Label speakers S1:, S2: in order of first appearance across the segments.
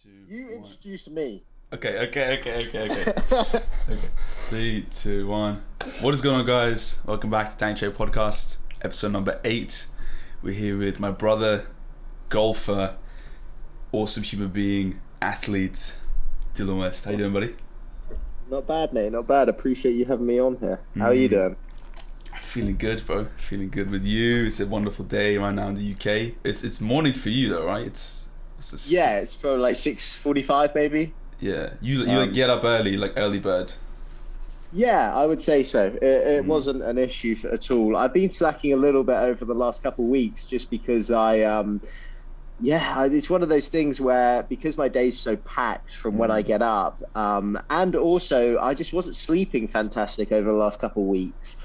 S1: two,
S2: You
S1: one.
S2: introduced me.
S1: Okay. Okay. 3, 2, 1. What is going on, guys? Welcome back to Untitled Chapter podcast, episode number 8. We're here with my brother, golfer, awesome human being, athlete, Dillon West. How you doing, buddy?
S2: Not bad, mate. Not bad. Appreciate you having me on here. How are you doing?
S1: Feeling good, bro. Feeling good with you. It's a wonderful day right now in the UK. It's morning for you, though, right?
S2: Yeah, it's probably like 6:45, maybe.
S1: Yeah. You like get up early, like early bird.
S2: Yeah, I would say so. It wasn't an issue at all. I've been slacking a little bit over the last couple of weeks just because it's one of those things where because my day's so packed from when I get up, and also I just wasn't sleeping fantastic over the last couple of weeks.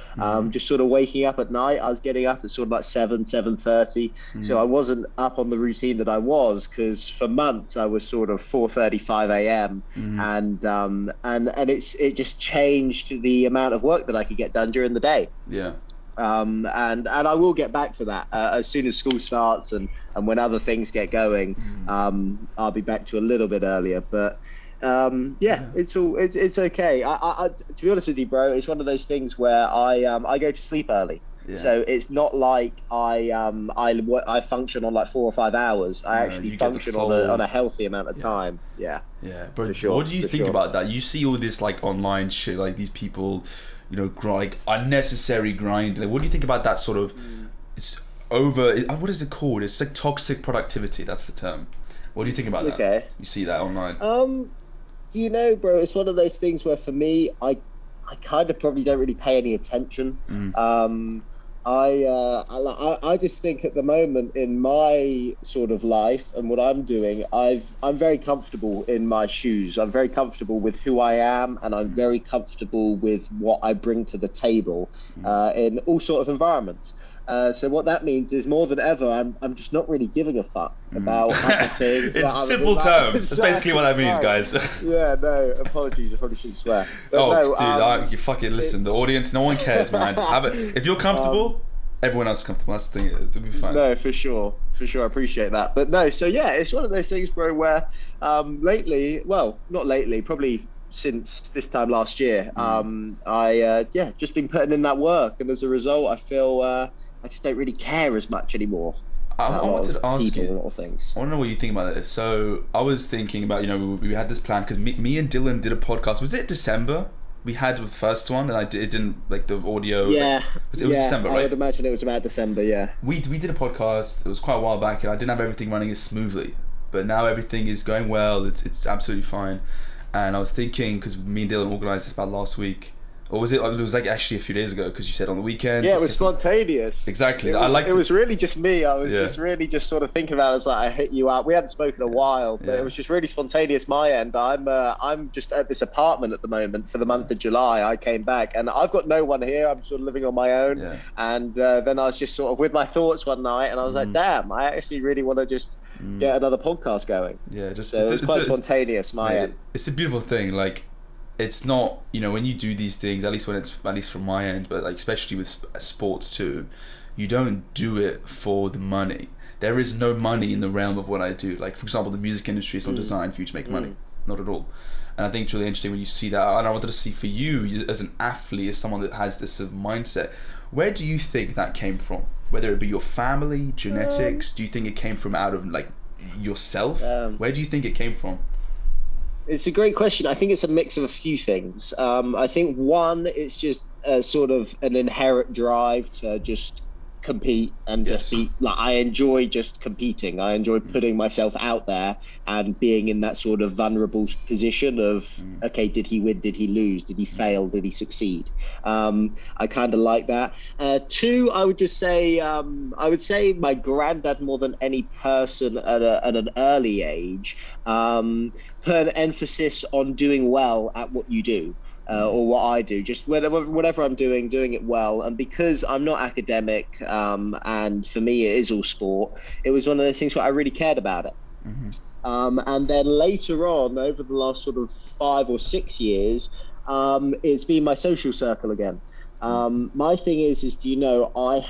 S2: Just sort of waking up at night. I was getting up at sort of like 7:30, so I wasn't up on the routine that I was because for months I was sort of 4:35 a.m. and it just changed the amount of work that I could get done during the day.
S1: Yeah.
S2: And I will get back to that as soon as school starts and when other things get going. I'll be back to a little bit earlier, but it's okay. I to be honest with you, bro, it's one of those things where I go to sleep early.
S1: Yeah.
S2: So it's not like I function on like 4 or 5 hours. I actually function on a healthy amount of time. Yeah.
S1: Yeah, but
S2: for sure,
S1: what do you think about that? You see all this like online shit, like these people, like unnecessary grind. Like, what do you think about that sort of? It's over. What is it called? It's like toxic productivity. That's the term. What do you think about that?
S2: Okay.
S1: You see that online?
S2: Bro, it's one of those things where for me, I kind of probably don't really pay any attention. I just think at the moment in my sort of life and what I'm doing, I'm very comfortable in my shoes. I'm very comfortable with who I am, and I'm very comfortable with what I bring to the table in all sort of environments. So what that means is more than ever, I'm just not really giving a fuck about other things.
S1: In simple terms, that's basically what that means, guys.
S2: Yeah, no, apologies, I probably shouldn't swear.
S1: But you fucking listen. The audience, no one cares, man. If you're comfortable, everyone else is comfortable. That's the thing. It'll be fine.
S2: No, for sure, I appreciate that. But no, so yeah, it's one of those things, bro, where lately, well, not lately, probably since this time last year, just been putting in that work, and as a result, I feel I just don't really care as much anymore.
S1: I wanted to ask you.
S2: A lot of things.
S1: I want to know what you think about this. So I was thinking about, we had this plan because me and Dillion did a podcast. Was it December? We had the first one, and it didn't like the audio.
S2: Yeah,
S1: it was December, right?
S2: I would imagine it was about December. Yeah.
S1: We did a podcast. It was quite a while back, and I didn't have everything running as smoothly. But now everything is going well. It's absolutely fine. And I was thinking, because me and Dillion organised this about last week. Or was it? It was like actually a few days ago because you said on the weekend.
S2: Yeah, it was spontaneous.
S1: Exactly.
S2: It was really just me. I was just really just sort of thinking about it. I was like, I hit you up. We hadn't spoken in a while, but it was just really spontaneous my end. I'm just at this apartment at the moment for the month of July. I came back and I've got no one here. I'm sort of living on my own. Yeah. And then I was just sort of with my thoughts one night, and I was like, damn, I actually really want to just get another podcast going.
S1: Yeah,
S2: it was quite spontaneous my end.
S1: It's a beautiful thing. Like, it's not, when you do these things, at least from my end, but like especially with sports too, you don't do it for the money. There is no money in the realm of what I do. Like, for example, the music industry is not designed for you to make money, not at all. And I think it's really interesting when you see that. And I wanted to see for you as an athlete, as someone that has this sort of mindset, where do you think that came from? Whether it be your family, genetics, do you think it came from out of like yourself? Where do you think it came from?
S2: It's a great question. I think it's a mix of a few things. I think one, it's just sort of an inherent drive to just compete and just be like, I enjoy just competing. I enjoy putting myself out there and being in that sort of vulnerable position of, okay, did he win? Did he lose? Did he fail? Did he succeed? I kind of like that. Two, I would just say, my granddad more than any person at an early age, put an emphasis on doing well at what you do. Or what I do, just whatever I'm doing it well. And because I'm not academic, and for me it is all sport, it was one of those things where I really cared about it. And then later on, over the last sort of 5 or 6 years, it's been my social circle again. My thing is, do you know, I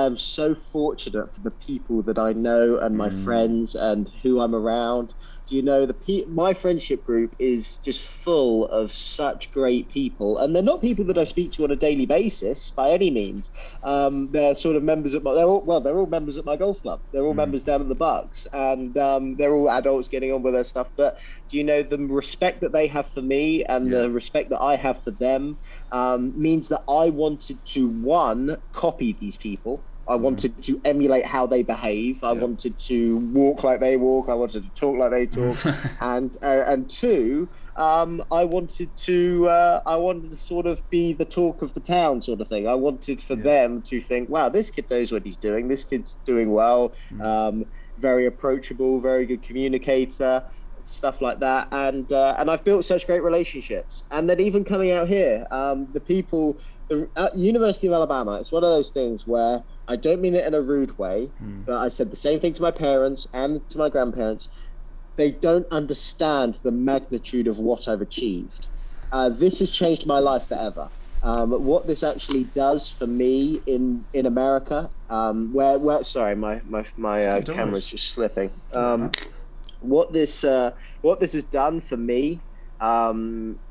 S2: am so fortunate for the people that I know and my
S1: Mm.
S2: friends and who I'm around. Do you know, my friendship group is just full of such great people, and they're not people that I speak to on a daily basis by any means. They're sort of members of they're all members at my golf club. They're all
S1: Mm.
S2: members down at the Bucks, and they're all adults getting on with their stuff. But do you know the respect that they have for me and
S1: Yeah.
S2: the respect that I have for them? Means that I wanted to, one, copy these people. I
S1: Mm.
S2: wanted to emulate how they behave. I
S1: Yeah.
S2: wanted to walk like they walk. I wanted to talk like they talk. And two, I wanted to sort of be the talk of the town, sort of thing. I wanted for
S1: Yeah.
S2: them to think, wow, this kid knows what he's doing. This kid's doing well.
S1: Mm.
S2: Um, Very approachable, very good communicator, stuff like that. And I've built such great relationships. And then even coming out here, at University of Alabama, it's one of those things where I don't mean it in a rude way,
S1: Mm.
S2: but I said the same thing to my parents and to my grandparents. They don't understand the magnitude of what I've achieved. This has changed my life forever. What this actually does for me in America, where sorry, my
S1: Don't
S2: camera's
S1: worry.
S2: just slipping.
S1: Right.
S2: What this has done for me,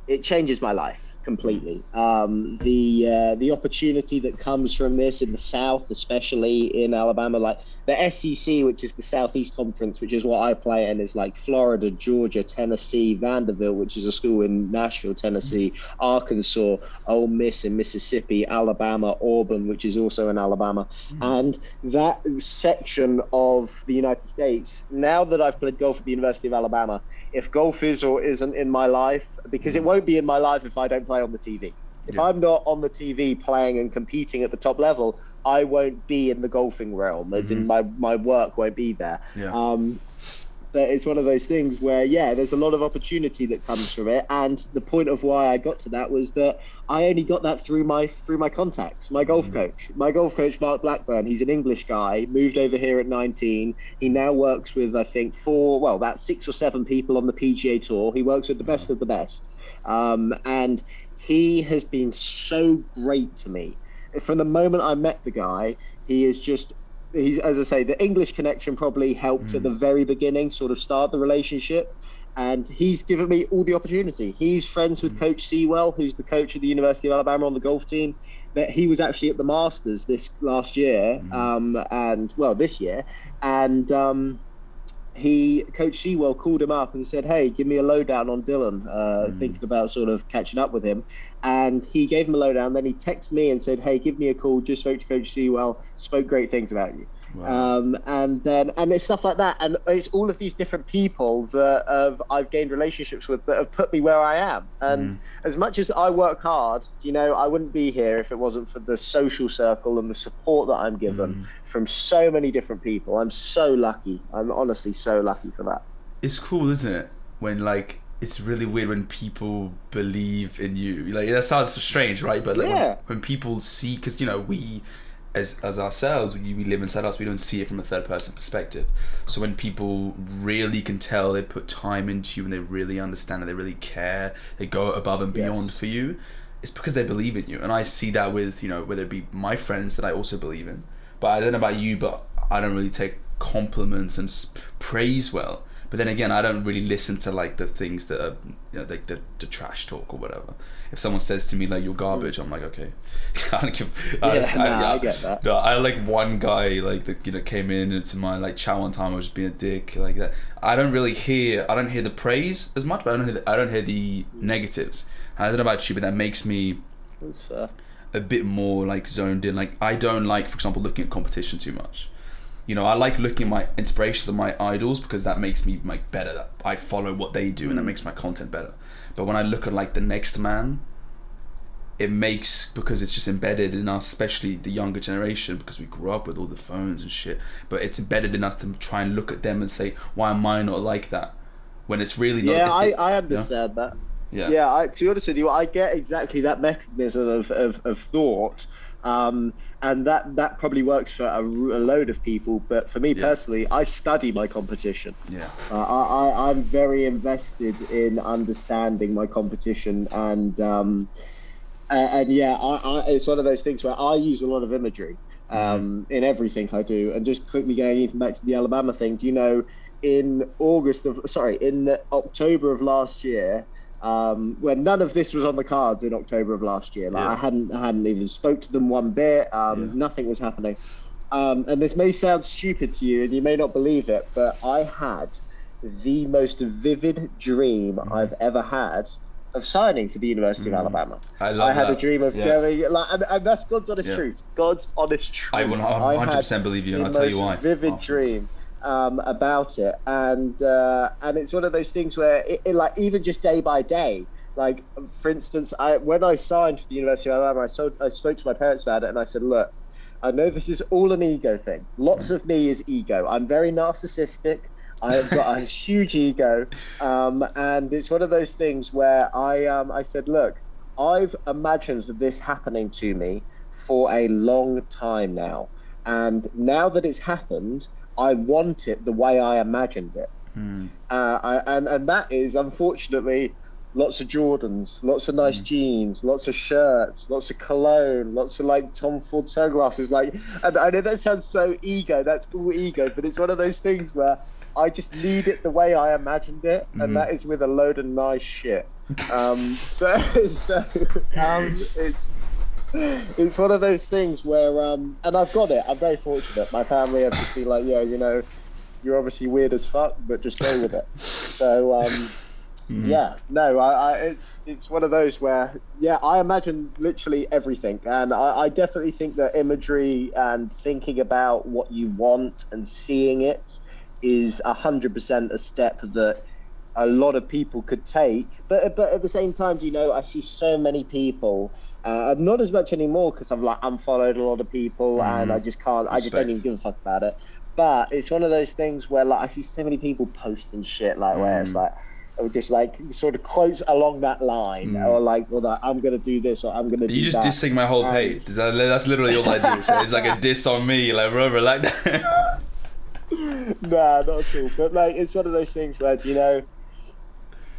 S2: it changes my life completely. The opportunity that comes from this in the South, especially in Alabama, like the SEC, which is the Southeast Conference, which is what I play in, is like Florida, Georgia, Tennessee, Vanderbilt, which is a school in Nashville, Tennessee, Arkansas, Ole Miss in Mississippi, Alabama, Auburn, which is also in Alabama, and that section of the United States. Now that I've played golf at the University of Alabama, if golf is or isn't in my life, because it won't be in my life if I don't play on the TV. If
S1: Yeah.
S2: I'm not on the TV playing and competing at the top level, I won't be in the golfing realm, as in my work won't be there.
S1: Yeah.
S2: But it's one of those things where, yeah, there's a lot of opportunity that comes from it. And the point of why I got to that was that I only got that through my contacts. My golf coach, Mark Blackburn, he's an English guy, moved over here at 19. He now works with, I think, about 6 or 7 people on the PGA Tour. He works with the best of the best. And he has been so great to me. From the moment I met the guy, he's, as I say, the English connection probably helped at the very beginning, sort of start the relationship. And he's given me all the opportunity. He's friends with Coach Sewell, who's the coach of the University of Alabama on the golf team. That he was actually at the Masters this last year, this year. And Coach Sewell called him up and said, "Hey, give me a lowdown on Dillon, thinking about sort of catching up with him." And he gave him a lowdown. Then he texted me and said, "Hey, give me a call. Just spoke to Coach Sewell. Spoke great things about you."
S1: Wow.
S2: And it's stuff like that. And it's all of these different people that I've gained relationships with that have put me where I am. And as much as I work hard, I wouldn't be here if it wasn't for the social circle and the support that I'm given from so many different people. I'm so lucky. I'm honestly so lucky for that.
S1: It's cool, isn't it? When it's really weird when people believe in you. Like, that sounds strange, right? But when people see, because we, as ourselves, we live inside us. We don't see it from a third person perspective. So when people really can tell, they put time into you and they really understand and they really care, they go above and beyond for you. It's because they believe in you. And I see that with whether it be my friends that I also believe in. But I don't know about you, but I don't really take compliments and praise well. But then again, I don't really listen to the things that are like the trash talk or whatever. If someone says to me you're garbage, I'm like, okay. I don't give.
S2: I get that.
S1: No, I one guy that came in into my chat one time. I was just being a dick like that. I don't hear the praise as much, but I don't hear the negatives. I don't know about you, but that makes me
S2: That's fair.
S1: a bit more zoned in. I don't for example, looking at competition too much. I like looking at my inspirations and my idols because that makes me better. That I follow what they do and that makes my content better. But when I look at the next man, it makes, because it's just embedded in us, especially the younger generation, because we grew up with all the phones and shit. But it's embedded in us to try and look at them and say, why am I not like that? When it's really not.
S2: Yeah, I understand that.
S1: Yeah.
S2: Yeah, to be honest with you, I get exactly that mechanism of thought. And that probably works for a load of people, but for me personally, I study my competition.
S1: Yeah.
S2: I'm very invested in understanding my competition, and And yeah, it's one of those things where I use a lot of imagery in everything I do. And just quickly going even back to the Alabama thing, do you know, in October of last year, when none of this was on the cards in October of last year, like
S1: Yeah.
S2: I hadn't even spoke to them one bit,
S1: Yeah.
S2: nothing was happening. And this may sound stupid to you, and you may not believe it, but I had the most vivid dream I've ever had of signing for the University of Alabama.
S1: I love
S2: had a
S1: that.
S2: dream of
S1: Yeah.
S2: going, like, and that's God's honest
S1: Yeah.
S2: truth. God's honest truth.
S1: I 100% believe you, and I'll tell you why.
S2: Vivid
S1: afterwards.
S2: dream about it, and it's one of those things where it like even just day by day. Like for instance, when I signed for the University of Alabama, I spoke to my parents about it, and I said, look, I know this is all an ego thing. Lots of me is ego. I'm very narcissistic. I've got a huge ego, and it's one of those things where I said, look, I've imagined this happening to me for a long time now, and now that it's happened, I want it the way I imagined it. And that is unfortunately lots of Jordans, lots of nice jeans, lots of shirts, lots of cologne, lots of like Tom Ford sunglasses. Like, and I know that sounds so ego, that's all ego, but it's one of those things where I just need it the way I imagined it, and that is with a load of nice shit. It's one of those things where, and I've got it. I'm very fortunate. My family have just been like, yeah, you know, you're obviously weird as fuck, but just go with it. So, yeah, no, it's one of those where, yeah, I imagine literally everything, and I definitely think that imagery and thinking about what you want and seeing it is 100% a step that a lot of people could take. But at the same time, you know, I see so many people. Not as much anymore because I've like unfollowed a lot of people, and I just can't. I just don't even give a fuck about it. But it's one of those things where like I see so many people posting shit like where it's like, or just like sort of quotes along that line, or like, I'm gonna do this, or I'm gonna do that.
S1: You just dissing my whole page. That's literally all I do. So it's like a diss on me, like brother, like that.
S2: Nah, not at all. But like, it's one of those things where, you know,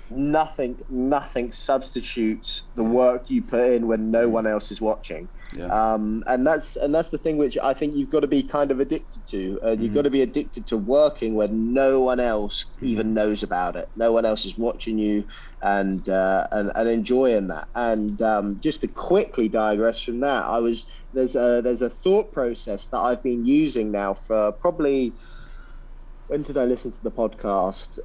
S2: nothing substitutes the work you put in when no one else is watching.
S1: Yeah.
S2: And that's the thing which I think you've got to be kind of addicted to. You've got to be addicted to working when no one else even knows about it. No one else is watching you, and enjoying that. And just to quickly digress from that, there's a thought process that I've been using now for probably. When did I listen to the podcast?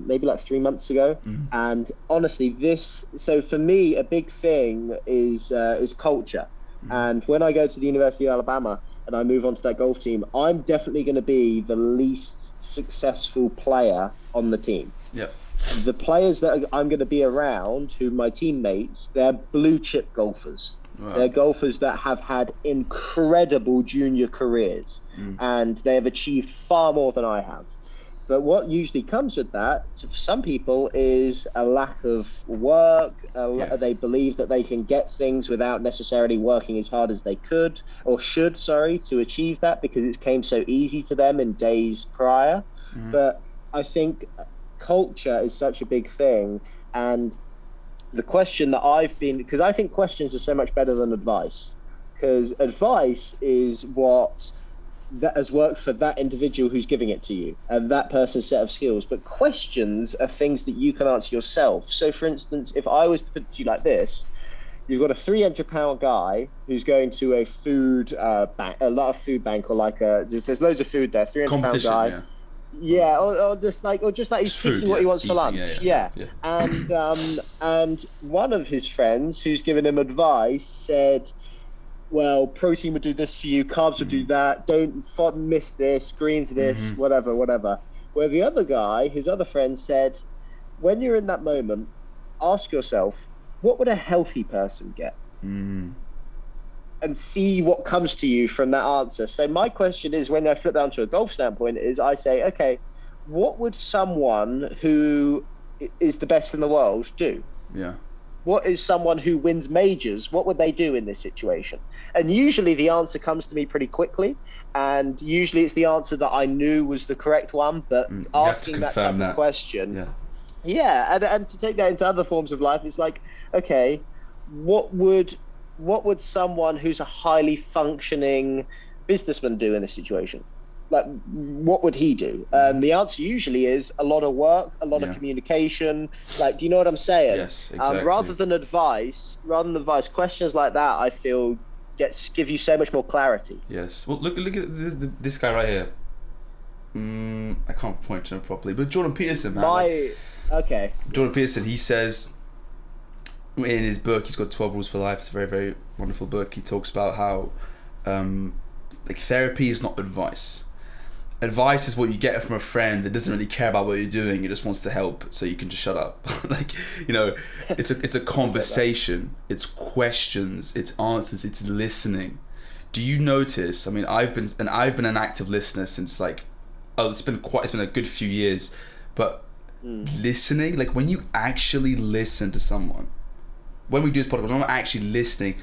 S2: Maybe like 3 months ago. And honestly, so for me, a big thing is culture. And when I go to the University of Alabama and I move on to that golf team, I'm definitely going to be the least successful player on the team.
S1: Yeah.
S2: The players that I'm going to be around, who my teammates, they're blue chip golfers. Wow. They're golfers that have had incredible junior careers, and they have achieved far more than I have. But what usually comes with that, for some people, is a lack of work. They believe that they can get things without necessarily working as hard as they could, or should, to achieve that, because it came so easy to them in days prior. But I think culture is such a big thing, and the question that because I think questions are so much better than advice, because advice is what that has worked for that individual who's giving it to you and that person's set of skills. But questions are things that you can answer yourself. So for instance, if I was to put it to you like this, you've got a 300-pound guy who's going to a food bank, a lot of food bank, or like there's loads of food there, 300-pound guy.
S1: Yeah.
S2: Yeah, or just like he's picking what he wants for lunch. Yeah. And one of his friends who's given him advice said, well, protein would do this for you, carbs would do that, don't miss this, greens this, whatever. Where the other guy, his other friend, said, when you're in that moment, ask yourself, what would a healthy person get? And see what comes to you from that answer. So my question is, when I flip down to a golf standpoint, is I say, okay, what would someone who is the best in the world do?
S1: Yeah.
S2: What is someone who wins majors? What would they do in this situation? And usually the answer comes to me pretty quickly. And usually it's the answer that I knew was the correct one, but asking that type of question. Yeah. And to take that into other forms of life, it's like, okay, what would someone who's a highly functioning businessman do in this situation? Like, what would he do? The answer usually is a lot of work, a lot of communication. Like, do you know what I'm saying?
S1: Yes, exactly.
S2: Rather than advice, questions like that, I feel give you so much more clarity.
S1: Yes. Well, look at this guy right here. I can't point to him properly, but Jordan Peterson, man. Jordan Peterson, he says in his book, he's got 12 Rules for Life. It's a very, very wonderful book. He talks about how like therapy is not advice. Advice is what you get from a friend that doesn't really care about what you're doing. It just wants to help, so you can just shut up. Like, you know, it's a conversation. It's questions. It's answers. It's listening. Do you notice? I mean, I've been an active listener since it's been a good few years, but listening, like when you actually listen to someone, when we do this podcast, when I'm actually listening,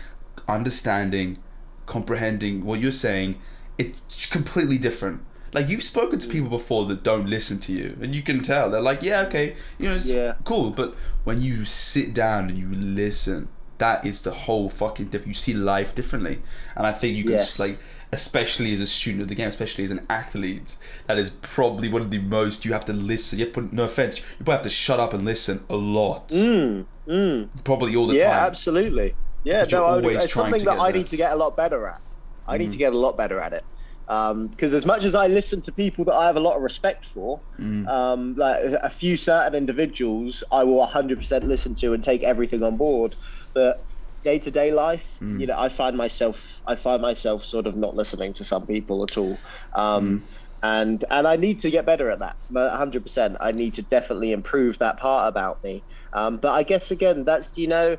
S1: understanding, comprehending what you're saying, it's completely different. Like, you've spoken to people before that don't listen to you, and you can tell they're like, yeah, okay, you know, it's cool. But when you sit down and you listen, that is the whole fucking difference. You see life differently, and I think you can just, like, especially as a student of the game, especially as an athlete, that is probably one of the most. You have to listen. You have to put, no offense, you probably have to shut up and listen a lot. Probably all the time.
S2: Yeah, absolutely. Yeah, no, it's something that I need to get a lot better at. I need to get a lot better at it. Because as much as I listen to people that I have a lot of respect for, like a few certain individuals, I will 100% listen to and take everything on board. But day-to-day life, you know, I find myself sort of not listening to some people at all. And I need to get better at that. 100%. I need to definitely improve that part about me. But I guess again, that's you know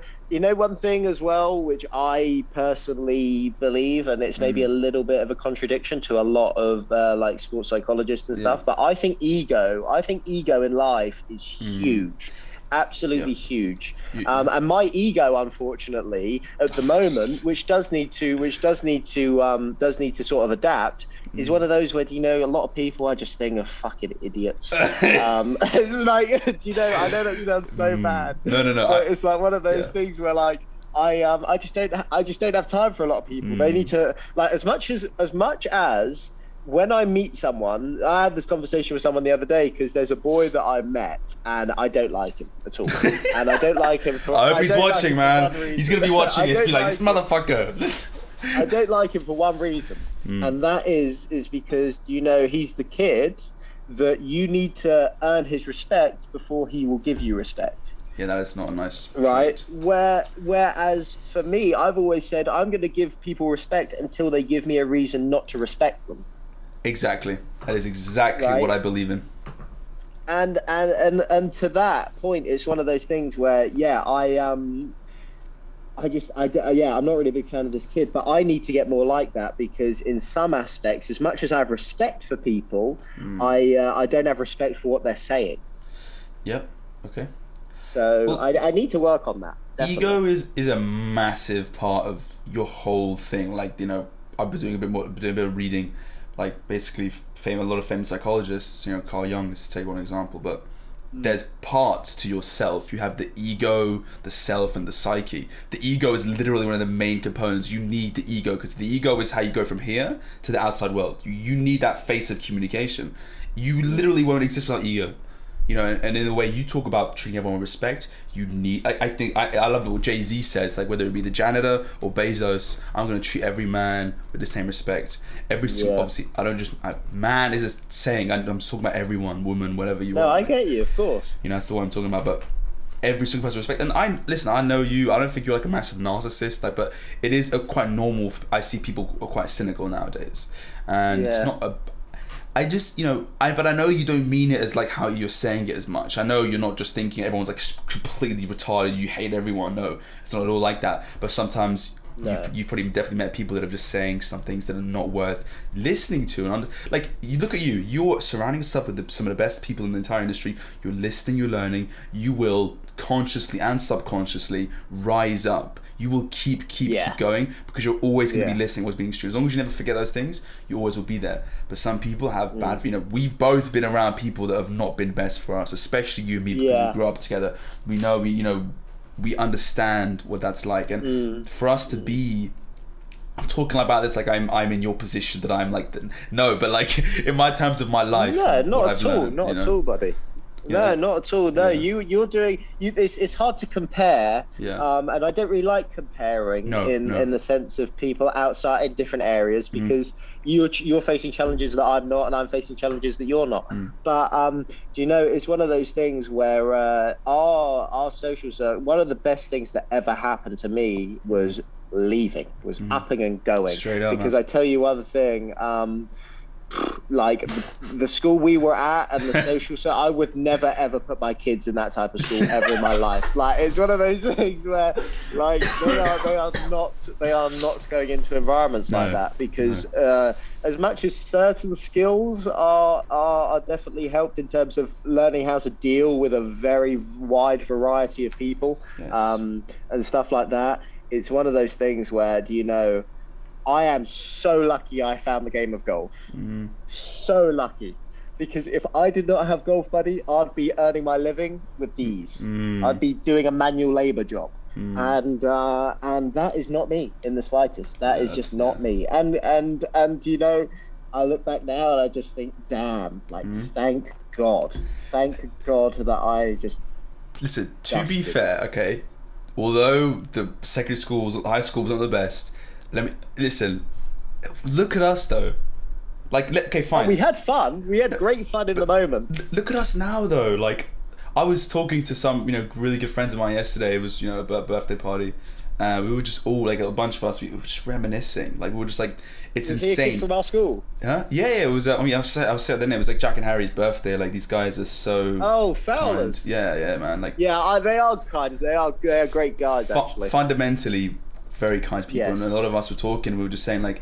S2: one thing as well, which I personally believe, and it's maybe a little bit of a contradiction to a lot of like sports psychologists and stuff. But I think ego in life is huge. Absolutely huge. And my ego, unfortunately, at the moment, which does need to sort of adapt, is one of those where, you know, a lot of people I just think are fucking idiots. It's like, you know, I know that sounds so bad.
S1: No.
S2: But it's like one of those things where, like, I just don't have time for a lot of people. They need to, like, as much as when I meet someone, I had this conversation with someone the other day, because there's a boy that I met and I don't like him at all. And I don't like him for...
S1: I hope he's watching, man. He's going to be watching this, be like, this motherfucker.
S2: I don't like him for one reason. And that is because, you know, he's the kid that you need to earn his respect before he will give you respect.
S1: Yeah, that is not a nice
S2: right trait. Whereas for me, I've always said I'm going to give people respect until they give me a reason not to respect them.
S1: Exactly. That is exactly what I believe in.
S2: And to that point, it's one of those things where, I'm not really a big fan of this kid, but I need to get more like that, because in some aspects, as much as I have respect for people, I don't have respect for what they're saying.
S1: Yep. Okay.
S2: So well, I need to work on that. Definitely.
S1: Ego is a massive part of your whole thing. Like, you know, I've been doing a bit of reading. Like, basically, a lot of famous psychologists, you know, Carl Jung is to take one example, but there's parts to yourself. You have the ego, the self, and the psyche. The ego is literally one of the main components. You need the ego, because the ego is how you go from here to the outside world. You need that face of communication. You literally won't exist without ego. You know, and in the way you talk about treating everyone with respect, you need. I think I love what Jay-Z says. Like, whether it be the janitor or Bezos, I'm gonna treat every man with the same respect. Obviously, I don't just man is a saying. I'm talking about everyone, woman, whatever you are.
S2: No, I get you, of course.
S1: You know, that's the one I'm talking about. But every single person respect. And I know you. I don't think you're like a massive narcissist. Like, but it is quite normal. I see people are quite cynical nowadays, and it's not a. I just, you know, but I know you don't mean it as like how you're saying it as much. I know you're not just thinking everyone's like completely retarded, you hate everyone. No, it's not at all like that. But sometimes you've probably definitely met people that are just saying some things that are not worth listening to. And like, you look at you're surrounding yourself with some of the best people in the entire industry. You're listening, you're learning. You will consciously and subconsciously rise up. You will keep going, because you're always going to be listening, always being true. As long as you never forget those things, you always will be there. But some people have bad, you know, we've both been around people that have not been best for us, especially you and me, because we grew up together. We know, we understand what that's like, and for us to be, I'm talking about this like I'm in your position, that I'm like no, but like in my times of my life,
S2: no, not at all, not at all, buddy. No, not at all. No, you're doing. It's hard to compare.
S1: Yeah.
S2: And I don't really like comparing in the sense of people outside in different areas, because you're facing challenges that I'm not, and I'm facing challenges that you're not. But do you know, it's one of those things where our social circle. One of the best things that ever happened to me was leaving, was upping and going.
S1: Straight up,
S2: because
S1: man.
S2: I tell you one thing. Like the school we were at and the social set, I would never ever put my kids in that type of school ever in my life. Like, it's one of those things where, like, they are not going into environments like that, because as much as certain skills are definitely helped in terms of learning how to deal with a very wide variety of people, and stuff like that, it's one of those things where, do you know, I am so lucky I found the game of golf. So lucky. Because if I did not have golf, buddy, I'd be earning my living with these. I'd be doing a manual labor job. And that is not me in the slightest. That is just not me. And you know, I look back now and I just think, damn, like, thank God that I just...
S1: Listen, to be fair, okay, although the secondary schools, high school was not the best, listen, look at us though. Like, okay, fine.
S2: We had fun. We had great fun in the moment.
S1: Look at us now though. Like, I was talking to some, really good friends of mine yesterday. It was, a birthday party. We were just all, like, a bunch of us, we were just reminiscing. Like, we were just like, it's insane.
S2: From our school?
S1: Huh? Yeah, it was, I was saying then, it was like Jack and Harry's birthday. Like, these guys are so
S2: Fowlers.
S1: kind. Yeah, man. Like,
S2: yeah, they are kind. They are great guys, actually.
S1: Fundamentally, very kind people. And a lot of us were talking, we were just saying, like,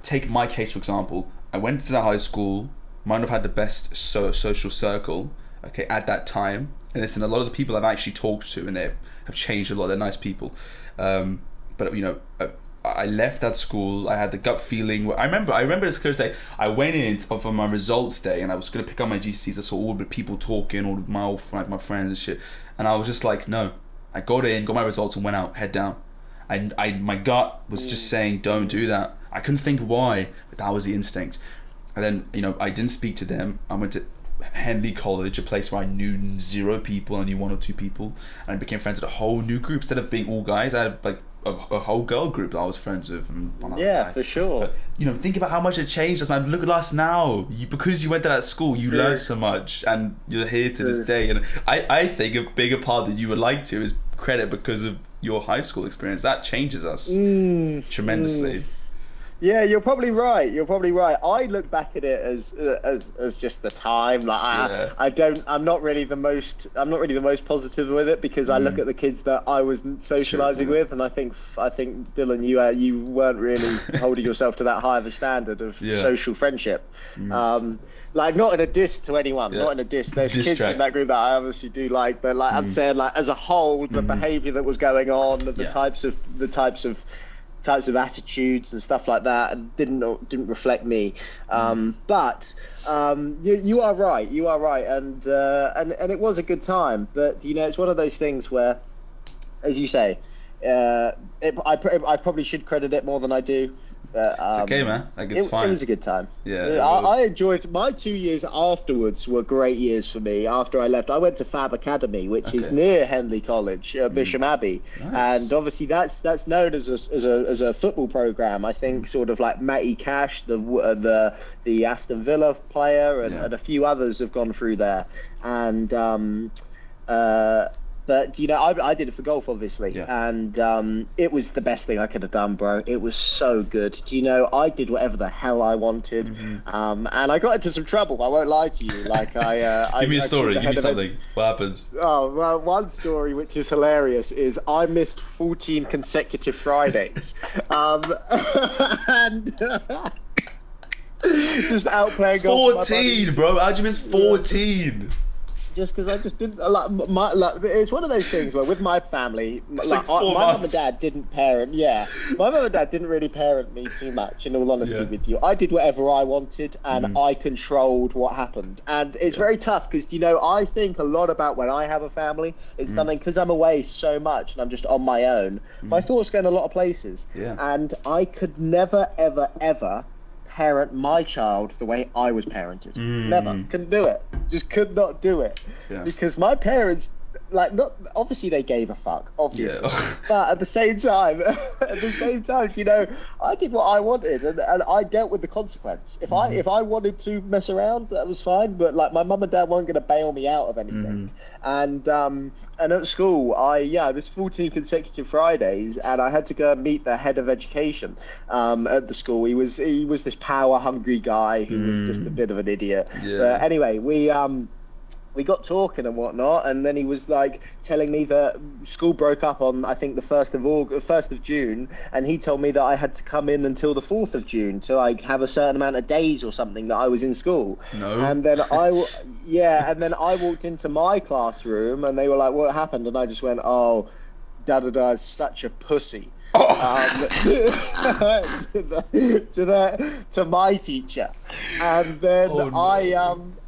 S1: take my case, for example. I went to the high school, might have had the best social circle, okay, at that time. And listen, a lot of the people I've actually talked to, and they have changed a lot. They're nice people. But I left that school. I had the gut feeling. I remember this clear day. I went in for my results day, and I was gonna pick up my GCSEs. I saw all the people talking, all of my friends and shit. And I was just like, no. I got in, got my results, and went out, head down. My gut was just saying, don't do that. I couldn't think why, but that was the instinct. And then, I didn't speak to them. I went to Henley College, a place where I knew 0 people. I knew 1 or 2 people, and I became friends with a whole new group. Instead of being all guys, I had like a whole girl group that I was friends with.
S2: For sure.
S1: But, think about how much it changed us, man. Look at us now. Because you went to that school, you learned so much, and you're here to this day. And I think a bigger part that you would like to is credit because of your high school experience. That changes us tremendously.
S2: Yeah, you're probably right. I look back at it as just the time. Like, I'm not really the most positive with it, because I look at the kids that I was socializing with, and I think Dylan, you weren't really holding yourself to that high of a standard of social friendship. Like, not in a diss to anyone, not in a diss. There's kids in that group that I obviously do like, but like I'm saying, like, as a whole, the behaviour that was going on, the types of attitudes and stuff like that, and didn't reflect me. But you are right, and it was a good time. But it's one of those things where, as you say, I probably should credit it more than I do. But,
S1: it's okay, man. Like, it's fine.
S2: It was a good time.
S1: Yeah,
S2: I enjoyed my 2 years afterwards. Were great years for me. After I left, I went to Fab Academy, which is near Henley College, Bisham Abbey, and obviously that's known as a football program. I think sort of like Matty Cash, the Aston Villa player, and a few others have gone through there, and. But I did it for golf, obviously, and it was the best thing I could have done, bro. It was so good. I did whatever the hell I wanted, and I got into some trouble. I won't lie to you. Like,
S1: give me a story. Give me something. What happens?
S2: Oh, well, one story which is hilarious is I missed 14 consecutive Fridays, and just out playing golf.
S1: 14, bro. How'd you miss 14?
S2: just because I just didn't it's one of those things where with my family,
S1: like
S2: my
S1: 4
S2: mum and
S1: months.
S2: dad didn't parent. Yeah, my mum and dad didn't really parent me too much. In all honesty, with you, I did whatever I wanted, and I controlled what happened. And it's very tough because I think a lot about when I have a family. It's something because I'm away so much and I'm just on my own. My thoughts go in a lot of places, and I could never, ever, ever parent my child the way I was parented. Never. Couldn't do it. Just could not do it. Because my parents, not obviously they gave a fuck, obviously. But at the same time, I did what I wanted, and I dealt with the consequence. If I wanted to mess around, that was fine. But my mum and dad weren't going to bail me out of anything. And at school, it was 14 consecutive Fridays, and I had to go and meet the head of education at the school. He was this power hungry guy who was just a bit of an idiot. But anyway, we got talking and whatnot, and then he was telling me that school broke up on I think the 1st of June, and he told me that I had to come in until the 4th of June to have a certain amount of days or something that I was in school.
S1: No.
S2: And then I walked into my classroom and they were like, "What happened?" And I just went, "Oh, da is such a pussy." To my teacher, and then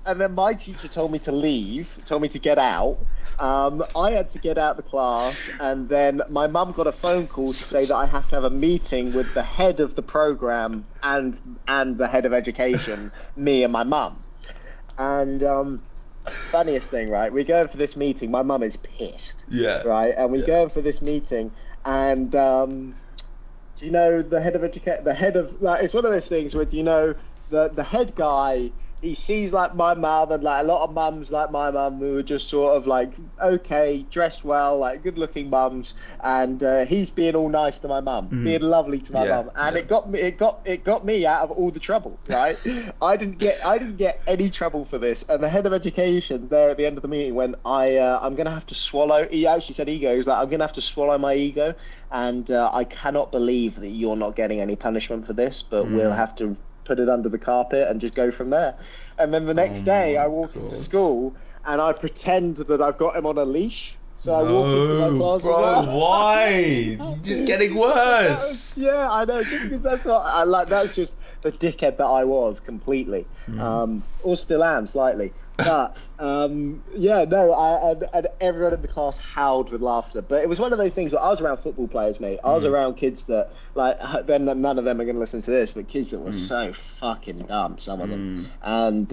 S2: and then my teacher told me to leave, told me to get out. I had to get out of the class, and then my mum got a phone call to say that I have to have a meeting with the head of the program and the head of education, me and my mum. And funniest thing, right? We go in for this meeting. My mum is pissed.
S1: Yeah.
S2: Right, and we go in for this meeting. And do you know the head of education? The head of it's one of those things where the head guy. He sees my mum and a lot of mums like my mum who are just sort of okay, dressed well, good looking mums, and he's being all nice to my mum, being lovely to my mum, and it got me out of all the trouble, right? I didn't get any trouble for this, and the head of education there at the end of the meeting when I'm gonna have to swallow. He actually said ego. He's I'm gonna have to swallow my ego, and I cannot believe that you're not getting any punishment for this, but we'll have to put it under the carpet and just go from there. And then the next day I walk into school and I pretend that I've got him on a leash. So I walk into my class.
S1: Bro, why? You're just getting worse.
S2: I know. Just because that's what I like. That's just the dickhead that I was completely, or still am slightly. But and everyone in the class howled with laughter. But it was one of those things where I was around football players, mate. I was around kids that then none of them are going to listen to this, but kids that were so fucking dumb, some of them, and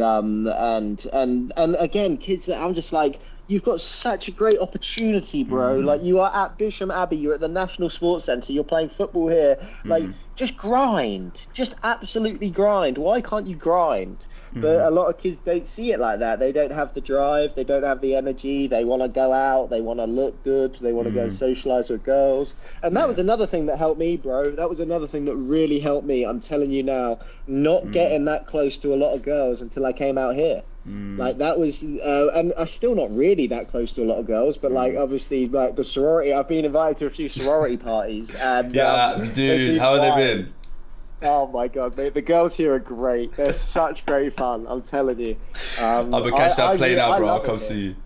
S2: again, kids that I'm just you've got such a great opportunity, bro. You are at Bisham Abbey, you're at the National Sports Centre, you're playing football here. Just grind. Just absolutely grind. Why can't you grind? But a lot of kids don't see it like that. They don't have the drive. They don't have the energy. They want to go out. They want to look good. They want to go socialise with girls. And that was another thing that helped me, bro. That was another thing that really helped me. I'm telling you now, not getting that close to a lot of girls until I came out here. That was, and I'm still not really that close to a lot of girls, but obviously, the sorority. I've been invited to a few sorority parties, and
S1: dude, how have they been?
S2: Oh my god, mate! The girls here are great. They're such great fun. I'm telling you.
S1: I'm gonna catch that plane out, bro. I'll come see you.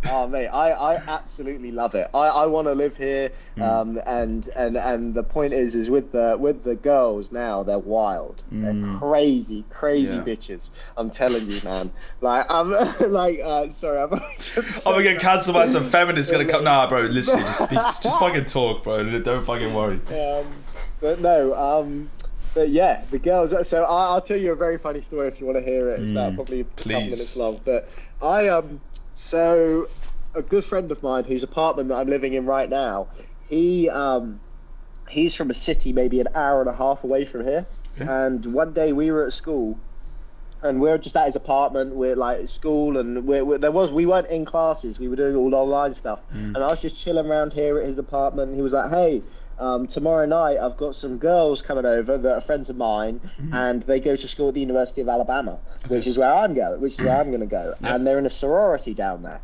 S2: Oh mate, I absolutely love it. I want to live here. And the point is with the girls now, they're wild. They're crazy bitches. I'm telling you, man. Sorry, I'm
S1: gonna get cancelled by some feminists. Gonna come. Nah, bro. Listen, just fucking talk, bro. Don't fucking worry.
S2: But no. But yeah, the girls. So I'll tell you a very funny story if you want to hear it. It's about probably a couple minutes long. But so a good friend of mine whose apartment that I'm living in right now, he's from a city maybe an hour and a half away from here. Okay. And one day we were at school, and we were just at his apartment. We're at school, and we weren't in classes. We were doing all online stuff, and I was just chilling around here at his apartment. And he was like, "Hey, tomorrow night I've got some girls coming over that are friends of mine, and they go to school at the University of Alabama, which is where I'm going to go, and they're in a sorority down there,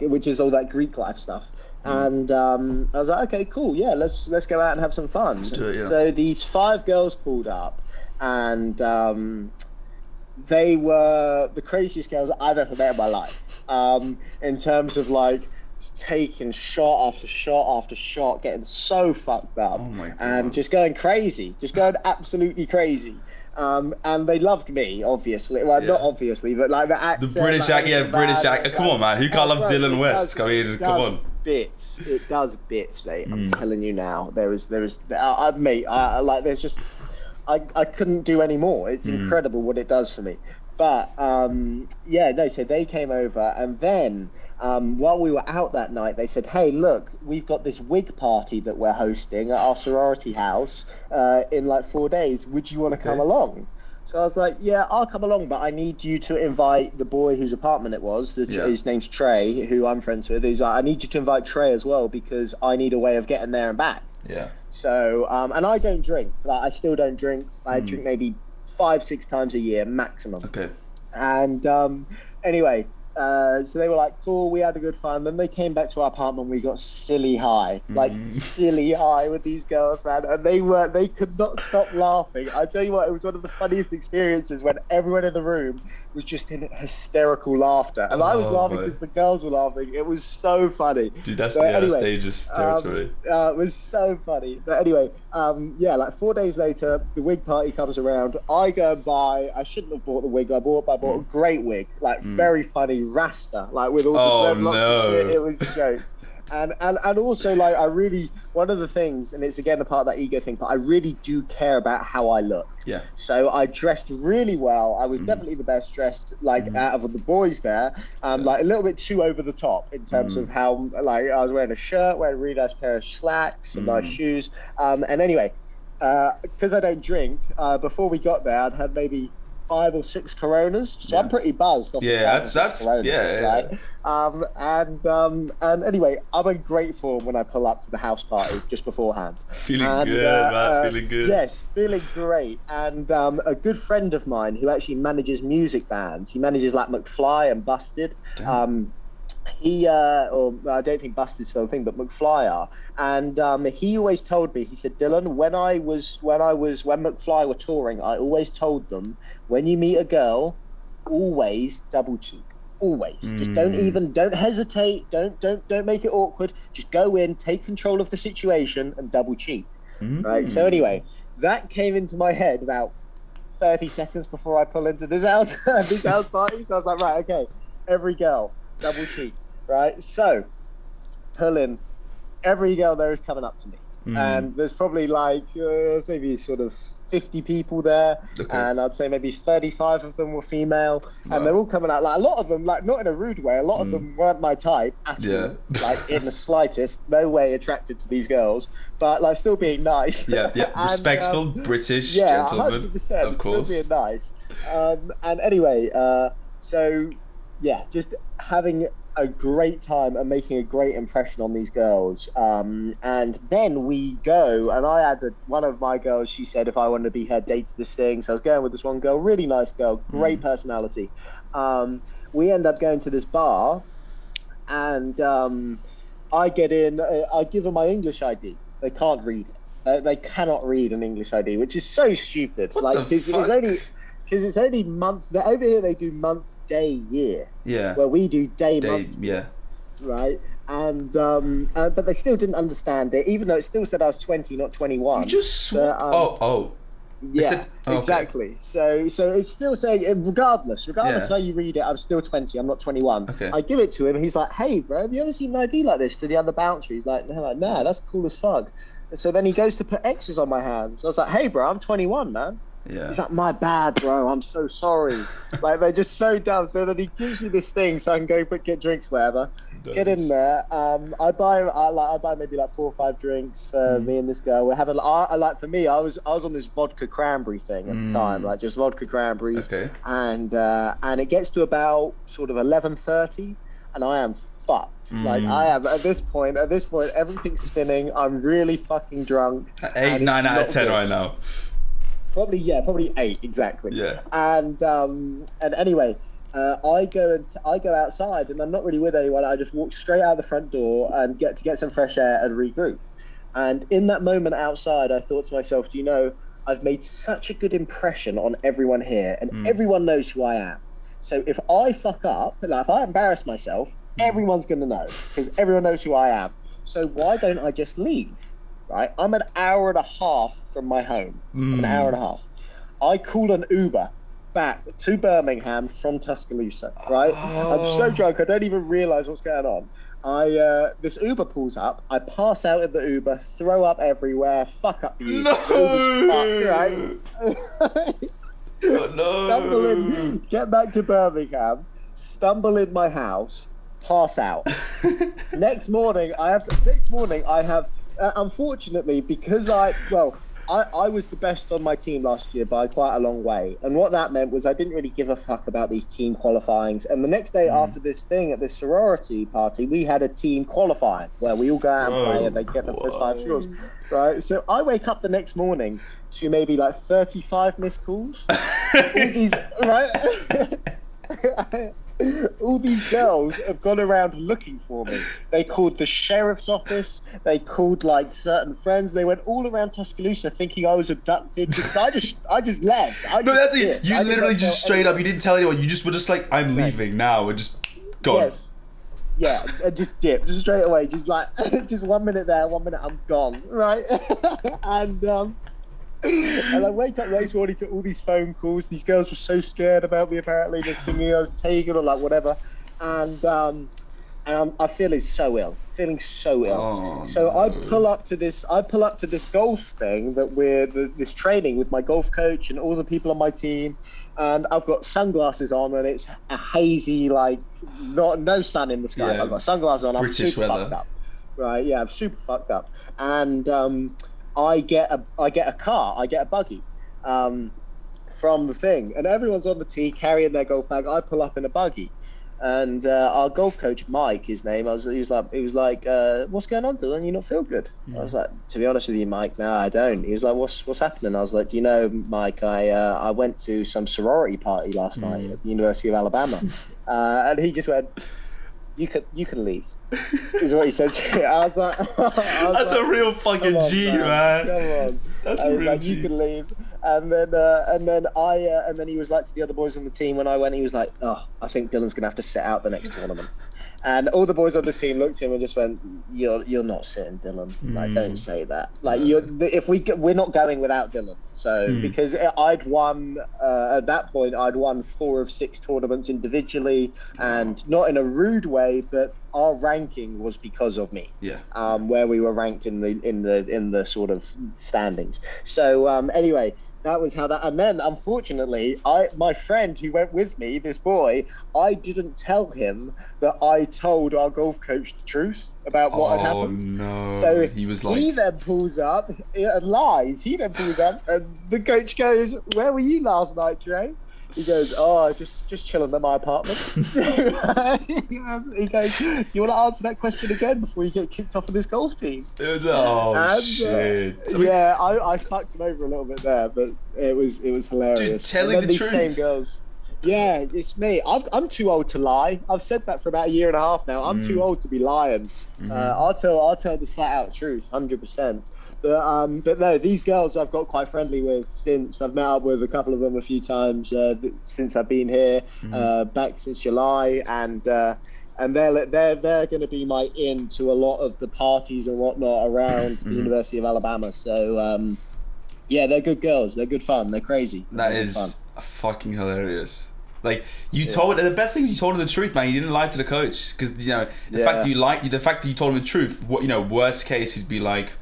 S2: which is all that Greek life stuff." And I was like, "Okay, cool, yeah, let's go out and have some fun." Let's do it, yeah. So these 5 girls pulled up, and they were the craziest girls I've ever met in my life. in terms of like taking shot after shot after shot, getting so fucked up,
S1: Oh my God.
S2: and just going crazy, just going absolutely crazy. And they loved me, obviously. Well,
S1: Yeah.
S2: not obviously, but like the actor,
S1: The British
S2: like,
S1: actor, British actor. Come on, man. Who can't love
S2: bro,
S1: Dillon West? I mean, come on.
S2: Bits. It does bits, mate. I'm telling you now. Mate. Like, there's just, I couldn't do any more. It's incredible what it does for me. But yeah, no. So they came over, and then while we were out that night, they said, "Hey, look, we've got this wig party that we're hosting at our sorority house in like 4 days. Would you want to come along?" So I was like, "Yeah, I'll come along, but I need you to invite the boy whose apartment it was. His name's Trey, who I'm friends with. He's like, I need you to invite Trey as well because I need a way of getting there and back."
S1: Yeah.
S2: So and I don't drink. Like, I still don't drink. I drink maybe 5-6 times a year maximum.
S1: Okay.
S2: And anyway, so they were like, cool, we had a good fun. Then they came back to our apartment. We got silly high, like silly high with these girls, man. And they could not stop laughing. I tell you what, it was one of the funniest experiences when everyone in the room was just in hysterical laughter. And I was laughing because the girls were laughing. It was so funny.
S1: Dude, that's dangerous territory.
S2: It was so funny. But anyway, yeah, like 4 days later, the wig party comes around. I go and buy, I shouldn't have bought the wig I bought, but I bought a great wig, like very funny Rasta, like with all the dreadlocks and shit. It was jokes. And also, like, one of the things, and it's again a part of that ego thing, but I really do care about how I look.
S1: Yeah.
S2: So I dressed really well. I was definitely the best dressed, like, out of the boys there. Like, a little bit too over the top in terms of how, like, I was wearing a shirt, wearing a really nice pair of slacks, some nice shoes. And anyway, because I don't drink, before we got there, I'd had maybe 5 or 6 Coronas, so I'm pretty buzzed off
S1: that's
S2: Coronas, right? And anyway, I'm in great form when I pull up to the house party just beforehand.
S1: Feeling good, man. Feeling good.
S2: Yes, feeling great. And a good friend of mine who actually manages music bands, he manages like McFly and Busted. Or I don't think Busted's still a thing, but McFly are. And he always told me, he said, Dylan, when McFly were touring, I always told them, when you meet a girl, always double cheek. Always. Just don't hesitate, don't make it awkward. Just go in, take control of the situation and double cheek. Right? So anyway, that came into my head about 30 seconds before I pull into this house party. So I was like, right, okay, every girl, double cheek, right? So, pull in. Every girl there is coming up to me. And there's probably like, maybe sort of 50 people there. Okay. And I'd say maybe 35 of them were female. Wow. And they're all coming out, like, a lot of them, like, not in a rude way, a lot of them weren't my type at all. Like, in the slightest, no way attracted to these girls. But, like, still being nice.
S1: Yeah, and, respectful, British gentleman.
S2: 100%,
S1: of course.
S2: Still being nice. And anyway, so, yeah, just having a great time and making a great impression on these girls. And then we go, and I had one of my girls, she said if I wanted to be her date to this thing. So I was going with this one girl, really nice girl, great personality. We end up going to this bar, and I get in, I give them my English ID. They can't read it. They cannot read an English ID, which is so stupid. Because it's only month. Over here they do month, day, year. Yeah. Where we do day, month. Yeah. Right. And but they still didn't understand it, even though it still said I was 20, not 21.
S1: You just
S2: yeah, exactly. So it's still saying, regardless of how you read it, I'm still 20. I'm not 21. Okay. I give it to him. He's like, "Hey, bro, have you ever seen an ID like this?" To the other bouncer, he's like, "Nah, that's cool as fuck." And so then he goes to put X's on my hands. So I was like, "Hey, bro, I'm 21, man." Yeah. He's like, "My bad, bro. I'm so sorry." Like, they're just so dumb. So then he gives me this thing so I can go get drinks, whatever. Nice. Get in there. I buy maybe like 4 or 5 drinks for me and this girl. We're having for me, I was on this vodka cranberry thing at the time, like just vodka cranberries. Okay. And it gets to about sort of 11:30, and I am fucked. Like, I am at this point, everything's spinning. I'm really fucking drunk.
S1: 8, 9 out of 10 right now.
S2: Probably 8 exactly. Yeah. And anyway, I go outside, and I'm not really with anyone. I just walk straight out the front door and get some fresh air and regroup. And in that moment outside, I thought to myself, do you know, I've made such a good impression on everyone here, and everyone knows who I am. So if I fuck up, like if I embarrass myself, everyone's going to know because everyone knows who I am. So why don't I just leave? Right? I'm an hour and a half from my home. I'm an hour and a half. I call an Uber back to Birmingham from Tuscaloosa. Right? I'm so drunk, I don't even realise what's going on. This Uber pulls up. I pass out in the Uber, throw up everywhere, fuck up the Uber.
S1: No!
S2: Fucked, right?
S1: Oh, no!
S2: Stumble in, get back to Birmingham, stumble in my house, pass out. Next morning, I have unfortunately, because I was the best on my team last year by quite a long way. And what that meant was I didn't really give a fuck about these team qualifyings. And the next day after this thing at this sorority party, we had a team qualifying where we all go out and play and they get the first 5 scores. Right? So I wake up the next morning to maybe like 35 missed calls. All these, right? All these girls have gone around looking for me. They called the sheriff's office. They called like certain friends. They went all around Tuscaloosa thinking I was abducted. I just left.
S1: No, that's it. You literally just straight up. You didn't tell anyone. You just were just like, I'm leaving now, and just gone. Yes.
S2: Yeah, just dip, just straight away. Just like, just 1 minute there, 1 minute I'm gone. Right, and I wake up the next morning to all these phone calls. These girls were so scared about me, apparently. They're thinking I was taken or like whatever. And I'm feeling so ill.
S1: Oh,
S2: so I pull up to this golf thing that this training with my golf coach and all the people on my team. And I've got sunglasses on and it's a hazy, like no sun in the sky. Yeah, I've got sunglasses on. I'm
S1: British
S2: super
S1: weather.
S2: fucked up. Right? Yeah, I'm super fucked up. And I get a buggy from the thing, and everyone's on the tee carrying their golf bag. I pull up in a buggy, and our golf coach, Mike, his name, he was like, what's going on, Dillion? You not feel good? I was like, to be honest with you, Mike, no, I don't. He was like, what's happening? I was like, do you know, Mike, I went to some sorority party last night at the University of Alabama, and he just went, you can leave. Is what he said to me. I was like,
S1: that's a real fucking G, man.
S2: Come on. That's a real G. You can leave. And then he was like to the other boys on the team when I went, he was like, oh, I think Dillon's gonna have to sit out the next tournament. And all the boys on the team looked at him and just went, "You're not sitting, Dillon. Like, don't say that. Like, we're not going without Dillon." So because I'd won at that point, I'd won 4 of 6 tournaments individually, and not in a rude way, but our ranking was because of me.
S1: Yeah.
S2: Where we were ranked in the sort of standings. So anyway. That was how that, and then unfortunately, my friend who went with me, this boy, I didn't tell him that I told our golf coach the truth about what had happened.
S1: Oh no!
S2: So
S1: he was like,
S2: he then pulls up and lies. He then pulls up, and the coach goes, "Where were you last night, Dre?" He goes, "Oh, just chilling at my apartment." He goes, "Do you want to answer that question again before you get kicked off of this golf team?"
S1: It was shit.
S2: Yeah, I fucked him over a little bit there, but it was hilarious.
S1: Dude, telling the truth.
S2: Same girls. Yeah, it's me. I'm too old to lie. I've said that for about a year and a half now. I'm too old to be lying. I'll tell the flat out truth, 100%. But no, these girls I've got quite friendly with since I've met up with a couple of them a few times since I've been here, back since July, and they're going to be my in to a lot of the parties and whatnot around the University of Alabama. So yeah, they're good girls. They're good fun. They're crazy.
S1: That is fucking hilarious. Like told the best thing, you told him the truth, man. You didn't lie to the coach, because the fact that you told him the truth. Worst case, he'd be like,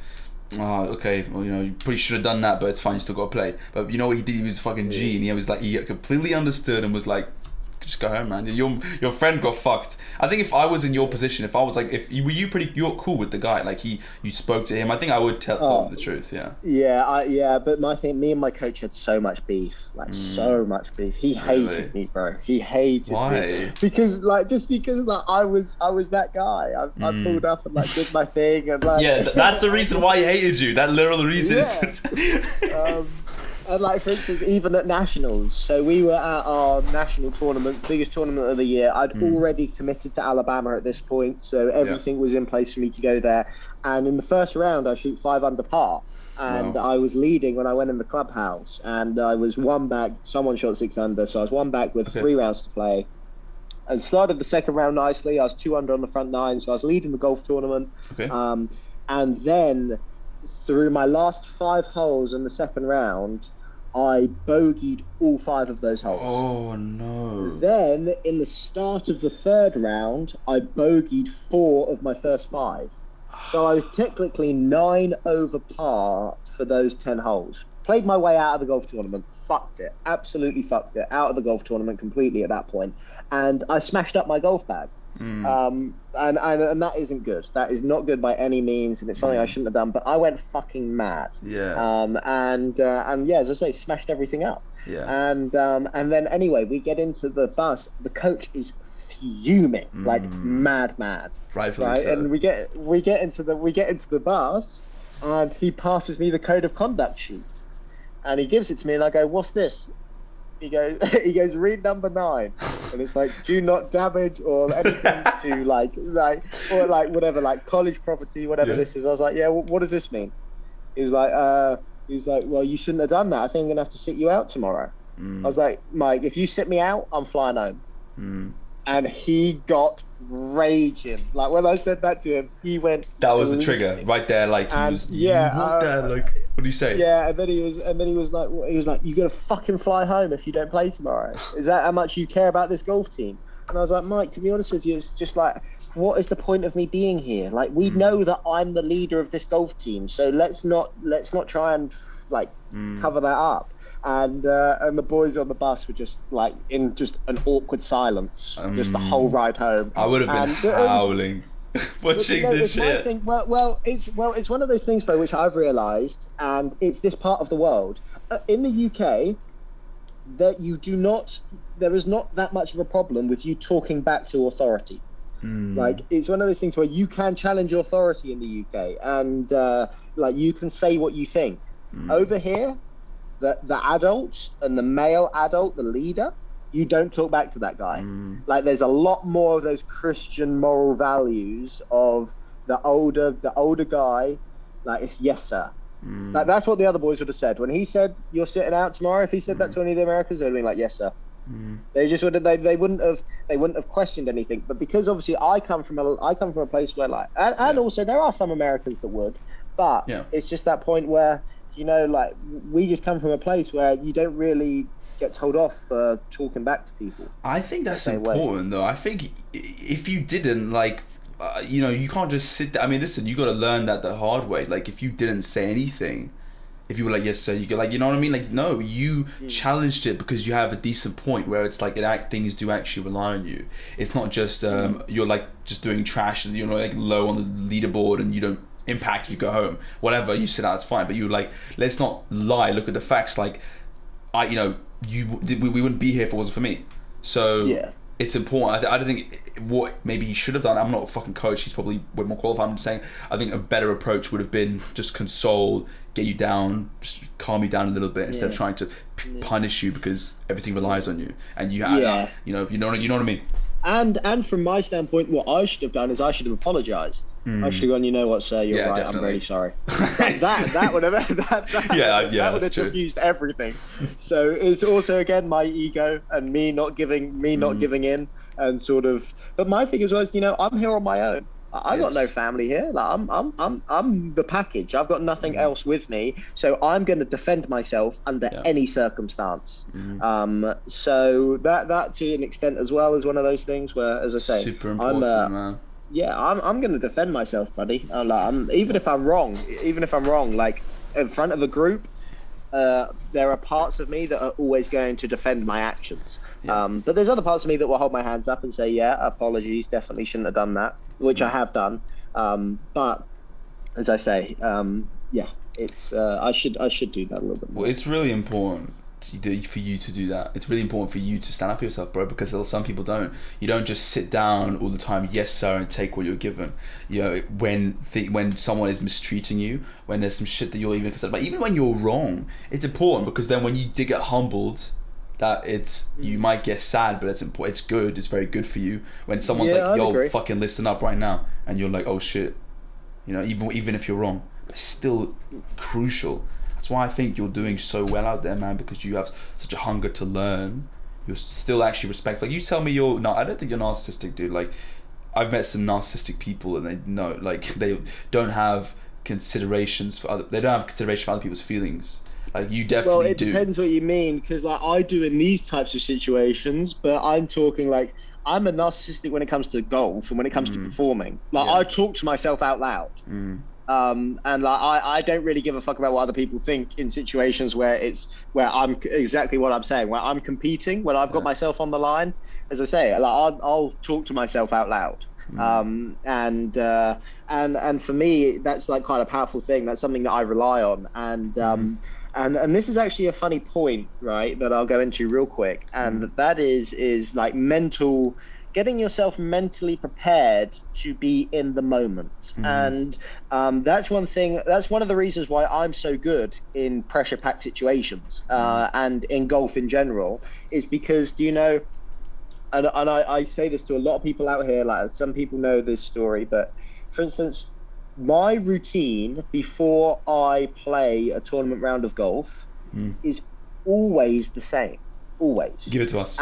S1: "Oh, okay, well, you probably should have done that, but it's fine, you still got to play." But you know what he did? He was fucking G, and he was like, he completely understood and was like, "Just go home, man. Your friend got fucked." I think if I was in your position, if I was like, you're cool with the guy, like you spoke to him, I think I would tell him the truth.
S2: Yeah, but my thing, me and my coach had so much beef, so much beef. He hated me, bro. He hated me because I was that guy. I pulled up and did my thing, and
S1: that's the reason why he hated you. That literal reason.
S2: And like, for instance, even at nationals, so we were at our national tournament, biggest tournament of the year. I'd already committed to Alabama at this point, so everything was in place for me to go there. And in the first round, I shoot 5 under par, and I was leading when I went in the clubhouse, and I was one back. Someone shot 6 under, so I was one back with 3 rounds to play. I started the second round nicely. I was 2 under on the front 9, so I was leading the golf tournament. And then through my last 5 holes in the second round, I bogeyed all 5 of those holes.
S1: Oh no!
S2: Then in the start of the third round, I bogeyed 4 of my first 5. So I was technically 9 over par for those 10 holes. Played my way out of the golf tournament. Fucked it. Absolutely fucked it. Out of the golf tournament completely at that point. And I smashed up my golf bag. And that isn't good. That is not good by any means, and it's something I shouldn't have done. But I went fucking mad. And yeah, as I say, smashed everything up. And then anyway, we get into the bus. The coach is fuming, like mad.
S1: Rightfully so.
S2: And we get into the bus, and he passes me the code of conduct sheet, and he gives it to me, and I go, "What's this?" He goes, read number 9, and it's like, do not damage or anything to like whatever, like college property, whatever this is. I was like, yeah, what does this mean? He was like, well, you shouldn't have done that. I think I'm gonna have to sit you out tomorrow. I was like, Mike, if you sit me out, I'm flying home. And he got raging. Like when I said that to him, he went.
S1: That was the trigger right there. Like he was.
S2: Yeah.
S1: Like what do you say?
S2: Yeah, and then he was like, you gotta fucking fly home if you don't play tomorrow. Is that how much you care about this golf team? And I was like, Mike, to be honest with you, it's just like, what is the point of me being here? Like, we know that I'm the leader of this golf team, so let's not try and like cover that up. And the boys on the bus were just like in just an awkward silence, just the whole ride home.
S1: I would have been howling watching this shit.
S2: It's one of those things, though, which I've realised, and it's this part of the world. In the UK, that there is not that much of a problem with you talking back to authority. Like, it's one of those things where you can challenge authority in the UK, and like you can say what you think. Over here, the adult and the male adult, the leader, you don't talk back to that guy. Like, there's a lot more of those Christian moral values of the older guy. Like, it's yes sir. Like, that's what the other boys would have said when he said you're sitting out tomorrow. If he said that to any of the Americans, they'd have been like, yes sir. They just would have. They wouldn't have questioned anything. But because obviously I come from a place where like, and also there are some Americans that would, but it's just that point where, you know, like, we just come from a place where you don't really get told off for talking back to people.
S1: I think that's important, though. I think if you didn't, like, you know, you can't just sit there. I mean, listen, you got to learn that the hard way. Like, if you didn't say anything, if you were like, yes sir, you go, like, you know what I mean? Like, no, you challenged it because you have a decent point where it's like things do actually rely on you. It's not just you're like just doing trash and you're like low on the leaderboard and you don't impact, you go home, whatever, you sit out, it's fine. But you like, let's not lie, look at the facts. Like, we wouldn't be here if it wasn't for me. So it's important. I don't think what maybe he should have done, I'm not a fucking coach, he's probably way more qualified. I'm saying I think a better approach would have been just console, get you down, just calm you down a little bit instead of trying to punish you because everything relies on you. And you have, you know what I mean.
S2: And from my standpoint, what I should have done is I should have apologised. I should have gone, you know what, sir, you're right, definitely. I'm really sorry. that would have confused everything. So it's also, again, my ego and me not giving in, and sort of. But my thing is, you know, I'm here on my own. I got no family here. Like, I'm the package. I've got nothing else with me, so I'm going to defend myself under any circumstance. So that to an extent as well is one of those things where, as I say,
S1: super important, man.
S2: Yeah, I'm going to defend myself, buddy. Even if I'm wrong, like in front of a group, there are parts of me that are always going to defend my actions. But there's other parts of me that will hold my hands up and say, apologies, definitely shouldn't have done that, which I have done. But as I say, it's I should do that a little bit more.
S1: Well, it's really important for you to do that. It's really important for you to stand up for yourself, bro, because some people don't. You don't just sit down all the time, yes sir, and take what you're given. You know, when someone is mistreating you, when there's some shit that you're even concerned about, even when you're wrong, it's important, because then when you do get humbled, that you might get sad, but it's important. It's good. It's very good for you when someone's like, yo, fucking listen up right now, and you're like, oh shit, you know, even if you're wrong, but still crucial. That's why I think you're doing so well out there, man, because you have such a hunger to learn. You're still actually respectful. Like, you tell me I don't think you're narcissistic, dude. Like, I've met some narcissistic people, and they don't have considerations for other people's feelings. Like, you definitely do.
S2: Well, it depends what you mean, because like I do in these types of situations, but I'm talking like I'm a narcissistic when it comes to golf and when it comes to performing. Like, I talk to myself out loud. And like I don't really give a fuck about what other people think in situations where I'm exactly what I'm saying, where I'm competing, when I've got myself on the line. As I say, like I'll talk to myself out loud. And for me, that's like quite a powerful thing. That's something that I rely on. And this is actually a funny point, right, that I'll go into real quick, and that is like getting yourself mentally prepared to be in the moment. And that's one of the reasons why I'm so good in pressure-packed situations, and in golf in general, is because, do you know, and I say this to a lot of people out here, like some people know this story, but for instance, my routine before I play a tournament round of golf is always the same, always.
S1: Give it to us.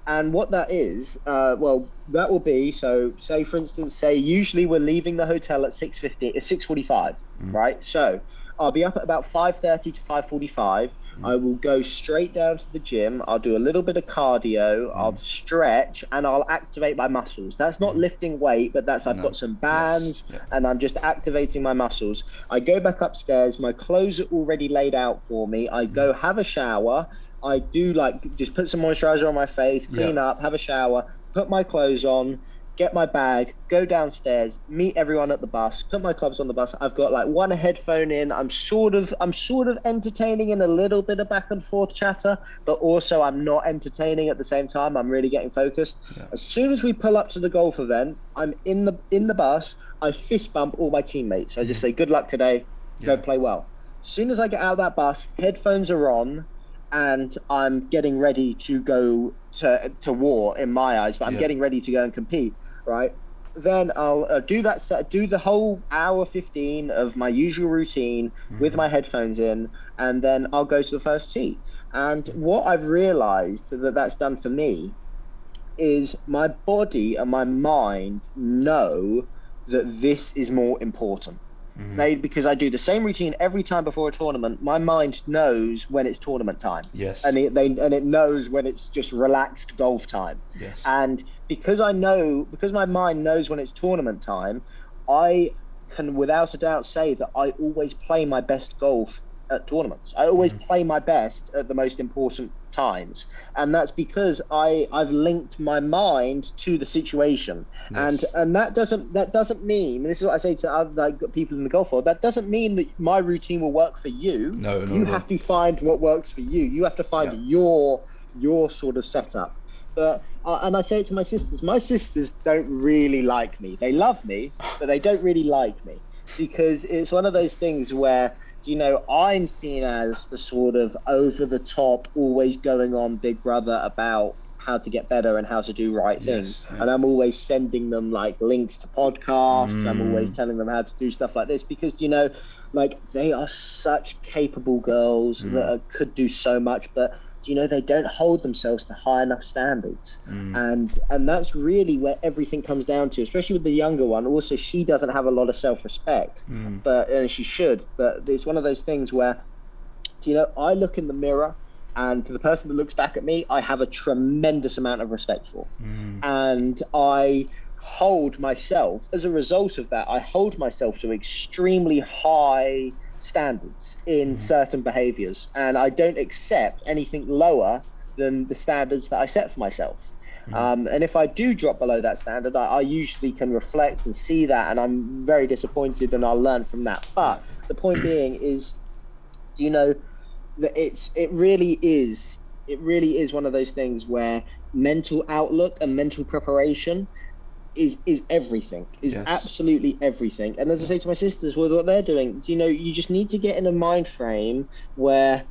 S2: And what that is, that will be, so say for instance, usually we're leaving the hotel at 6:45, right? So I'll be up at about 5:30 to 5:45. I will go straight down to the gym. I'll do a little bit of cardio. I'll stretch, and I'll activate my muscles. That's not lifting weight, but I've got some bands, and I'm just activating my muscles. I go back upstairs. My clothes are already laid out for me. I go have a shower. I do just put some moisturizer on my face, clean up, have a shower, put my clothes on, get my bag, go downstairs, meet everyone at the bus, put my clubs on the bus. I've got like one headphone in. I'm sort of entertaining in a little bit of back and forth chatter, but also I'm not entertaining at the same time. I'm really getting focused. As soon as we pull up to the golf event, I'm in the bus. I fist bump all my teammates. I just say, good luck today, go play well. As soon as I get out of that bus, headphones are on, and I'm getting ready to go to war in my eyes, but I'm getting ready to go and compete, right? Then I'll do the whole hour 15 of my usual routine with my headphones in, and then I'll go to the first tee. And what I've realized that's done for me is my body and my mind know that this is more important. Because I do the same routine every time before a tournament, my mind knows when it's tournament time.
S1: Yes.
S2: And it knows when it's just relaxed golf time.
S1: Yes.
S2: And because my mind knows when it's tournament time, I can without a doubt say that I always play my best golf at tournaments. I always play my best at the most important times, and that's because I've linked my mind to the situation. And that doesn't mean, and this is what I say to other people in the golf world, that doesn't mean that my routine will work for you. No, you have to find what works for you. You have to find your sort of setup. But and I say it to my sisters. My sisters don't really like me. They love me, but they don't really like me, because it's one of those things where, you know, I'm seen as the sort of over-the-top, always going on big brother about how to get better and how to do right things. And I'm always sending them like links to podcasts. I'm always telling them how to do stuff like this, because, you know, like, they are such capable girls that could do so much, but, you know, they don't hold themselves to high enough standards. And that's really where everything comes down to, especially with the younger one. Also, she doesn't have a lot of self-respect, and she should. But it's one of those things where, you know, I look in the mirror, and to the person that looks back at me, I have a tremendous amount of respect for. And I hold myself, as a result of that, I hold myself to extremely high standards in certain behaviors, and I don't accept anything lower than the standards that I set for myself. And if I do drop below that standard, I usually can reflect and see that, and I'm very disappointed, and I'll learn from that. But the point being is, you know, that it really is one of those things where mental outlook and mental preparation is everything, is
S1: Yes.
S2: absolutely everything. And as I
S1: Yeah.
S2: say to my sisters, with what they're doing, you know, you just need to get in a mind frame where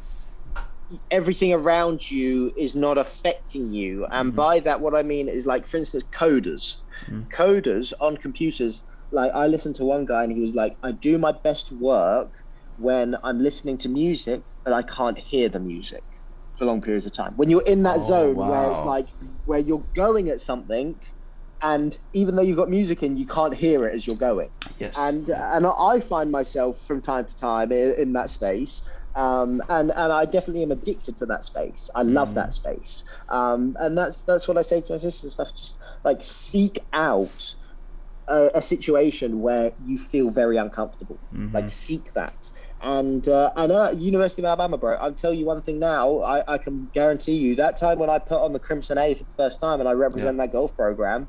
S2: everything around you is not affecting you. And
S1: Mm-hmm.
S2: by that, what I mean is, like, for instance,
S1: Mm-hmm.
S2: coders on computers. Like, I listened to one guy and he was like, I do my best work when I'm listening to music, but I can't hear the music for long periods of time. When you're in that
S1: Oh
S2: zone where it's
S1: wow.
S2: like, where you're going at something, and even though you've got music in, you can't hear it as you're going.
S1: Yes.
S2: And I find myself from time to time in that space, and I definitely am addicted to that space. I love
S1: Mm-hmm.
S2: that space, and that's what I say to my sister and stuff. Just like seek out a situation where you feel very uncomfortable.
S1: Mm-hmm.
S2: Like seek that. And University of Alabama, bro. I'll tell you one thing now. I can guarantee you that time when I put on the Crimson A for the first time and I
S1: Yeah.
S2: represent that golf program,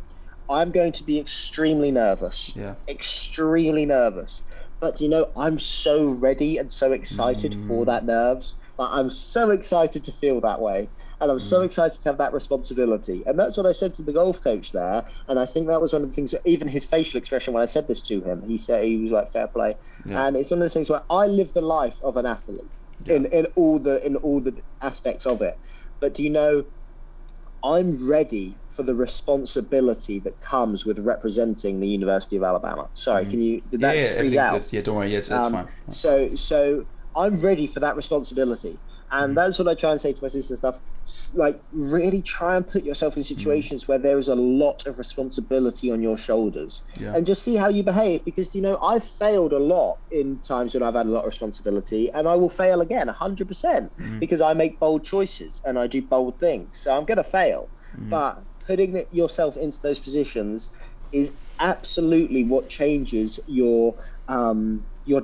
S2: I'm going to be extremely nervous,
S1: Yeah.
S2: extremely nervous. But you know, I'm so ready and so excited for
S1: Mm-hmm.
S2: that nerves. Like, I'm so excited to feel that way. And I'm so excited to have that responsibility. And that's what I said to the golf coach there. And I think that was one of the things that even his facial expression when I said this to him, he said he was like, fair play.
S1: Yeah.
S2: And it's one of those things where I live the life of an athlete
S1: Yeah.
S2: in all the aspects of it. But do you know, I'm ready for the responsibility that comes with representing the University of Alabama. Sorry,
S1: Mm-hmm.
S2: can you did
S1: Yeah.
S2: that
S1: Yeah.
S2: freeze
S1: Everything's
S2: out?
S1: good. Yeah. Don't worry. Yeah, it's fine. That's fine.
S2: So I'm ready for that responsibility, and
S1: Mm-hmm.
S2: that's what I try and say to my sister and stuff. Like, really try and put yourself in
S1: Mm-hmm.
S2: situations where there is a lot of responsibility on your shoulders,
S1: Yeah.
S2: and just see how you behave. Because you know, I've failed a lot in times when I've had a lot of responsibility, and I will fail again 100%
S1: Mm-hmm.
S2: because I make bold choices and I do bold things. So I'm gonna fail,
S1: Mm-hmm.
S2: but putting yourself into those positions is absolutely what changes your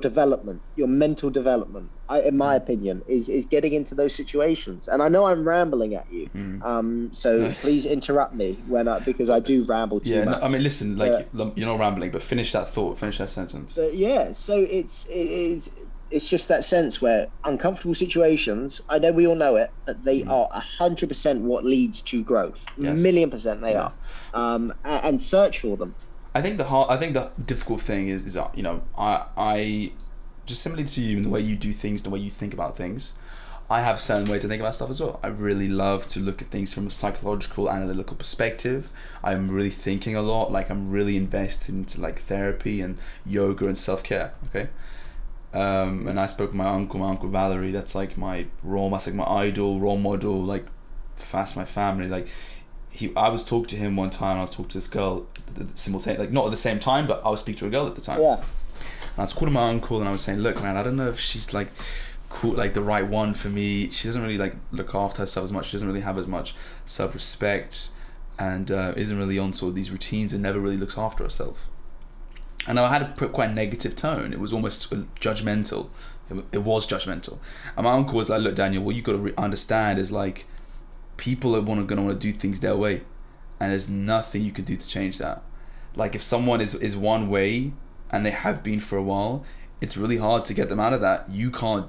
S2: development, your mental development. In my opinion, is getting into those situations. And I know I'm rambling at you,
S1: Mm-hmm.
S2: so
S1: No.
S2: please interrupt me when because I do ramble too
S1: Yeah. No, I mean,
S2: much.
S1: listen. Like,
S2: But
S1: you're not rambling, but finish that thought. Finish that sentence.
S2: but yeah, so it's just that sense where uncomfortable situations. I know we all know it, but they
S1: Mm-hmm.
S2: are 100% what leads to growth.
S1: Yes.
S2: Million percent they
S1: Yeah.
S2: are. And search for them.
S1: I think the difficult thing is you know, I just similarly to you in the way you do things, the way you think about things. I have certain ways to think about stuff as well. I really love to look at things from a psychological, analytical perspective. I'm really thinking a lot. Like, I'm really invested into like therapy and yoga and self care. Okay. And I spoke with my uncle Valerie. That's like my role. That's like my idol, role model. Like, fast my family. Like, I was talking to him one time. I was talking to this girl simultaneously, like not at the same time, but I was speaking to a girl at the time.
S2: Yeah.
S1: And I was calling my uncle, and I was saying, look, man, I don't know if she's like cool, like the right one for me. She doesn't really like look after herself as much. She doesn't really have as much self-respect, and isn't really on sort of these routines, and never really looks after herself. And I had quite a negative tone. It was almost judgmental. It was judgmental. And my uncle was like, look, Daniel, what you got to understand is like, people are gonna want to do things their way, and there's nothing you can do to change that. Like, if someone is one way and they have been for a while, it's really hard to get them out of that. You can't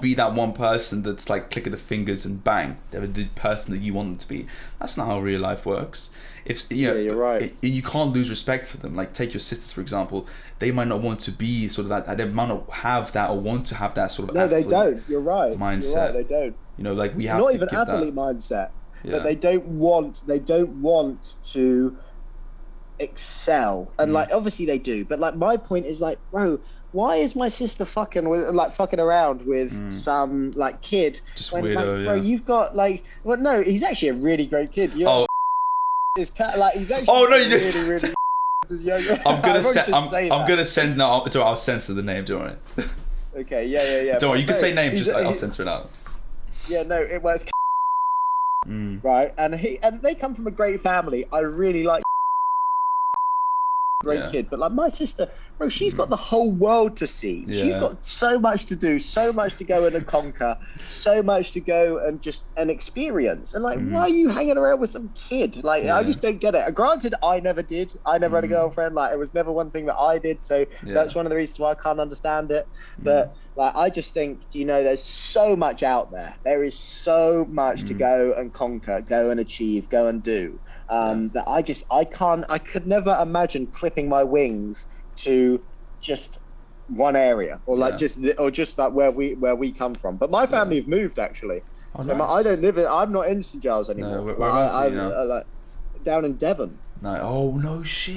S1: be that one person that's like click of the fingers and bang, they're the person that you want them to be. That's not how real life works. If you know,
S2: Yeah, you're right.
S1: you can't lose respect for them. Like, take your sisters for example. They might not want to be sort of that. They might not have that or want to have that sort of
S2: No, they
S1: athlete
S2: don't. You're right. You're right.
S1: mindset.
S2: They don't.
S1: You know, like, we have
S2: Not
S1: to
S2: even
S1: give that.
S2: athlete mindset, but
S1: Yeah.
S2: they don't want. They don't want to excel. And
S1: Mm.
S2: like, obviously they do. But like, my point is like, bro, why is my sister fucking around with some like kid
S1: Just
S2: when like,
S1: weirdo,
S2: bro,
S1: yeah.
S2: you've got like, well, no, he's actually a really great kid. You
S1: Oh,
S2: know, his cat, like, he's actually
S1: oh no! You
S2: really,
S1: just,
S2: really. Young.
S1: I'm gonna
S2: I won't
S1: send.
S2: just say
S1: I'm
S2: that.
S1: gonna send. No, I'll censor the name. Don't worry.
S2: Okay, yeah.
S1: Don't worry. You can
S2: No,
S1: say names.
S2: he's-
S1: Just I'll
S2: he-
S1: censor it out.
S2: Yeah, no, it was
S1: Mm.
S2: right, and they come from a great family. I really like, great kid. But like my sister, bro, she's got the whole world to see.
S1: Yeah.
S2: She's got so much to do, so much to go and conquer, so much to go and experience. And like, why are you hanging around with some kid? Like, I just don't get it. Granted, I never did. I never had a girlfriend. Like, it was never one thing that I did. So that's one of the reasons why I can't understand it. But like, I just think, you know, there's so much out there. There is so much to go and conquer, go and achieve, go and do. That I could never imagine clipping my wings to just one area or like just like where we come from. But my family have moved actually.
S1: Oh,
S2: so
S1: nice.
S2: I don't live in. I'm not in St Giles anymore.
S1: No, whereabouts are you now?
S2: Like down in Devon.
S1: No. Oh no shit.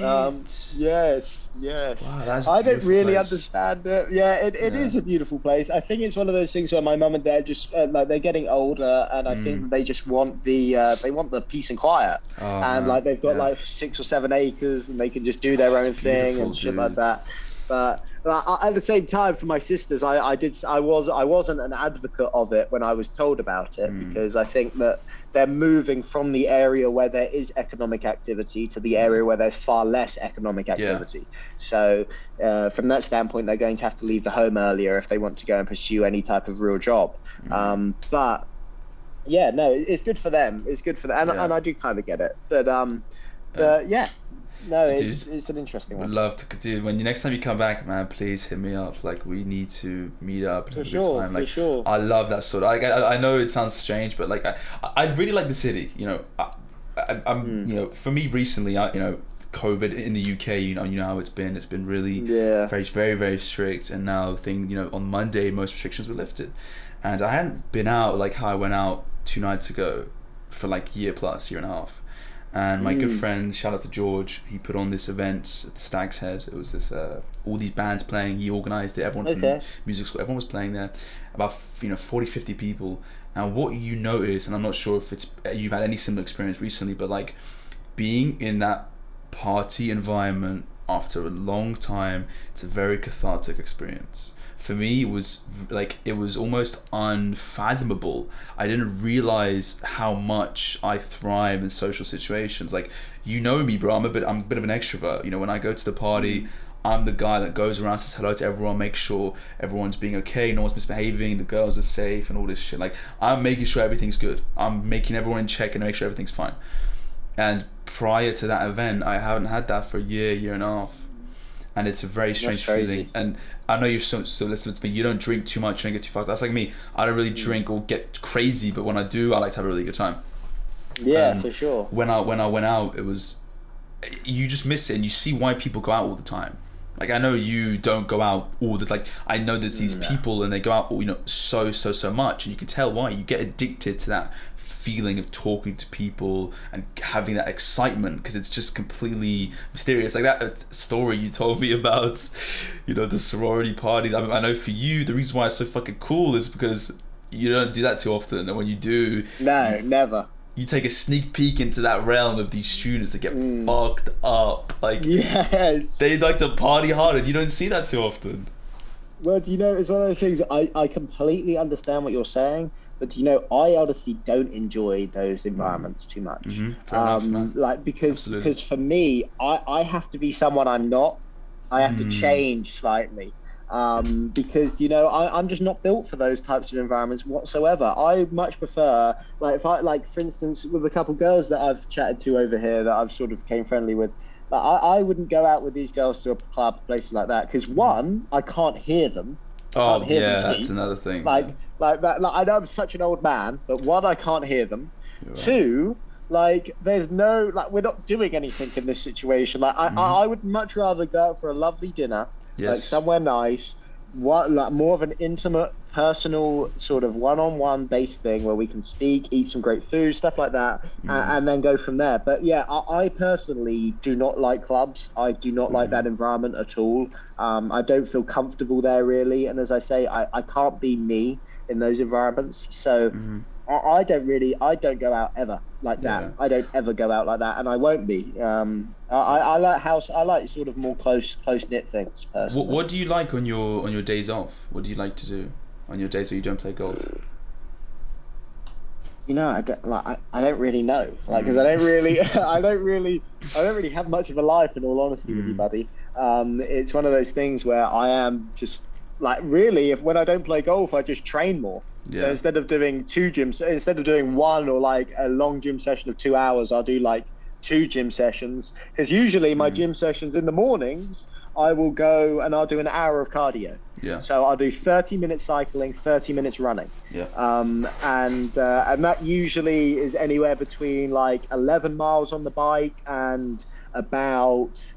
S2: Yes.
S1: Wow, that's
S2: I don't really
S1: place.
S2: Understand it. Yeah, it is a beautiful place. I think it's one of those things where my mum and dad just like they're getting older, and I think they just want the peace and quiet, and like they've got like 6 or 7 acres, and they can just do their own thing and shit like that. But at the same time, for my sisters, I wasn't an advocate of it when I was told about it, because I think that they're moving from the area where there is economic activity to the area where there's far less economic activity. So from that standpoint, they're going to have to leave the home earlier if they want to go and pursue any type of real job. But yeah, no, it's good for them. It's good for them, and I do kind of get it. But no, it's an interesting one.
S1: Would love to continue. When next time you come back, man, please hit me up. Like, we need to meet up and have a good time. Like,
S2: for sure.
S1: I love that sort of. I know it sounds strange, but like, I really like the city. You know, I'm you know, for me recently, you know, COVID in the UK, you know how it's been. It's been really very, very, very strict. And now you know, on Monday most restrictions were lifted, and I hadn't been out like how I went out 2 nights ago for like year and a half. And my good friend, shout out to George, he put on this event at the Stag's Head. It was this all these bands playing. He organised it. Everyone from the music school, everyone was playing there. About 40-50 people. And what you notice, and I'm not sure if you've had any similar experience recently, but like being in that party environment after a long time, it's a very cathartic experience. For me, it was almost unfathomable. I didn't realize how much I thrive in social situations. Like, you know me, bro. I'm a bit of an extrovert. You know, when I go to the party, I'm the guy that goes around, says hello to everyone, makes sure everyone's being okay, no one's misbehaving, the girls are safe, and all this shit. Like, I'm making sure everything's good. I'm making everyone in check and make sure everything's fine. And prior to that event, I haven't had that for a year and a half. And it's a very strange feeling. And I know you're so listen to me, you don't drink too much and get too fucked. That's like me. I don't really drink or get crazy, but when I do, I like to have a really good time.
S2: Yeah, for sure.
S1: When I went out, it was, you just miss it, and you see why people go out all the time. Like, I know you don't go out all the, like, I know there's these people and they go out, you know, so much, and you can tell why. You get addicted to that feeling of talking to people and having that excitement, because it's just completely mysterious. Like that story you told me about, you know, the sorority party. I know for you, the reason why it's so fucking cool is because you don't do that too often, and when you do,
S2: never.
S1: You take a sneak peek into that realm of these students that get fucked up. Like, they like to party hard, and you don't see that too often.
S2: Well, do you know, it's one of those things, I completely understand what you're saying, but you know, I honestly don't enjoy those environments too much.
S1: Fair enough, man.
S2: Like, because for me, I have to be someone I'm not. I have to change slightly. Because, you know, I'm just not built for those types of environments whatsoever. I much prefer, like, if I, like, for instance, with a couple girls that I've chatted to over here that I've sort of came friendly with, like, I wouldn't go out with these girls to a club, places like that, because one, I can't hear them.
S1: That's another thing.
S2: Like that. Like, I know I'm such an old man, but one, I can't hear them. Right. Two, like, there's no, like, we're not doing anything in this situation. Like, I would much rather go out for a lovely dinner, like somewhere nice, like more of an intimate, personal, sort of one-on-one based thing where we can speak, eat some great food, stuff like that, and then go from there. But yeah, I personally do not like clubs. I do not like that environment at all. I don't feel comfortable there, really. And as I say, I can't be me in those environments. So I don't go out ever like that. I don't ever go out like that, and I won't be. I like sort of more close knit things personally.
S1: What do you like on your days off? What do you like to do on your days where you don't play golf?
S2: I don't really know, like, because I don't really, I don't really have much of a life, in all honesty with you, buddy. It's one of those things where I am just like, really, if when I don't play golf, I just train more. So instead of doing instead of doing one, or like a long gym session of 2 hours, I'll do like two gym sessions. Because usually my gym sessions in the mornings, I will go and I'll do an hour of cardio.
S1: Yeah.
S2: So I'll do 30 minutes cycling, 30 minutes running.
S1: Yeah.
S2: And that usually is anywhere between like 11 miles on the bike and about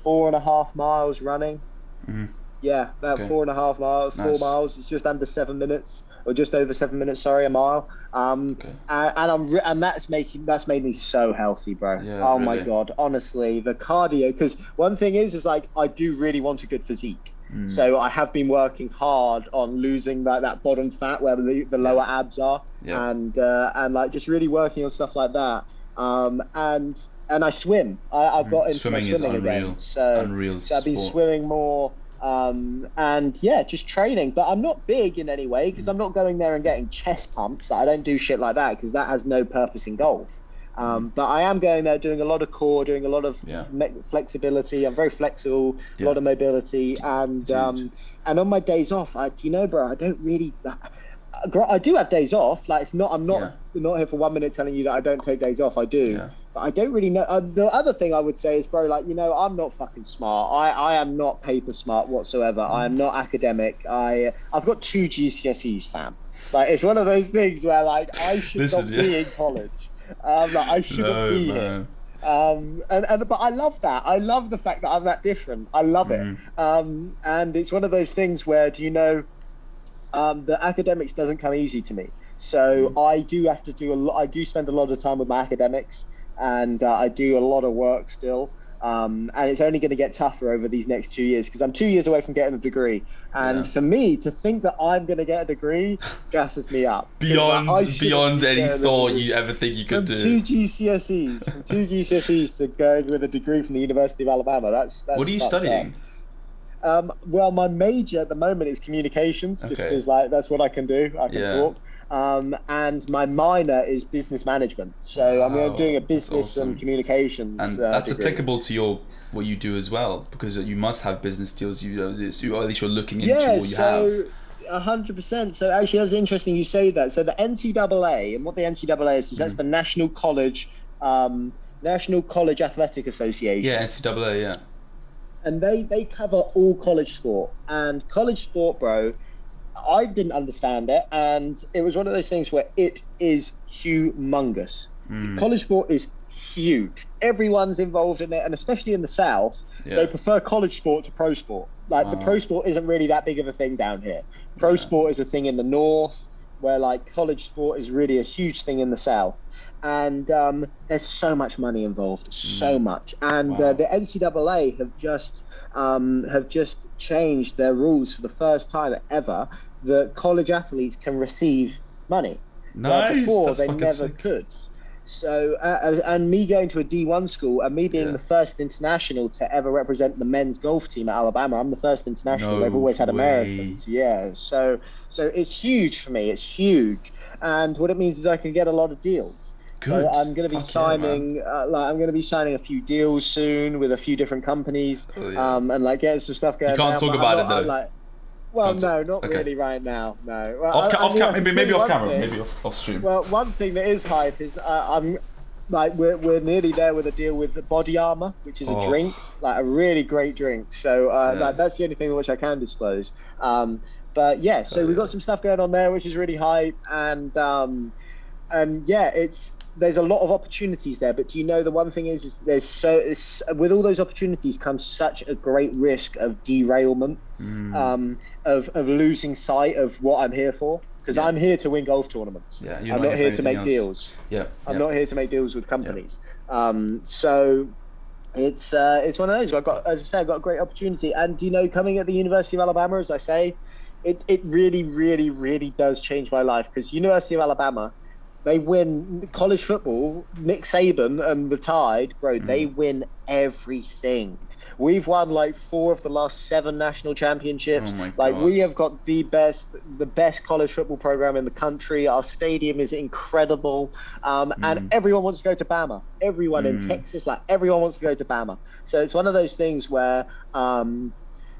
S2: 4.5 miles running.
S1: Mm-hmm.
S2: Yeah, about 4.5 miles,
S1: Nice.
S2: 4 miles. It's just under 7 minutes, or just over 7 minutes. Sorry, a mile. And that's made me so healthy, bro.
S1: Yeah,
S2: oh my
S1: really.
S2: God, honestly, the cardio. Because one thing is like, I do really want a good physique. So I have been working hard on losing that bottom fat where the lower abs are, and like just really working on stuff like that. And I swim. I've got into
S1: Swimming
S2: swimming
S1: is unreal.
S2: again. So I've been swimming more. And yeah, just training. But I'm not big in any way, because I'm not going there and getting chest pumps. I don't do shit like that, because that has no purpose in golf. But I am going there doing a lot of core, doing a lot of flexibility. I'm very flexible, a lot of mobility, and on my days off, bro, I don't really. I do have days off. Like, it's not. I'm not here for 1 minute telling you that I don't take days off. I do.
S1: Yeah.
S2: But I don't really know. The other thing I would say is, bro, like, I'm not fucking smart. I am not paper smart whatsoever. I am not academic. I've got 2 GCSEs, fam. Like, it's one of those things where, like, I should not be in college. Like, I shouldn't be here. But I love that. I love the fact that I'm that different. I love it. And it's one of those things where, the academics doesn't come easy to me. So I do have to do a lot. I do spend a lot of time with my academics, and I do a lot of work still. And it's only going to get tougher over these next 2 years, because I'm 2 years away from getting a degree. And for me to think that I'm going to get a degree gasses me up.
S1: Beyond any thought you ever think you could do.
S2: From two GCSEs to going with a degree from the University of Alabama. That's
S1: what are you studying?
S2: Well, my major at the moment is communications, just because like that's what I can do. I can talk. And my minor is business management. So I'm doing a business and communications.
S1: And that's
S2: degree.
S1: applicable to what you do as well, because you must have business deals. Or at least you're looking into, or you have.
S2: 100%. So actually, that's interesting you say that. So the NCAA, and what the NCAA is that's the National College Athletic Association.
S1: Yeah, NCAA. Yeah.
S2: And they cover all college sport. And college sport, bro, I didn't understand it, and it was one of those things where it is humongous. College sport is huge. Everyone's involved in it, and especially in the South, they prefer college sport to pro sport. Like, the pro sport isn't really that big of a thing down here. Pro sport is a thing in the North, where like college sport is really a huge thing in the South. And there's so much money involved, so much. And the NCAA have just changed their rules for the first time ever, that college athletes can receive money.
S1: Nice.
S2: Before
S1: That's
S2: they
S1: fucking
S2: never
S1: sick.
S2: could. So and me going to a D1 school, and me being the first international to ever represent the men's golf team at Alabama. I'm the first international. They've always had Americans. Yeah. So it's huge for me. It's huge. And what it means is I can get a lot of deals.
S1: Good.
S2: So I'm going to be signing, I'm going to be signing a few deals soon with a few different companies, and like getting some stuff going.
S1: You can't talk about it though.
S2: Not really right now. No. Well,
S1: maybe off camera, maybe off stream.
S2: Well, one thing that is hype is I'm like we're nearly there with a deal with Body Armor, which is a drink, like a really great drink. So that's the only thing which I can disclose. But yeah, so we've got some stuff going on there, which is really hype, and yeah, there's a lot of opportunities there, but the one thing is with all those opportunities comes such a great risk of derailment, of losing sight of what I'm here for, because I'm here to win golf tournaments.
S1: Yeah,
S2: I'm not here to make deals. I'm not here to make deals with companies. So it's one of those. I've got a great opportunity, and coming at the University of Alabama, as I say, it really, really, really does change my life, because University of Alabama, They win college football. Nick Saban and the Tide, bro, they win everything. We've won like 4 of the last 7 national championships.
S1: Oh my
S2: Like
S1: God.
S2: we have got the best college football program in the country. Our stadium is incredible, and everyone wants to go to Bama. Everyone in Texas, like everyone wants to go to Bama. So it's one of those things where,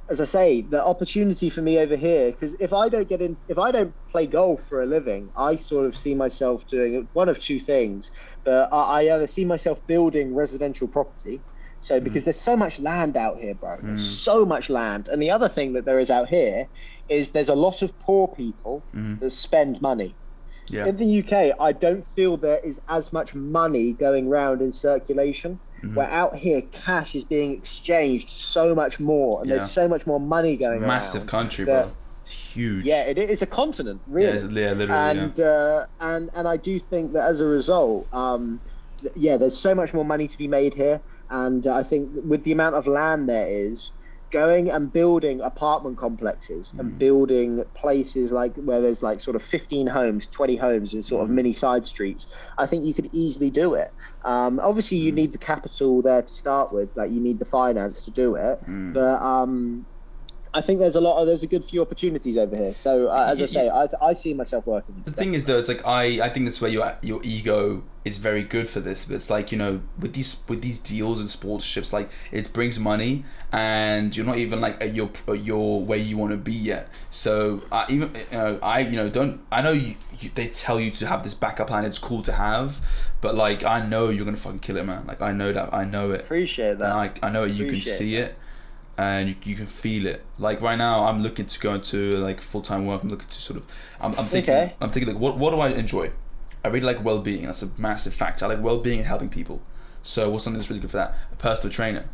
S2: as I say, the opportunity for me over here, because if I don't play golf for a living, I sort of see myself doing one of 2 things. I either see myself building residential property. So because there's so much land out here, bro. There's so much land. And the other thing that there is out here is there's a lot of poor people that spend money.
S1: Yeah.
S2: In the UK, I don't feel there is as much money going around in circulation. Where out here, cash is being exchanged so much more, and there's so much more money going around.
S1: Massive country, bro. It's huge.
S2: Yeah, it is a continent, really.
S1: Yeah, literally.
S2: And I do think that as a result, there's so much more money to be made here. And I think with the amount of land there is, going and building apartment complexes and building places like where there's like sort of 15 homes, 20 homes in sort of mini side streets, I think you could easily do it. Obviously, you need the capital there to start with, like you need the finance to do it. But I think there's a good few opportunities over here. So as I say, I see myself working.
S1: The thing is though, it's like I think that's where your ego is very good for this. But it's like, you know, with these deals and sponsorships, like it brings money, and you're not even like at your where you want to be yet. So I know they tell you to have this backup plan. It's cool to have, but like I know you're gonna fucking kill it, man. Like I know it.
S2: Appreciate that.
S1: I know you can see it. And you can feel it. Like right now, I'm looking to go into like full-time work. I'm looking to sort of, I'm thinking like, what do I enjoy? I really like well-being. That's a massive factor. I like well-being and helping people. So what's something that's really good for that? A personal trainer.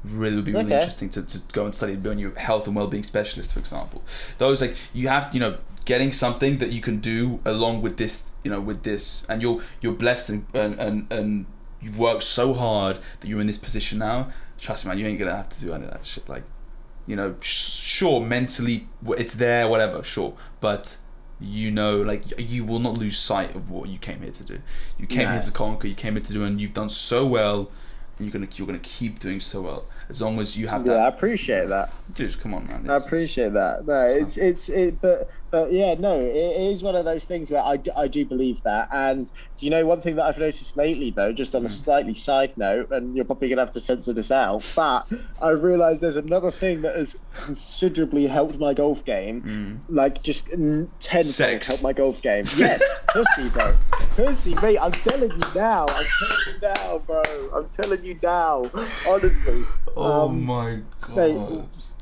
S1: Really would be really interesting to go and study, being your health and well-being specialist, for example. Those like you have, getting something that you can do along with this, and you're blessed and you've worked so hard that you're in this position now. Trust me, man, you ain't gonna have to do any of that shit. Like, sure, mentally it's there, whatever, sure, but like you will not lose sight of what you came here to do. You came here to conquer. You came here to do, and you've done so well, and you're gonna keep doing so well as long as you have that.
S2: Yeah, I appreciate that,
S1: dude. Come on, man.
S2: I appreciate that. No, but yeah, no, it is one of those things where I do believe that. And do you know one thing that I've noticed lately, though, just on a slightly side note, and you're probably going to have to censor this out, but I realised there's another thing that has considerably helped my golf game, like just 10 helped my golf game. Yes, pussy, bro. Pussy, mate, I'm telling you now, bro. I'm telling you now, honestly.
S1: Oh my God.
S2: Mate,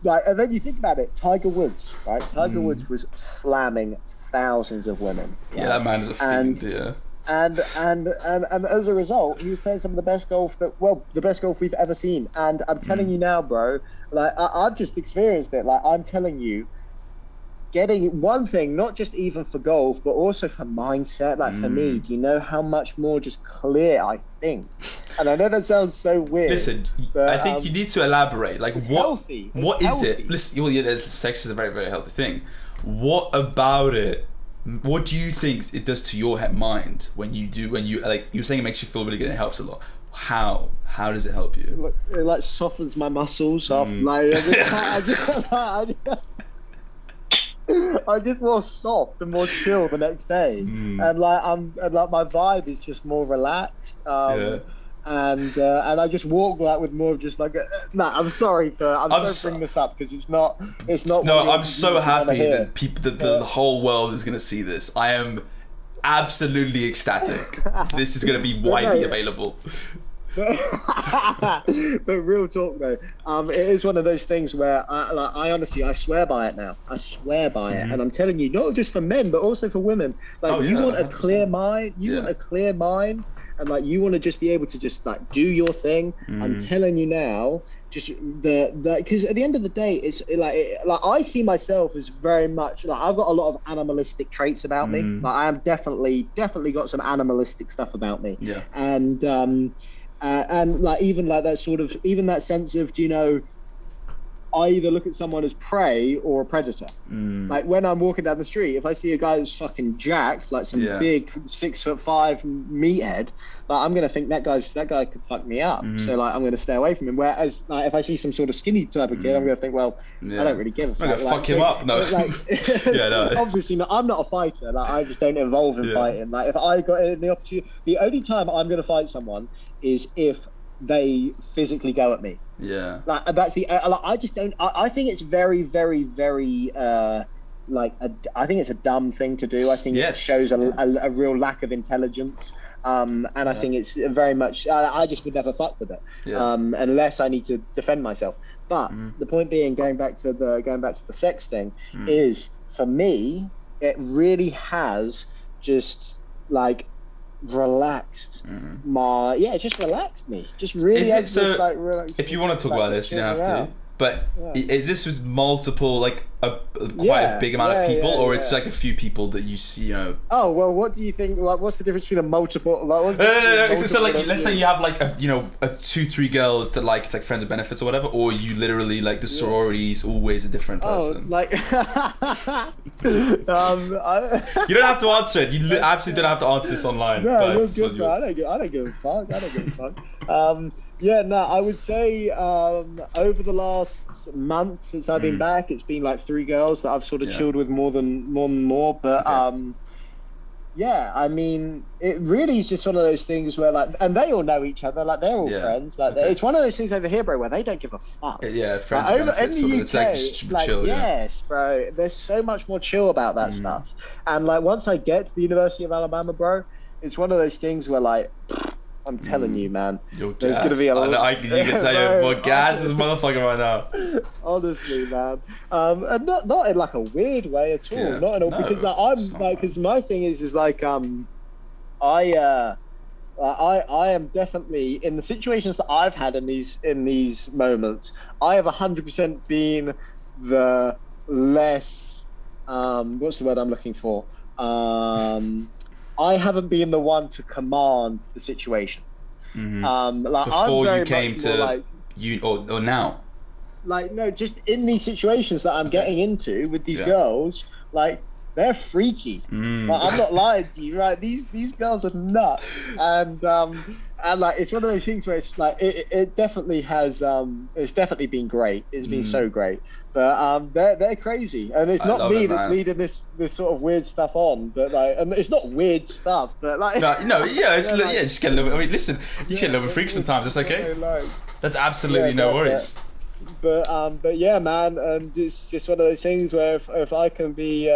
S2: like, and then you think about it, Tiger Woods, right? Tiger Woods was slamming thousands of women. Right?
S1: Yeah, that man is a fiend, yeah.
S2: And as a result, he was playing some of the best golf the best golf we've ever seen. And I'm telling you now, bro, like I've just experienced it. Like I'm telling you, getting one thing, not just even for golf, but also for mindset. Like for me, do you know how much more just clear I think? And I know that sounds so weird.
S1: Listen, but, I think you need to elaborate. Like what?
S2: Healthy.
S1: What is it? Listen, sex is a very, very healthy thing. What about it? What do you think it does to your mind when you like you're saying it makes you feel really good and it helps a lot? How does it help you?
S2: It like softens my muscles up. Like I just more soft and more chill the next day, and like my vibe is just more relaxed. And I just walk like with more of just like I'm sorry for bringing this up because it's not
S1: no, I'm so happy that people the whole world is going to see this. I am absolutely ecstatic. This is going to be widely available.
S2: But real talk though, it is one of those things where I honestly I swear by it now. I swear by it, and I'm telling you, not just for men but also for women. Like you want 100%. A clear mind. You want a clear mind, and like you want to just be able to just like do your thing. I'm telling you now, just because at the end of the day, it's like I see myself as very much like I've got a lot of animalistic traits about me. Like I am definitely got some animalistic stuff about me.
S1: Yeah,
S2: and like even like that sort of even that sense of I either look at someone as prey or a predator. Like when I'm walking down the street, if I see a guy that's fucking jacked, like some big 6'5" meathead, like I'm gonna think that guy could fuck me up. So like I'm gonna stay away from him. Whereas like if I see some sort of skinny type of kid, I'm gonna think, well, I don't really give a fuck.
S1: I'm gonna fuck him up. No,
S2: like, obviously not. I'm not a fighter. Like I just don't involve in fighting. Like if I got the opportunity, the only time I'm gonna fight someone is if they physically go at me.
S1: Yeah.
S2: Like that's the. I just don't. I think it's very, very, very. I think it's a dumb thing to do. I think it shows a real lack of intelligence. And I think it's very much. I just would never fuck with it. Unless I need to defend myself. But the point being, going back to the sex thing, is for me, it really has just like relaxed it just relaxed me, just really relaxed.
S1: If you want to talk about this, you don't have to, but is this was multiple, like quite a big amount of people, or it's like a few people that you see, you know?
S2: Oh well, what do you think? Like, what's the difference between a multiple? Like,
S1: no. So like, let's say you have like a 2-3 girls that like it's like friends with benefits or whatever, or you literally like the sorority is always a different person.
S2: Like,
S1: you don't have to answer it. You absolutely don't have to answer this online.
S2: No, you're good, bro. I don't give a fuck. I would say over the last month since I've been back, it's been like 3 girls that I've sort of chilled with more than more. But I mean, it really is just one of those things where like, and they all know each other, like they're all friends. Like it's one of those things over here, bro, where they don't give a fuck.
S1: Yeah, friends like, over in the UK, it's like chill.
S2: Yes, bro. There's so much more chill about that stuff. And like once I get to the University of Alabama, bro, it's one of those things where like. I'm telling you, man.
S1: You're there's gonna be a lot. You can tell you what gas is motherfucker right now.
S2: Honestly, man. And not in like a weird way at all. Yeah. Not at all. Because like I'm like, because my thing is like I am definitely in the situations that I've had in these moments. I have 100% been the less what's the word I'm looking for? I haven't been the one to command the situation. Like
S1: before
S2: I'm
S1: you came to like, you or now.
S2: Like no, just in these situations that I'm getting into with these girls, like they're freaky. Like, I'm not lying to you, right? These girls are nuts, and like it's one of those things where it's like it definitely has it's definitely been great. It's been so great. But they're crazy, and it's not me that's leading this sort of weird stuff on. But like, and it's not weird stuff. But like,
S1: just get a little bit. I mean, listen, you get a little bit freak sometimes. It's okay. That's absolutely no worries.
S2: But yeah, man, and it's just one of those things where if I can be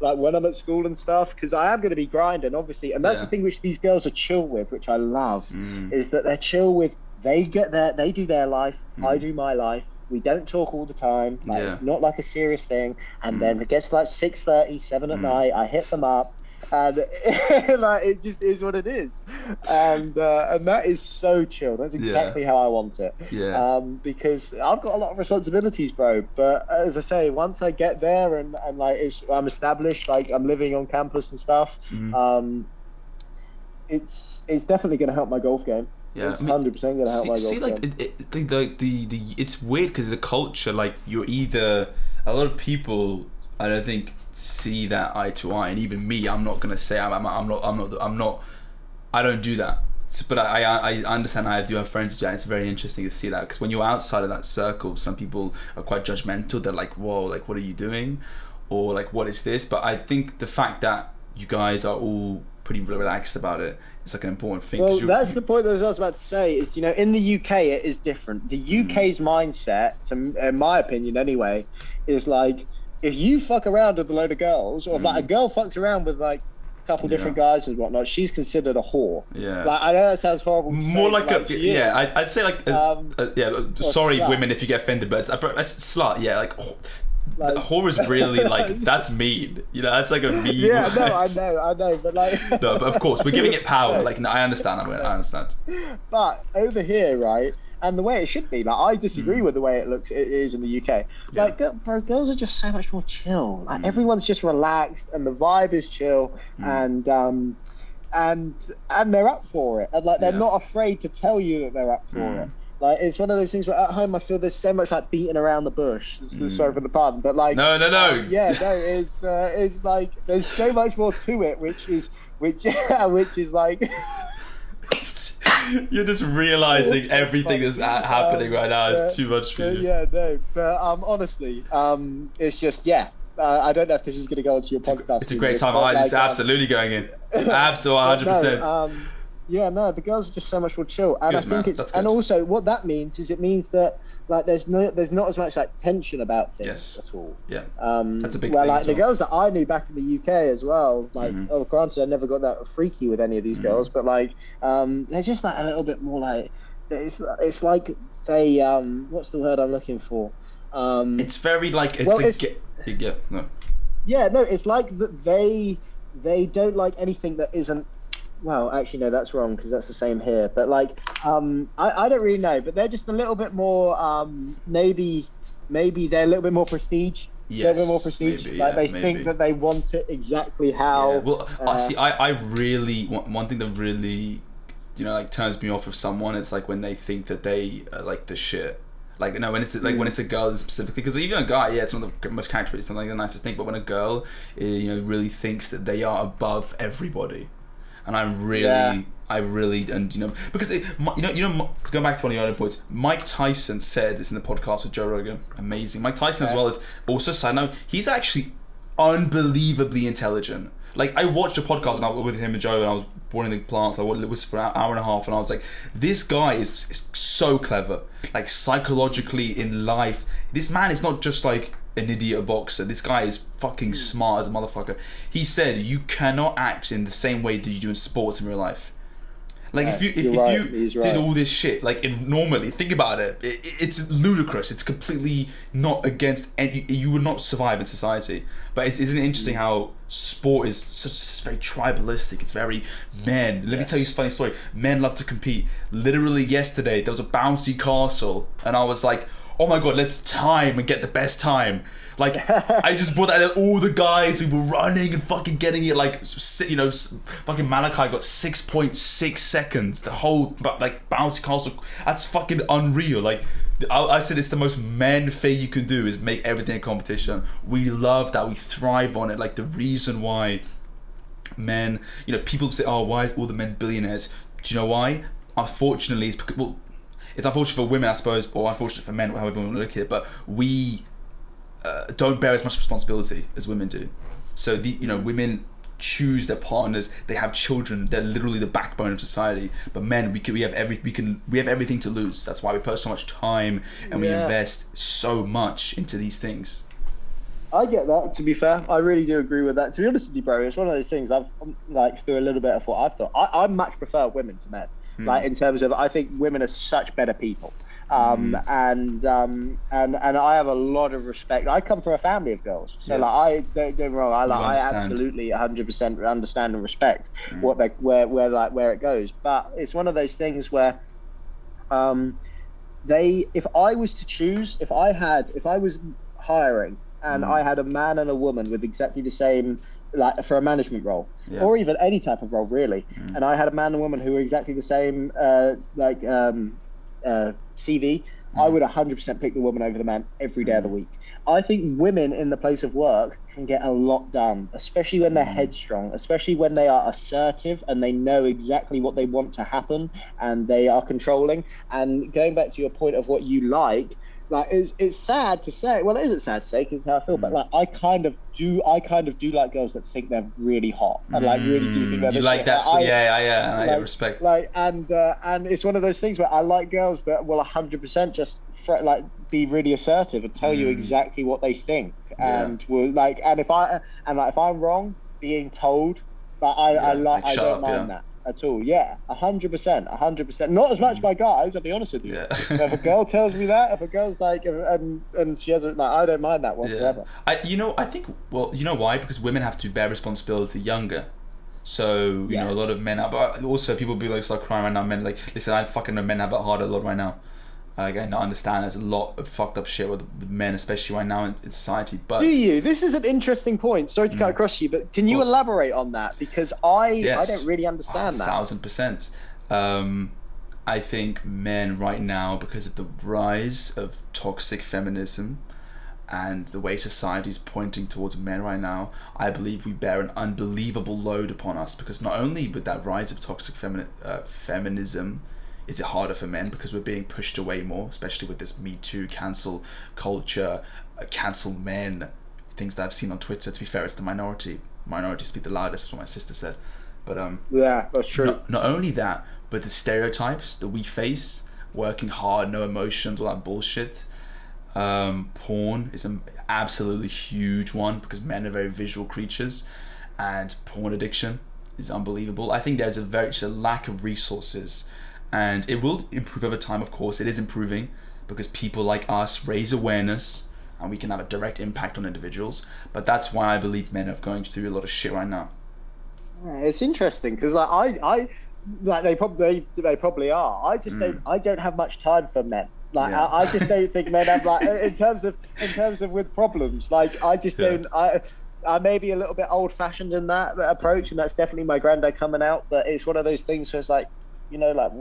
S2: like when I'm at school and stuff, because I am going to be grinding, obviously, and that's the thing which these girls are chill with, which I love, is that they're chill with. They do their life. I do my life. We don't talk all the time. Like, it's not like a serious thing. And then it gets to like 6:30, 7 at night. I hit them up, and like it just is what it is. And that is so chill. That's exactly how I want it. Yeah. Because I've got a lot of responsibilities, bro. But as I say, once I get there and like I'm established, like I'm living on campus and stuff, it's definitely going to help my golf game.
S1: Yeah,
S2: it's 100% gonna help my
S1: see,
S2: golf
S1: like the it's weird because the culture, like you're either a lot of people, I don't think see that eye to eye, and even me, I'm not gonna say I don't do that. So, but I understand. I do have friends who do that. It's very interesting to see that because when you're outside of that circle, some people are quite judgmental. They're like, "Whoa, like what are you doing?" Or like, "What is this?" But I think the fact that you guys are all pretty relaxed about it. It's like an important thing.
S2: Well, that's the point that I was about to say is, you know, in the UK, it is different. The UK's mindset, in my opinion anyway, is like, if you fuck around with a load of girls, or if like a girl fucks around with like a couple different guys and whatnot, she's considered a whore. Yeah. Like, I know that sounds horrible.
S1: More like I'd say like, sorry slut. Women if you get offended, but it's a slut, like whore is really like that's mean, you know, that's like a mean
S2: word. I know, but like
S1: no, but of course we're giving it power. Like no, I understand.
S2: But over here, right, and the way it should be, like I disagree with the way it is in the UK. Like girls are just so much more chill. Like everyone's just relaxed, and the vibe is chill, and they're up for it, and like they're not afraid to tell you that they're up for it. Like, it's one of those things where at home I feel there's so much like beating around the bush. Sorry for the pun, but like
S1: no.
S2: It's like there's so much more to it, which is like
S1: you're just realizing everything that's happening right now is too much for you.
S2: Yeah, no, but honestly, it's just I don't know if this is going to go onto your podcast.
S1: It's a great time. It's absolutely going in. Absolutely, 100%.
S2: The girls are just so much more chill, and
S1: Good,
S2: I think
S1: man.
S2: and also what that means is it means that like there's not as much like tension about things at all.
S1: Yeah. That's a big
S2: thing.
S1: Like
S2: the girls that I knew back in the UK as well, like granted I never got that freaky with any of these girls, but like they're just like a little bit more like it's like they what's the word I'm looking for?
S1: It's very like it's
S2: it's like that they don't like anything that isn't. Well, actually, no, that's wrong because that's the same here. But like, I don't really know. But they're just a little bit more. Maybe they're a little bit more prestige.
S1: Yes,
S2: a little bit more prestige. Maybe, they think that they want it exactly how.
S1: Yeah. Well, I really one thing that really, like turns me off of someone. It's like when they think that they are like the shit. Like when it's like when it's a girl specifically, because even a guy, it's one of the most characteristic, it's not like the nicest thing. But when a girl, really thinks that they are above everybody. And I really, and because going back to one of your other points, Mike Tyson said this in the podcast with Joe Rogan. Amazing. Mike Tyson as well is also, side note, he's actually unbelievably intelligent. Like I watched a podcast and I was with him and Joe and I was watering the plants. I was for an hour and a half and I was like, this guy is so clever. Like psychologically in life, this man is not just like an idiot boxer. This guy is fucking smart as a motherfucker. He said you cannot act in the same way that you do in sports in real life. Like if you did all this shit like normally, think about it. It's ludicrous. It's completely not against any. You would not survive in society. But isn't it interesting how sport is such very tribalistic? It's very men. Let me tell you a funny story. Men love to compete. Literally yesterday there was a bouncy castle, and I was like, oh my god, let's time and get the best time. Like I just brought that all the guys we were running and fucking getting it like fucking Malachi got 6.6 seconds. The whole like bouncy castle, that's fucking unreal. Like I said, it's the most men thing you can do is make everything a competition. We love that. We thrive on it. Like the reason why men, people say, oh, why is all the men billionaires? Do you know why? Unfortunately, it's because, well, it's unfortunate for women, I suppose, or unfortunate for men, however you want to look at it, but we don't bear as much responsibility as women do. So women choose their partners, they have children, they're literally the backbone of society. But men, we have everything to lose. That's why we put so much time and we invest so much into these things.
S2: I get that, to be fair. I really do agree with that. To be honest with you, bro, it's one of those things I've like through a little bit of what I've thought. I much prefer women to men. Like in terms of, I think women are such better people, and I have a lot of respect. I come from a family of girls, so like I don't get me wrong. I absolutely 100% understand and respect where it goes. But it's one of those things where, if I was to choose, if I was hiring and I had a man and a woman with exactly the same. Like for a management role, or even any type of role, really. And I had a man and woman who were exactly the same, CV. I would 100% pick the woman over the man every day of the week. I think women in the place of work can get a lot done, especially when they're headstrong, especially when they are assertive and they know exactly what they want to happen and they are controlling. And going back to your point of what you like it's sad to say. Well, it isn't sad to say because how I feel, but like I kind of do like girls that think they're really hot and like really do think they're.
S1: You like that? I respect.
S2: And it's one of those things where I like girls that will 100% just be really assertive and tell you exactly what they think, and will if I'm wrong, being told, but I don't mind that. At all, 100%. Not as much by guys, I'll be honest with you. Yeah. If a girl tells me that, if a girl's like, and she has I don't mind that whatsoever.
S1: I think, well, you know why? Because women have to bear responsibility younger. So, a lot of men, but also people be like, start crying right now, men, like, listen, I fucking know men have it hard a lot right now. Again, I understand there's a lot of fucked up shit with men, especially right now in society. But
S2: do you? This is an interesting point. Sorry to cut across you, but can you elaborate on that? Because I don't really understand that.
S1: 1,000%. I think men right now, because of the rise of toxic feminism and the way society is pointing towards men right now, I believe we bear an unbelievable load upon us, because not only with that rise of toxic feminism is it harder for men, because we're being pushed away more, especially with this Me Too, cancel culture, cancel men, things that I've seen on Twitter. To be fair, it's the minority speak the loudest, is what my sister said. But
S2: yeah, that's true.
S1: Not only that, but the stereotypes that we face, working hard, no emotions, all that bullshit. Porn is an absolutely huge one, because men are very visual creatures, and porn addiction is unbelievable. I think there's just a lack of resources, and it will improve over time. Of course, it is improving, because people like us raise awareness, and we can have a direct impact on individuals. But that's why I believe men are going through a lot of shit right now.
S2: Yeah, it's interesting, because like I like they probably are. I just don't have much time for men. Like yeah. I just don't think men have, like, in terms of with problems. Like I just don't. I may be a little bit old fashioned in that approach, and that's definitely my granddad coming out. But it's one of those things where it's like, you know, like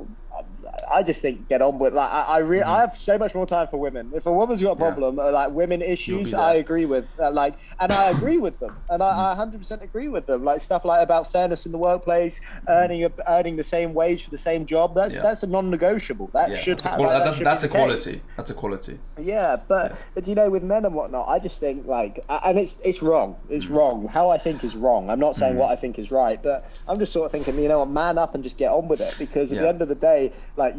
S2: I just think get on with, like I have so much more time for women. If a woman's got a problem, like women issues, I agree with, and I agree with them, and I 100% agree with them. Like stuff like about fairness in the workplace, earning the same wage for the same job. That's a non-negotiable. Should happen.
S1: That's equality. That's equality.
S2: Yeah, but you know, with men and whatnot, I just think like, and it's wrong. It's wrong. How I think is wrong. I'm not saying what I think is right, but I'm just sort of thinking, you know what, man up and just get on with it, because at the end of the day, like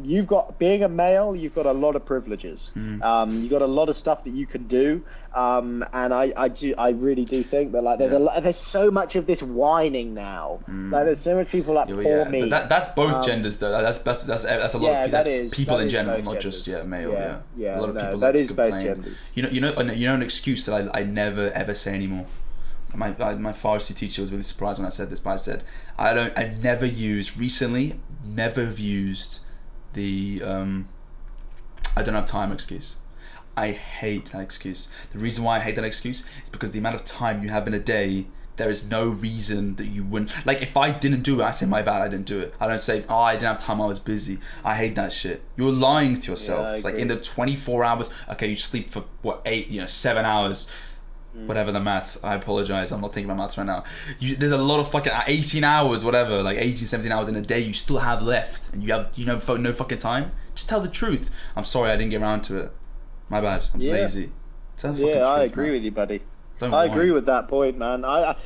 S2: being a male, you've got a lot of privileges. You've got a lot of stuff that you can do, and I really do think that like there's so much of this whining now. Like there's so much people like poor me.
S1: But that's both genders though. That's a lot of that's people in general, not
S2: genders.
S1: Just male.
S2: Yeah.
S1: A lot of people
S2: that
S1: like
S2: is
S1: to
S2: both
S1: complain.
S2: genders.
S1: You know an excuse that I never ever say anymore. My Farsi teacher was really surprised when I said this, but I said I never have used the I don't have time excuse. I hate that excuse. The reason why I hate that excuse is because the amount of time you have in a day, there is no reason that you wouldn't. Like if I didn't do it, I say my bad, I didn't do it. I don't say, oh, I didn't have time, I was busy. I hate that shit. You're lying to yourself. Like in the 24 hours, okay, you sleep for 7 hours. Whatever the maths, I apologize, I'm not thinking about maths right now. There's a lot of fucking 18 hours, whatever, like 18, 17 hours in a day you still have left, and you have no fucking time. Just tell the truth. I'm sorry I didn't get around to it. My bad. I'm lazy. Tell the fucking truth,
S2: I agree with you, buddy.
S1: I
S2: agree with that point, man. I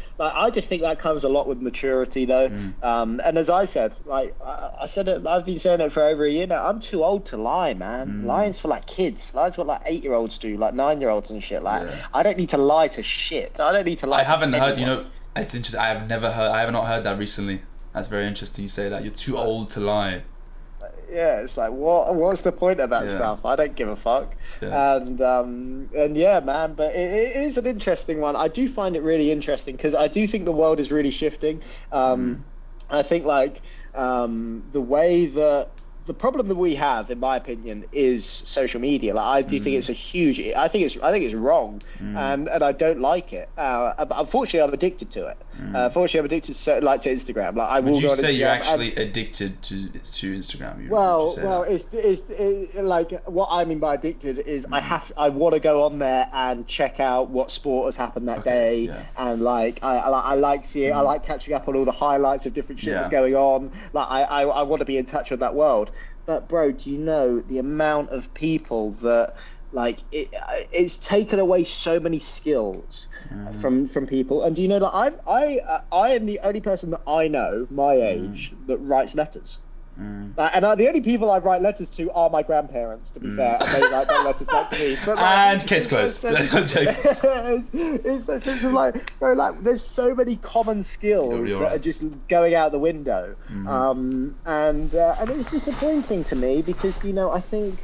S2: just think that comes a lot with maturity, though. And as I said, like I said it, I've been saying it for over a year now. I'm too old to lie, man. Lying's for like kids. Lying's what like 8-year-olds do, like 9-year-olds and shit. Like I don't need to lie to shit. I don't need to lie.
S1: I haven't heard. It's interesting. I have not heard that recently. That's very interesting. You say that you're too old to lie.
S2: Yeah, it's like what's the point of that stuff? I don't give a fuck. And yeah, man, but it is an interesting one. I do find it really interesting, because I do think the world is really shifting. I think like the way that the problem that we have, in my opinion, is social media. Like I do think it's a huge. I think it's wrong, and I don't like it. Unfortunately, I'm addicted to it. Unfortunately, I'm addicted to Instagram. Like I will. Would you say
S1: you're actually addicted to Instagram?
S2: Well, it's like what I mean by addicted is I want to go on there and check out what sport has happened that day, and like I like seeing, I like catching up on all the highlights of different shit that's going on. Like I want to be in touch with that world. But bro, do you know the amount of people that like it's taken away so many skills from people? And do you know that I am the only person that I know my age that writes letters. And the only people I write letters to are my grandparents, to be fair, and they write letters back to me. But, like,
S1: and case closed.
S2: It's that sense of like, bro, like there's so many common skills that are just going out the window, and it's disappointing to me, because I think.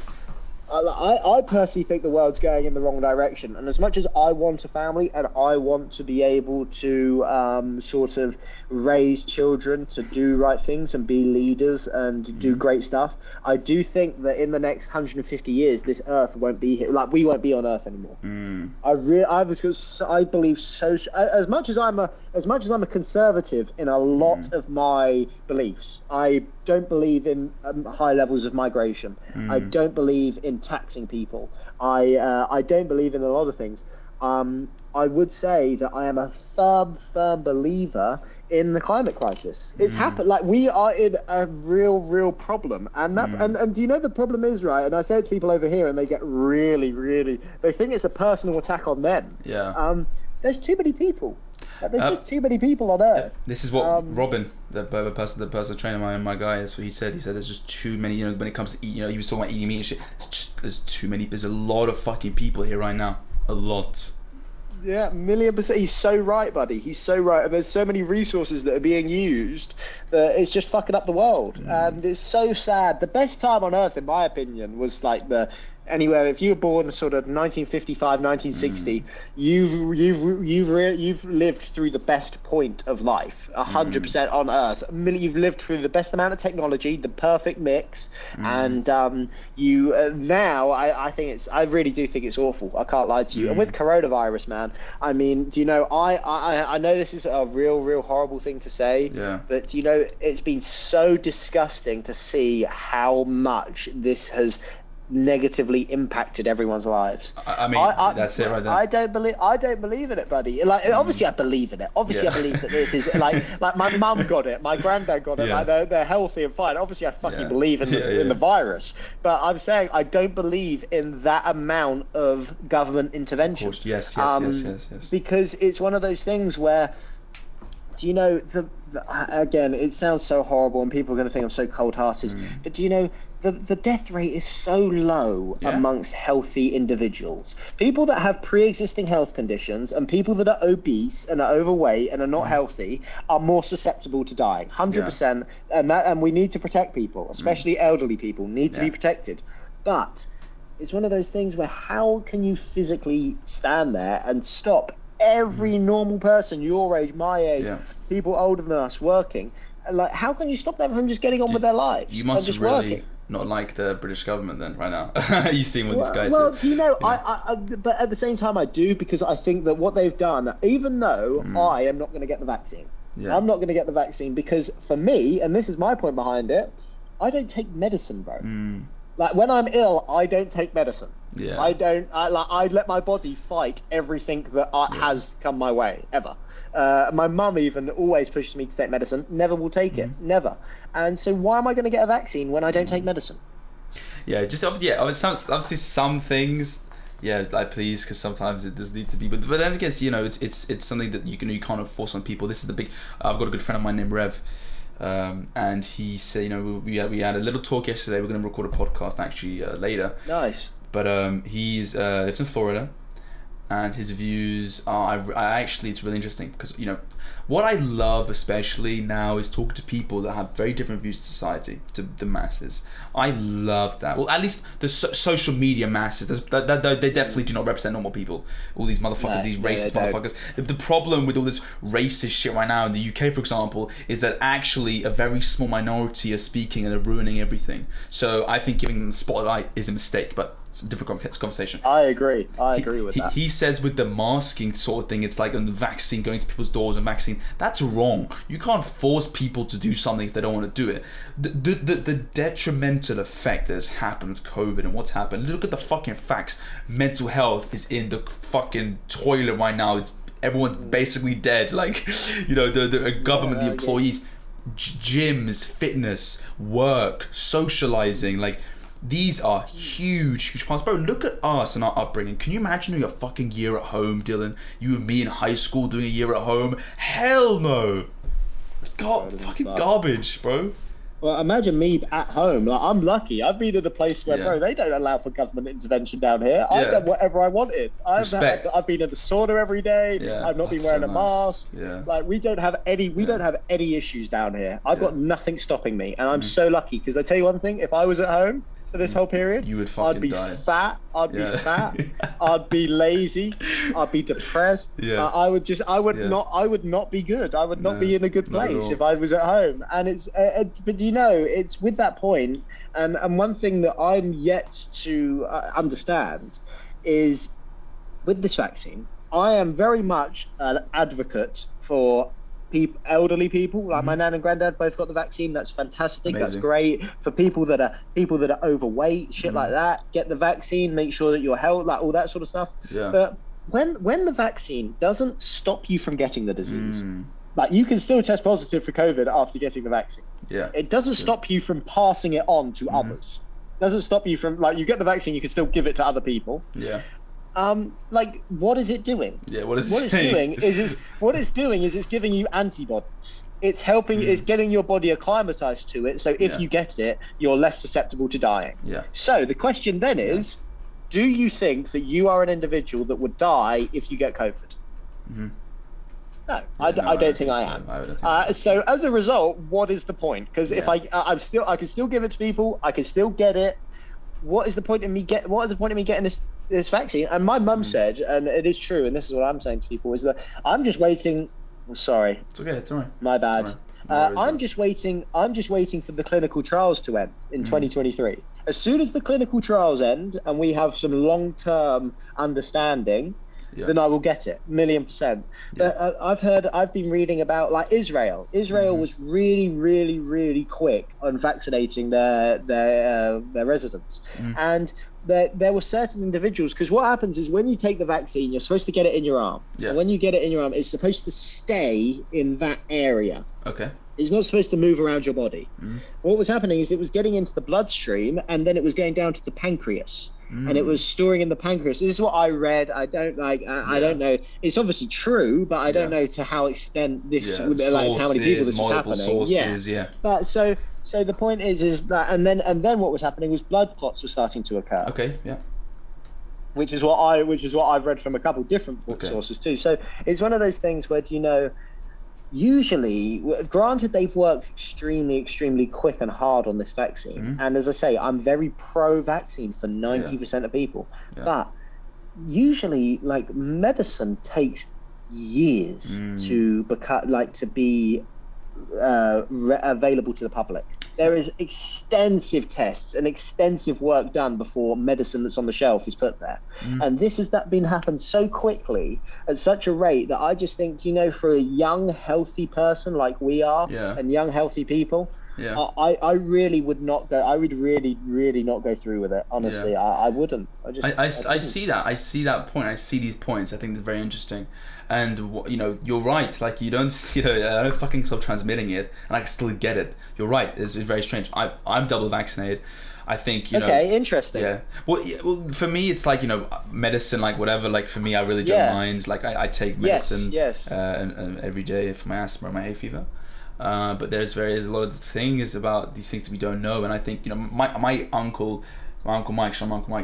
S2: I personally think the world's going in the wrong direction, and as much as I want a family and I want to be able to sort of raise children to do right things and be leaders and do great stuff, I do think that in the next 150 years this earth won't be here. Like we won't be on earth anymore. I believe so. As much as I'm a conservative in a lot of my beliefs, I don't believe in high levels of migration. I don't believe in taxing people. I don't believe in a lot of things. I would say that I am a firm believer in the climate crisis. It's happened. Like, we are in a real problem, and that and do you know the problem is, right? And I say it to people over here, and they get really they think it's a personal attack on them.
S1: Yeah.
S2: There's too many people. There's just too many people on Earth.
S1: This is what Robin, the personal trainer, my guy, that's what he said. He said there's just too many. You know, when it comes to eat, he was talking about eating meat and shit. There's too many. There's a lot of fucking people here right now. A lot.
S2: Yeah, 1,000,000%. He's so right, buddy. He's so right. And there's so many resources that are being used that it's just fucking up the world. And it's so sad. The best time on Earth, in my opinion, was like anywhere, if you were born sort of 1955, 1960, you've lived through the best point of life, 100% on Earth. You've lived through the best amount of technology, the perfect mix, and you now I really do think it's awful. I can't lie to you. And with coronavirus, man, I mean, do you know, I know this is a real horrible thing to say, but do you know, it's been so disgusting to see how much this has negatively impacted everyone's lives.
S1: I mean, that's it right there.
S2: I don't believe in it, buddy. Like, obviously I believe in it. Obviously I believe that this is like my mum got it, my granddad got it. Like, they're healthy and fine. Obviously I fucking believe in the virus, but I'm saying I don't believe in that amount of government intervention.
S1: Of course, yes.
S2: Because it's one of those things where, do you know, again, it sounds so horrible and people are going to think I'm so cold-hearted, but do you know, the death rate is so low amongst healthy individuals. People that have pre-existing health conditions and people that are obese and are overweight and are not healthy are more susceptible to dying, 100%. And we need to protect people, especially elderly people need to be protected. But it's one of those things where how can you physically stand there and stop every normal person your age, my age, people older than us working? Like, how can you stop them from just getting on with their lives?
S1: You must
S2: just
S1: really
S2: working?
S1: Not like the British government then right now. You seen what this guy said?
S2: Well, do you know, I but at the same time I do, because I think that what they've done, even though I am not going to get the vaccine, I'm not going to get the vaccine because for me, and this is my point behind it, I don't take medicine, bro. Like, when I'm ill, I don't take medicine. I let my body fight everything that has come my way, ever. My mum even always pushes me to take medicine, never will take it, never. And so why am I going to get a vaccine when I don't take medicine? Obviously some things, like, please, because sometimes it does need to be, but then again, you know, it's something that you can't force on people. This is the big. I've got a good friend of mine named Rev, and he said, you know, we had a little talk yesterday. We're going to record a podcast actually later. Nice.
S1: But he's lives in Florida. And his views are, actually, it's really interesting because, you know, what I love especially now is talking to people that have very different views to society, to the masses. I love that. Well, at least the social media masses, they definitely do not represent normal people. All these motherfuckers, these racist motherfuckers. The problem with all this racist shit right now in the UK, for example, is that actually a very small minority are speaking and are ruining everything. So I think giving them the spotlight is a mistake, but it's a different conversation.
S2: I agree with that.
S1: He says with the masking sort of thing, it's like a vaccine going to people's doors and vaccine. That's wrong. You can't force people to do something if they don't want to do it. The detrimental effect that has happened with COVID and what's happened. Look at the fucking facts. Mental health is in the fucking toilet right now. It's everyone's basically dead. Like, you know, the government, the employees, gyms, fitness, work, socializing, like. These are huge parts. Bro, look at us and our upbringing. Can you imagine doing a fucking year at home, Dylan? You and me in high school doing a year at home? Hell no. Fucking garbage, bro.
S2: Well, imagine me at home. Like, I'm lucky. I've been in a place where, bro, they don't allow for government intervention down here. I've done whatever I wanted. I've been in the sauna every day. I've not been wearing a mask. Like, we don't have any issues down here. I've got nothing stopping me, and I'm so lucky. Because I tell you one thing: if I was at home for this whole period,
S1: you would fucking
S2: die. I'd be fat. I'd be lazy. I'd be depressed. I would not be good. I would not be in a good place if I was at home. And but you know, it's with that point, and one thing that I'm yet to understand is with this vaccine, I am very much an advocate for elderly people, like my nan and granddad both got the vaccine. That's fantastic.
S1: Amazing.
S2: That's great. For people that are overweight, shit like that, get the vaccine. Make sure that you're healthy, like all that sort of stuff.
S1: Yeah.
S2: But when the vaccine doesn't stop you from getting the disease, like you can still test positive for COVID after getting the vaccine.
S1: Yeah.
S2: It doesn't stop you from passing it on to others. Doesn't stop you from, like, you get the vaccine, you can still give it to other people.
S1: Yeah.
S2: Like, what is it doing?
S1: Yeah. What it's
S2: doing is it's giving you antibodies. It's helping. It's getting your body acclimatized to it. So if you get it, you're less susceptible to dying.
S1: Yeah.
S2: So the question then is, do you think that you are an individual that would die if you get COVID? No, I don't think I am. So as a result, what is the point? Because if I can still give it to people. I can still get it. What is the point in me getting this vaccine? And my mum said, and it is true, and this is what I'm saying to people, is that I'm just waiting. I'm sorry.
S1: It's okay. It's all right.
S2: My bad. I'm just waiting for the clinical trials to end in 2023. As soon as the clinical trials end and we have some long-term understanding, then I will get it, 1,000,000%. But I've been reading about, like, Israel. Israel was really, really, really quick on vaccinating their residents, and there were certain individuals, because what happens is when you take the vaccine, you're supposed to get it in your arm. Yeah. And when you get it in your arm, it's supposed to stay in that area.
S1: Okay.
S2: It's not supposed to move around your body. What was happening is it was getting into the bloodstream, and then it was going down to the pancreas. And it was storing in the pancreas. This is what I read. I don't know. It's obviously true, but I don't know to how extent this, like how many people this is happening.
S1: Sources,
S2: But so the point is that, and then what was happening was blood clots were starting to occur.
S1: Okay. Yeah.
S2: Which is what I've read from a couple different book sources too. So it's one of those things where, do you know, usually, granted, they've worked extremely, extremely quick and hard on this vaccine. And as I say, I'm very pro-vaccine for 90% of people. But usually, like, medicine takes years to be available to the public. There is extensive tests and extensive work done before medicine that's on the shelf is put there. And this has been happened so quickly at such a rate that I just think, you know, for a young, healthy person like we are, and young, healthy people, I really would not go. I would really, really not go through with it. Honestly, I wouldn't.
S1: I see that. I see that point. I see these points. I think they're very interesting. And, you know, you're right. Like, I don't fucking stop transmitting it, and I can still get it. You're right. It's very strange. I'm double vaccinated. I think, you know.
S2: Okay, interesting.
S1: Yeah. Well, for me, it's like, you know, medicine, like whatever. Like, for me, I really don't mind. Like, I take medicine and every day for my asthma and my hay fever. But there's a lot of things about these things that we don't know. And I think, you know, my uncle Mike,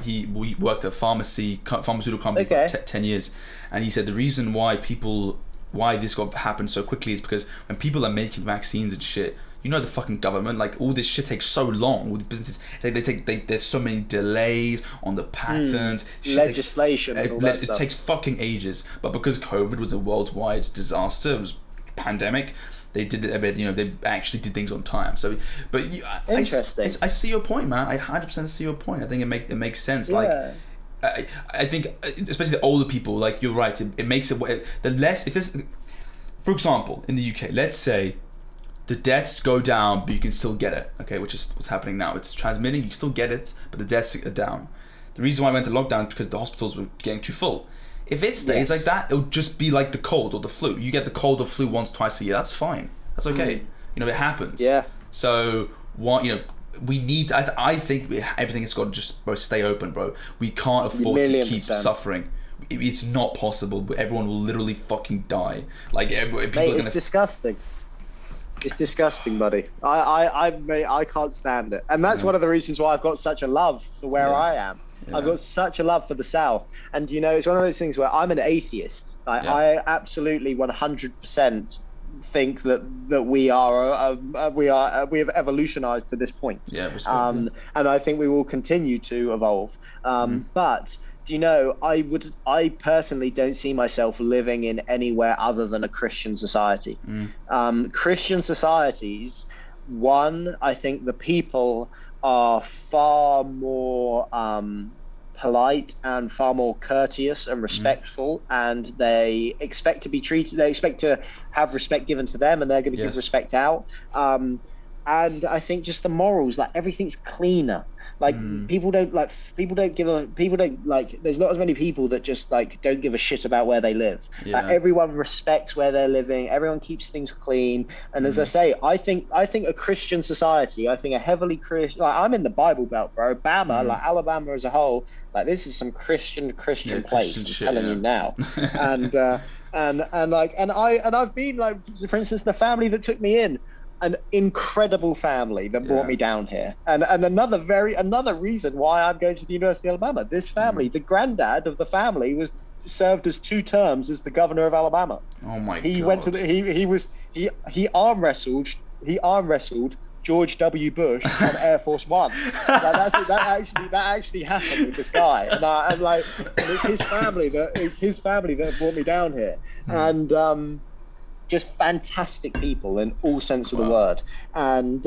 S1: we worked at a pharmaceutical company for 10 years, and he said the reason why this happened so quickly is because when people are making vaccines and shit, you know, the fucking government, like, all this shit takes so long. All the businesses, there's so many delays on the patents,
S2: legislation,
S1: it takes fucking ages. But because COVID was a worldwide disaster, it was a pandemic, they did it a bit, you know, they actually did things on time. So, but
S2: interesting.
S1: I see your point, man. I 100% see your point. I think it makes sense. Like, I think, especially the older people, like, you're right. It makes it, the less, if this, for example, in the UK, let's say the deaths go down, but you can still get it. Okay, which is what's happening now. It's transmitting, you can still get it, but the deaths are down. The reason why I went to lockdown is because the hospitals were getting too full. If it stays like that, it'll just be like the cold or the flu. You get the cold or flu once, twice a year. That's fine. That's okay. You know, it happens. Yeah. So, you know, we need. I think everything has got to just stay open, bro. We can't afford to keep suffering. It's not possible. Everyone will literally fucking die. Like, people are gonna.
S2: It's disgusting. It's disgusting, buddy. I can't stand it, and that's one of the reasons why I've got such a love for where I am. I've got such a love for the South, and you know, it's one of those things where I'm an atheist. I absolutely 100% think that we have evolutionized to this point. And I think we will continue to evolve. But you know, I personally don't see myself living in anywhere other than a Christian society. Christian societies, I think the people are far more polite and far more courteous and respectful, and they expect to be treated. They expect to have respect given to them, and they're going to give respect out. And I think just the morals, like everything's cleaner. Like people don't like there's not as many people that just like don't give a shit about where they live. Everyone respects where they're living, everyone keeps things clean, and as I say, I think a Christian society, I think a heavily Christian, like I'm in the Bible Belt, bro. Bama, like Alabama as a whole, like this is some Christian place, Christian I'm telling you now. And I've been like, for instance, the family that took me in, an incredible family that brought me down here, and another reason why I'm going to the University of Alabama. This family, the granddad of the family, served as 2 terms as the governor of Alabama.
S1: Oh my god!
S2: He went to he arm wrestled George W. Bush on Air Force One. Like, that actually happened with this guy, and it's his family that brought me down here, and just fantastic people in all sense of the word, and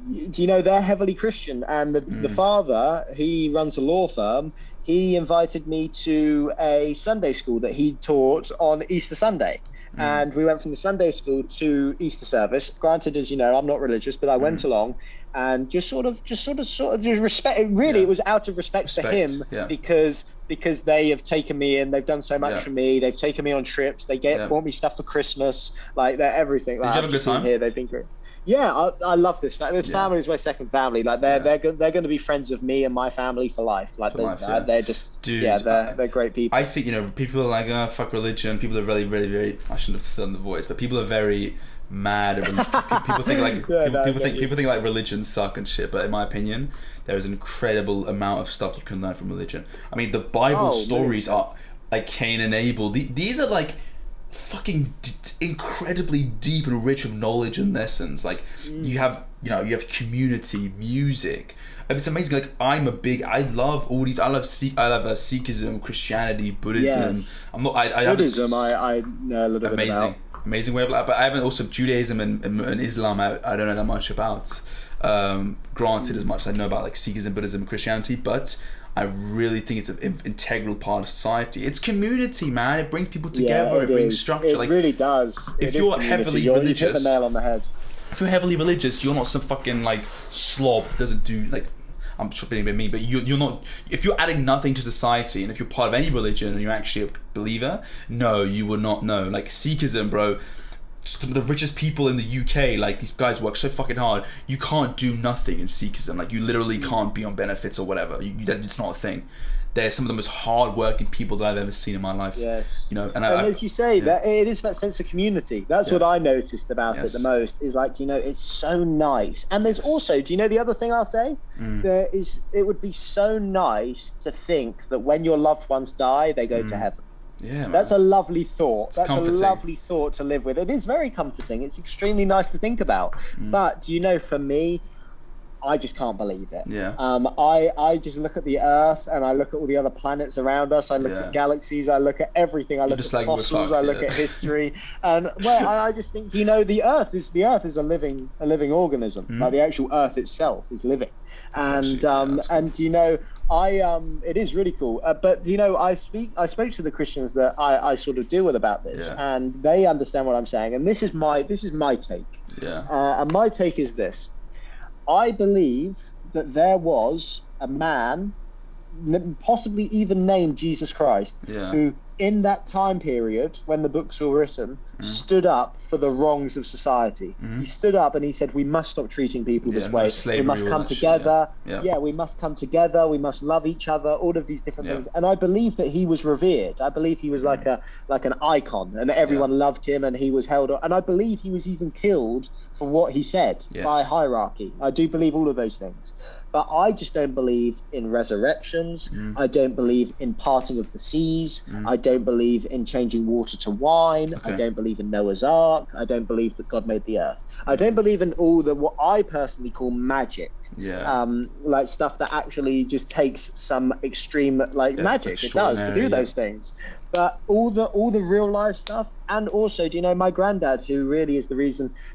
S2: you know, they're heavily Christian, and the father, he runs a law firm. He invited me to a Sunday school that he taught on Easter Sunday. And we went from the Sunday school to Easter service. Granted, as you know, I'm not religious, but I went along and just sort of respect. Really, it was out of respect for him, because they have taken me in. They've done so much for me. They've taken me on trips. They bought me stuff for Christmas. Like, they're everything.
S1: Did you have a good time?
S2: Here, they've been great. Yeah, I love this family. This family is my second family. Like, they're going to be friends of me and my family for life. Like, they're just, they're great people.
S1: I think, you know, people are like, fuck religion. People are really, really, very, I shouldn't have done the voice, but people are very mad at religion. People think like people think like religions suck and shit. But in my opinion, there is an incredible amount of stuff you can learn from religion. I mean, the Bible stories are like Cain and Abel. These are like fucking incredibly deep and rich of knowledge and lessons. Like you have community, music. It's amazing. Like I love all these. I love Sikhism, Christianity, Buddhism.
S2: Yes. Buddhism. I know a little bit about.
S1: Amazing way of life. But I haven't also Judaism and Islam. I don't know that much about. Granted, as much as I know about like Sikhism, Buddhism, and Christianity, but I really think it's an integral part of society. It's community, man. It brings people together. It brings structure.
S2: It really does.
S1: If you're heavily religious,
S2: you hit the nail on the head.
S1: If you're heavily religious, you're not some fucking like slob that doesn't do like. I'm sure being a bit mean, but you're not. If you're adding nothing to society, and if you're part of any religion and you're actually a believer, no, you will not know. Like Sikhism, bro. Some of the richest people in the UK, like these guys work so fucking hard. You can't do nothing in Sikhism. Like you literally can't be on benefits or whatever. It's not a thing. They're some of the most hard-working people that I've ever seen in my life.
S2: Yes.
S1: You know, and
S2: as you say, that it is that sense of community. That's what I noticed about it the most. Is like, you know, it's so nice. And there's also, do you know the other thing I'll say? It would be so nice to think that when your loved ones die, they go to heaven.
S1: Yeah, man.
S2: That's a lovely thought. That's
S1: comforting.
S2: A lovely thought to live with. It is very comforting. It's extremely nice to think about. But you know, for me, I just can't believe it.
S1: Yeah.
S2: I just look at the Earth and I look at all the other planets around us. I look at galaxies. I look at everything. I look at fossils. I look at history. And I just think, you know, the Earth is a living organism. Like the actual Earth itself is living. And you know, it is really cool. But you know, I spoke to the Christians that I sort of deal with about this, and they understand what I'm saying. And this is my take.
S1: Yeah.
S2: And my take is this: I believe that there was a man, possibly even named Jesus Christ, who, in that time period when the books were written, stood up for the wrongs of society. He stood up and he said, we must stop treating people this way. We must come together. We must come together. We must love each other. All of these different things. And I believe that he was revered. I believe he was like an icon, and everyone loved him, and he was held on. And I believe he was even killed for what he said by hierarchy. I do believe all of those things. But I just don't believe in resurrections. I don't believe in parting of the seas. I don't believe in changing water to wine. I don't believe in Noah's Ark. I don't believe that God made the earth. I don't believe in all what I personally call magic. Like stuff that actually just takes some extreme magic. It does to do those things. But all the real life stuff, and also, do you know, my granddad, who really is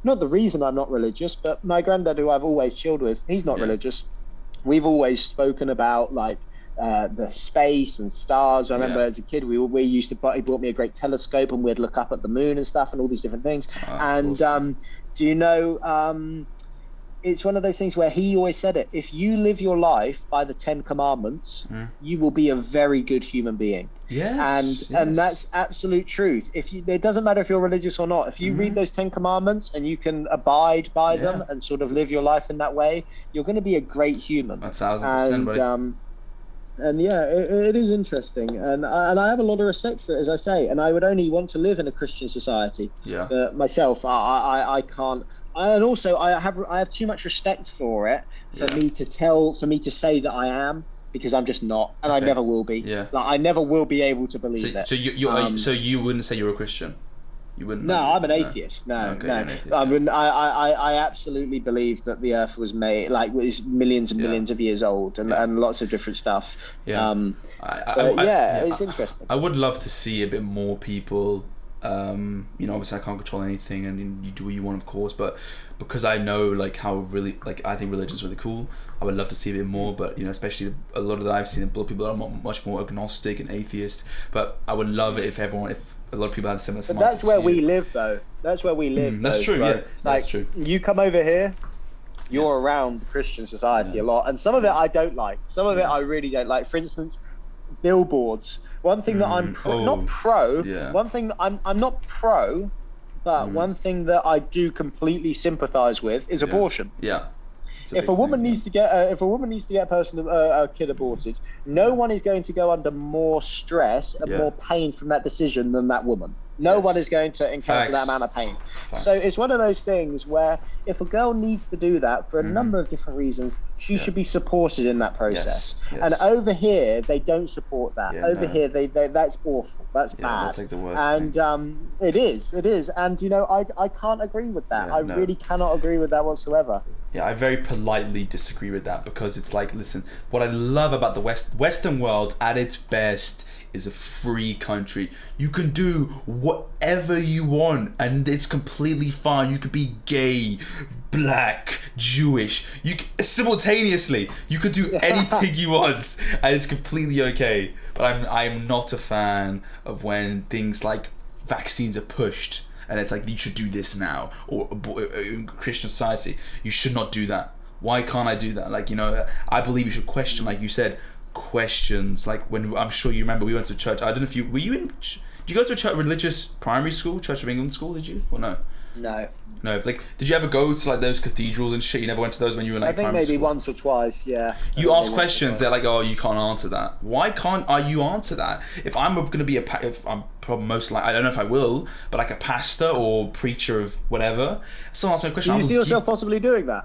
S2: not the reason I'm not religious, but my granddad, who I've always chilled with, he's not religious. we've always spoken about like the space and stars. I remember as a kid, we used to, he bought me a great telescope and we'd look up at the moon and stuff and all these different things. And awesome. Do you know, it's one of those things where he always said it, if you live your life by the 10 commandments, you will be a very good human being. And that's absolute truth. It doesn't matter if you're religious or not. If you read those 10 commandments and you can abide by them and sort of live your life in that way, you're going to be a great human.
S1: 1,000%, buddy.
S2: And yeah, it is interesting, and I have a lot of respect for it, as I say, and I would only want to live in a Christian society. Myself, I can't. And also, I have too much respect for it for me to say that I am, because I'm just not, and I never will be. Like, I never will be able to believe that.
S1: So you wouldn't say you're a Christian? You wouldn't?
S2: No, I'm an atheist. No. I absolutely believe that the Earth was made, like, was millions and millions of years old, and lots of different stuff. It's interesting.
S1: I would love to see a bit more people. Obviously I can't control anything, and you do what you want, of course, but because I know like how really, like, I think religion's really cool, I would love to see a bit more. But especially a lot of that I've seen, a lot of people are much more agnostic and atheist, but I would love it if a lot of people had similar.
S2: But that's where we live, though. That's where we live.
S1: That's true.
S2: Bro.
S1: Yeah, that's true.
S2: You come over here, you're around Christian society a lot, and some of it I don't like. Some of it I really don't like. For instance, billboards. One thing that I'm not pro. One thing that I'm not pro, but one thing that I do completely sympathise with is abortion. If a woman needs to get a kid aborted, no one is going to go under more stress and more pain from that decision than that woman. No one is going to encounter that amount of pain. So it's one of those things where if a girl needs to do that for a number of different reasons, she should be supported in that process. And over here, they don't support that. Here, they that's awful. That's bad.
S1: That's like the worst
S2: and it is. And I can't agree with that. I really cannot agree with that whatsoever.
S1: I very politely disagree with that, because it's like, listen, what I love about the Western world at its best is a free country. You can do whatever you want, and it's completely fine. You could be gay, black, Jewish. Simultaneously, you could do anything you want, and it's completely okay. But I'm not a fan of when things like vaccines are pushed, and it's like, you should do this now, or in Christian society, you should not do that. Why can't I do that? Like, I believe you should question, like you said, questions. Like, when, I'm sure you remember, we went to church. I don't know if did you go to a religious primary school, Church of England school, did you? Or no? No. Like, did you ever go to like those cathedrals and shit? You never went to those when you were like
S2: I think maybe school? Once or twice,
S1: You ask questions, they're like, oh, you can't answer that. Why can't you answer that? If I'm going to be if I'm probably most like, I don't know if I will, but like a pastor or preacher of whatever, someone asks me a question.
S2: Do you see yourself possibly doing that?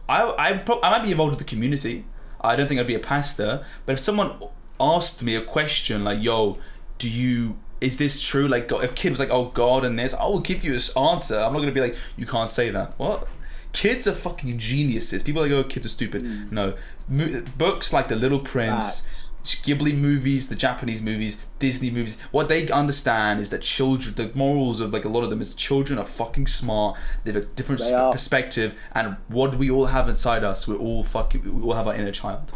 S1: I might be involved with the community. I don't think I'd be a pastor, but if someone asked me a question like, yo, is this true? Like, if a kid was like, oh, God and this, I will give you this answer. I'm not going to be like, you can't say that. What? Kids are fucking geniuses. People are like, oh, kids are stupid. No. Books like The Little Prince, Ghibli movies, the Japanese movies, Disney movies, what they understand is that children, the morals of like a lot of them is children are fucking smart. They have a different perspective, and what we all have inside us, we all have our inner child.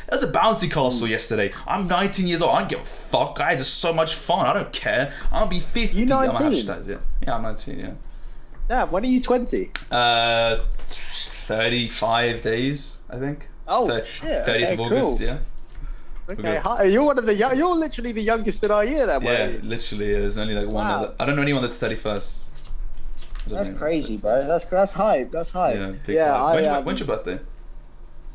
S1: There was a bouncy castle yesterday. I'm 19 years old. I don't give a fuck. I had just so much fun. I don't care. I'll be 50.
S2: You 19?
S1: Yeah, I'm 19, yeah.
S2: Yeah, when are you 20?
S1: 35 days, I think.
S2: Oh, shit.
S1: 30th of August, yeah.
S2: Okay, you're you're literally the youngest in our year, then.
S1: Yeah, literally. There's only like one other. I don't know anyone that's 31st.
S2: That's crazy, bro. That's hype. That's hype.
S1: Yeah, big hype. When's your birthday?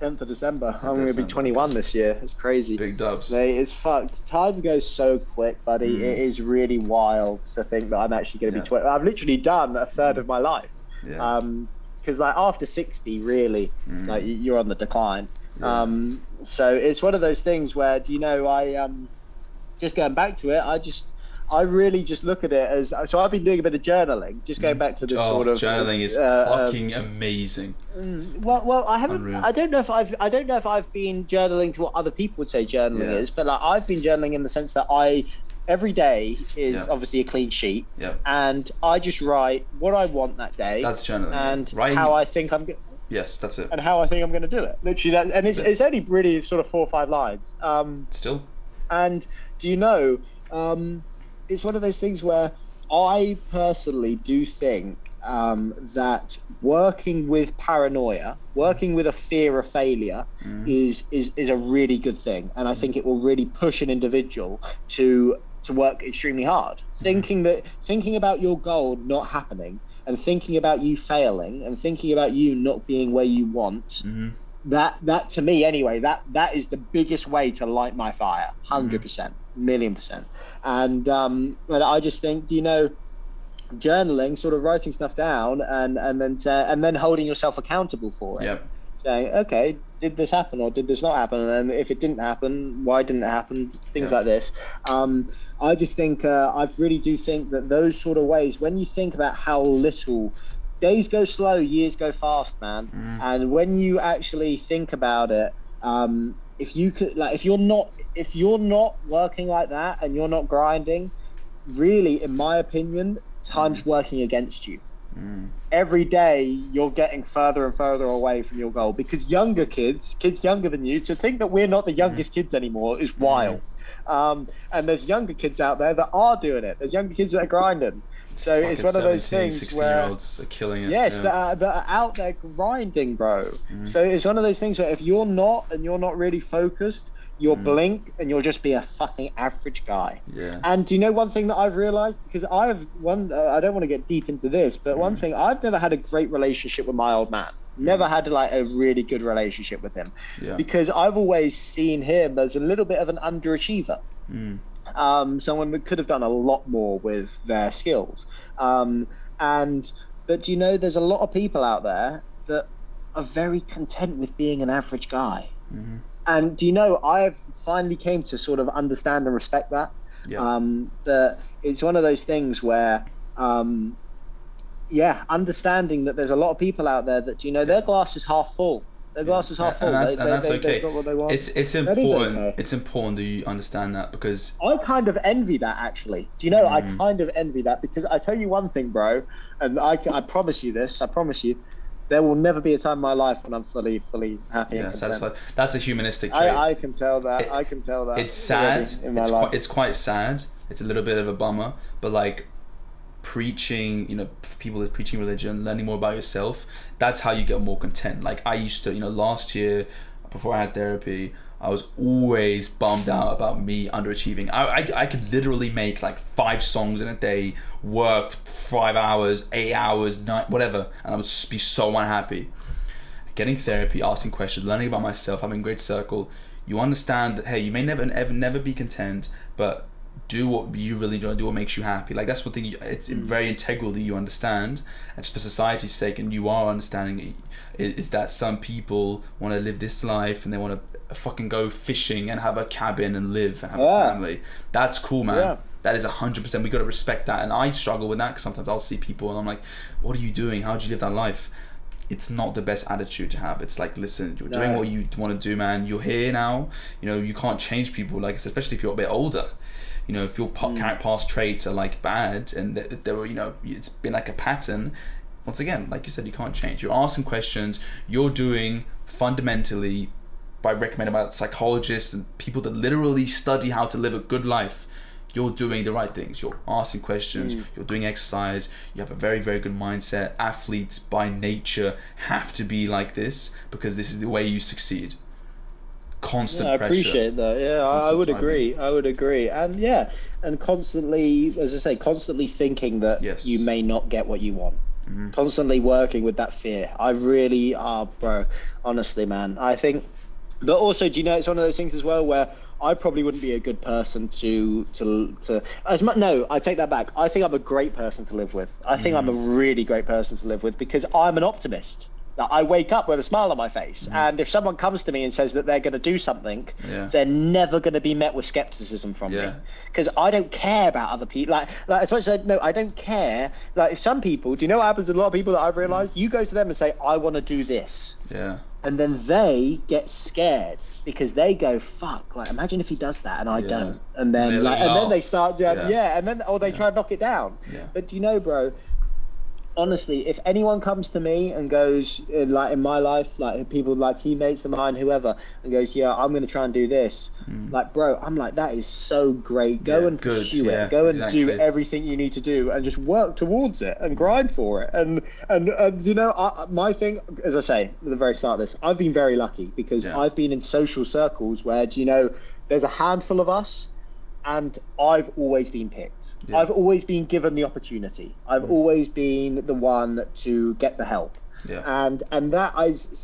S2: 10th of December. I'm going to be 21 this year. It's crazy.
S1: Big dubs.
S2: It's fucked. Time goes so quick, buddy. It is really wild to think that I'm actually going to be 20. I've literally done a third of my life.
S1: Yeah.
S2: Because like after 60, really, like you're on the decline. Yeah. So it's one of those things where, I just going back to it, I really just look at it as, so I've been doing a bit of journaling, just going back to this sort of
S1: journaling is fucking amazing.
S2: Well, I haven't. Unreal. I don't know if I've been journaling to what other people would say journaling is, but like I've been journaling in the sense that every day is obviously a clean sheet, and I just write what I want that day.
S1: That's journaling.
S2: And how I think I'm.
S1: Yes, that's it.
S2: and how I think I'm going to do it. Literally, that, and it's only really sort of 4 or 5 lines.
S1: Still.
S2: And do you know, it's one of those things where I personally do think that working with paranoia, working with a fear of failure, is a really good thing, and I think it will really push an individual to work extremely hard. Thinking about your goal not happening, and thinking about you failing, and thinking about you not being where you want. That to me anyway, that is the biggest way to light my fire. 100%, million percent. And I just think, you know, journaling, sort of writing stuff down, and then holding yourself accountable for it.
S1: Yep.
S2: Saying, okay, did this happen or did this not happen? And if it didn't happen, why didn't it happen? Things like this. I just think I really do think that those sort of ways, when you think about how little. Days go slow, years go fast, man. And when you actually think about it, if you're not working like that and you're not grinding, really, in my opinion, time's working against you. Every day you're getting further and further away from your goal, because younger kids younger than you, to think that we're not the youngest kids anymore is wild. And there's younger kids out there that are doing it. There's younger kids that are grinding. So it's one of those things
S1: 16-year-olds are killing it.
S2: Yes, that are out there grinding, bro. So it's one of those things where if you're not really focused, you'll blink and you'll just be a fucking average guy.
S1: Yeah.
S2: And do you know one thing that I've realized? Because I don't want to get deep into this, but one thing, I've never had a great relationship with my old man. Never had like a really good relationship with him. Yeah. Because I've always seen him as a little bit of an underachiever. Someone that could have done a lot more with their skills. But you know, there's a lot of people out there that are very content with being an average guy. And do you know, I've finally came to sort of understand and respect that. That it's one of those things where, understanding that there's a lot of people out there that, you know, their glass is half full. Their glass is half full.
S1: And that's okay.
S2: They've got what they want.
S1: It's important.
S2: Okay.
S1: It's important that you understand that, because
S2: I kind of envy that, actually. Do you know? I kind of envy that, because I tell you one thing, bro, and I promise you this. I promise you, there will never be a time in my life when I'm fully happy and content.
S1: Satisfied. That's a humanistic trait.
S2: I can tell that. I can tell that.
S1: It's sad.
S2: It's
S1: quite sad. It's a little bit of a bummer, but like, preaching, you know, people that preaching religion, learning more about yourself, that's how you get more content. Like, I used to, you know, last year before I had therapy, I was always bummed out about me underachieving. I could literally make like 5 songs in a day, work 5 hours, 8 hours, night, whatever, and I would just be so unhappy. Getting therapy, asking questions, learning about myself, having a great circle, you understand that, hey, you may never be content, but do what you really enjoy, do what makes you happy. Like, that's one thing, it's very integral that you understand, and just for society's sake, and you are understanding it, is that some people want to live this life and they want to fucking go fishing and have a cabin and live and have a family. That's cool, man. That is 100%, we got to respect that. And I struggle with that, because sometimes I'll see people and I'm like, what are you doing? How do you live that life? It's not the best attitude to have. It's like, listen, you're doing what you want to do, man. You're here now. You know, you can't change people, like, especially if you're a bit older. You know, if your past traits are like bad, and there were, you know, it's been like a pattern. Once again, like you said, you can't change. You're asking questions. You're doing fundamentally, by recommended by psychologists and people that literally study how to live a good life. You're doing the right things. You're asking questions. You're doing exercise. You have a very, very good mindset. Athletes by nature have to be like this, because this is the way you succeed. Constant pressure. I appreciate
S2: that. I would agree. And constantly, as I say, constantly thinking that you may not get what you want. Constantly working with that fear. I really are, bro. Honestly, man. I think, but also, do you know, it's one of those things as well where I probably wouldn't be a good person to as much. No, I take that back. I think I'm a great person to live with. I think I'm a really great person to live with, because I'm an optimist. That I wake up with a smile on my face, and if someone comes to me and says that they're going to do something, they're never going to be met with skepticism from me, because I don't care about other people. Like as much as I don't care. Like, some people, do you know what happens to a lot of people that I've realized? You go to them and say, I want to do this, and then they get scared, because they go, fuck, like, imagine if he does that and I don't, and then then they start, and then, or they try and knock it down. But do you know, bro, honestly, if anyone comes to me and goes, like in my life, like people like teammates of mine, whoever, and goes, yeah, I'm going to try and do this. Like, bro, I'm like, that is so great. Go and pursue it. Go and do everything you need to do and just work towards it and grind for it. And you know, my thing, as I say at the very start of this, I've been very lucky because I've been in social circles where, you know, there's a handful of us and I've always been picked. Yeah. I've always been given the opportunity. I've always been the one to get the help. Yeah. And that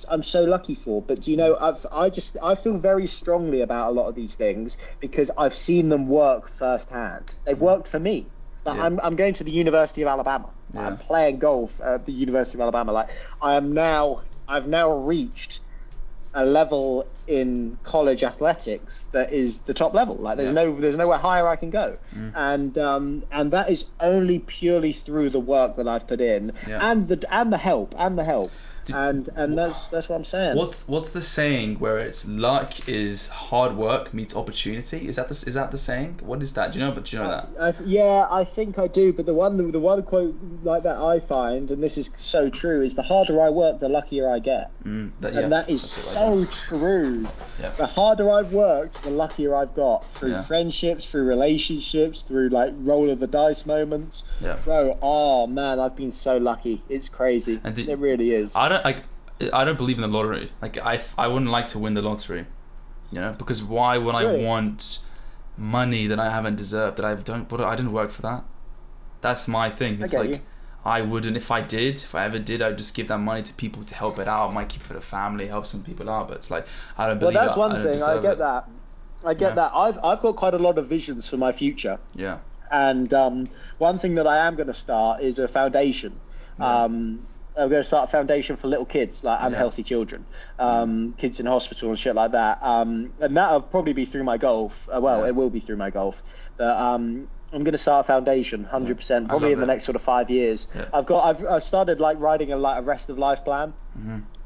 S2: I'm so lucky for. But you know, I feel very strongly about a lot of these things because I've seen them work firsthand. They've worked for me. Like, I'm going to the University of Alabama. Yeah. I'm playing golf at the University of Alabama. Like I've now reached a level in college athletics that is the top level. Like there's nowhere higher I can go. And that is only purely through the work that I've put in and the help. And that's what I'm saying.
S1: What's the saying where it's luck is hard work meets opportunity? Is that the saying? What is that? Do you know that?
S2: Yeah, I think I do. But the one quote like that I find, and this is so true, is the harder I work, the luckier I get. That is so true. Yeah. The harder I've worked, the luckier I've got through friendships, through relationships, through like roll of the dice moments. Yeah. Bro, oh man, I've been so lucky. It's crazy. It really is.
S1: I don't believe in the lottery. Like I wouldn't like to win the lottery, you know, because why would I want money that I haven't deserved, that I didn't work for that? That's my thing. It's like I wouldn't, if I ever did, I'd just give that money to people to help it out. I might keep it for the family, help some people out, but it's like I don't believe.
S2: Well, that's one thing. I get that. I get that. I've got quite a lot of visions for my future. Yeah. And one thing that I am going to start is a foundation. I'm going to start a foundation for little kids, like unhealthy children, kids in hospital and shit like that. And that'll probably be through my golf. It will be through my golf. But I'm going to start a foundation, 100%, probably in the next sort of 5 years. Yeah. I've started like writing a rest of life plan.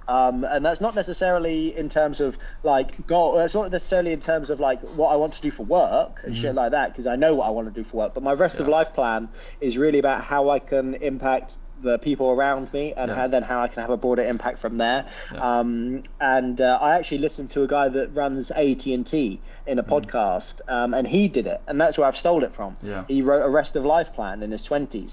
S2: And that's not necessarily in terms of like goal. It's not necessarily in terms of like what I want to do for work and shit like that, because I know what I want to do for work. But my rest of life plan is really about how I can impact the people around me and how I can have a broader impact from there. I actually listened to a guy that runs AT&T in a podcast, and he did it, and that's where I've stole it from. He wrote a rest of life plan in his 20s.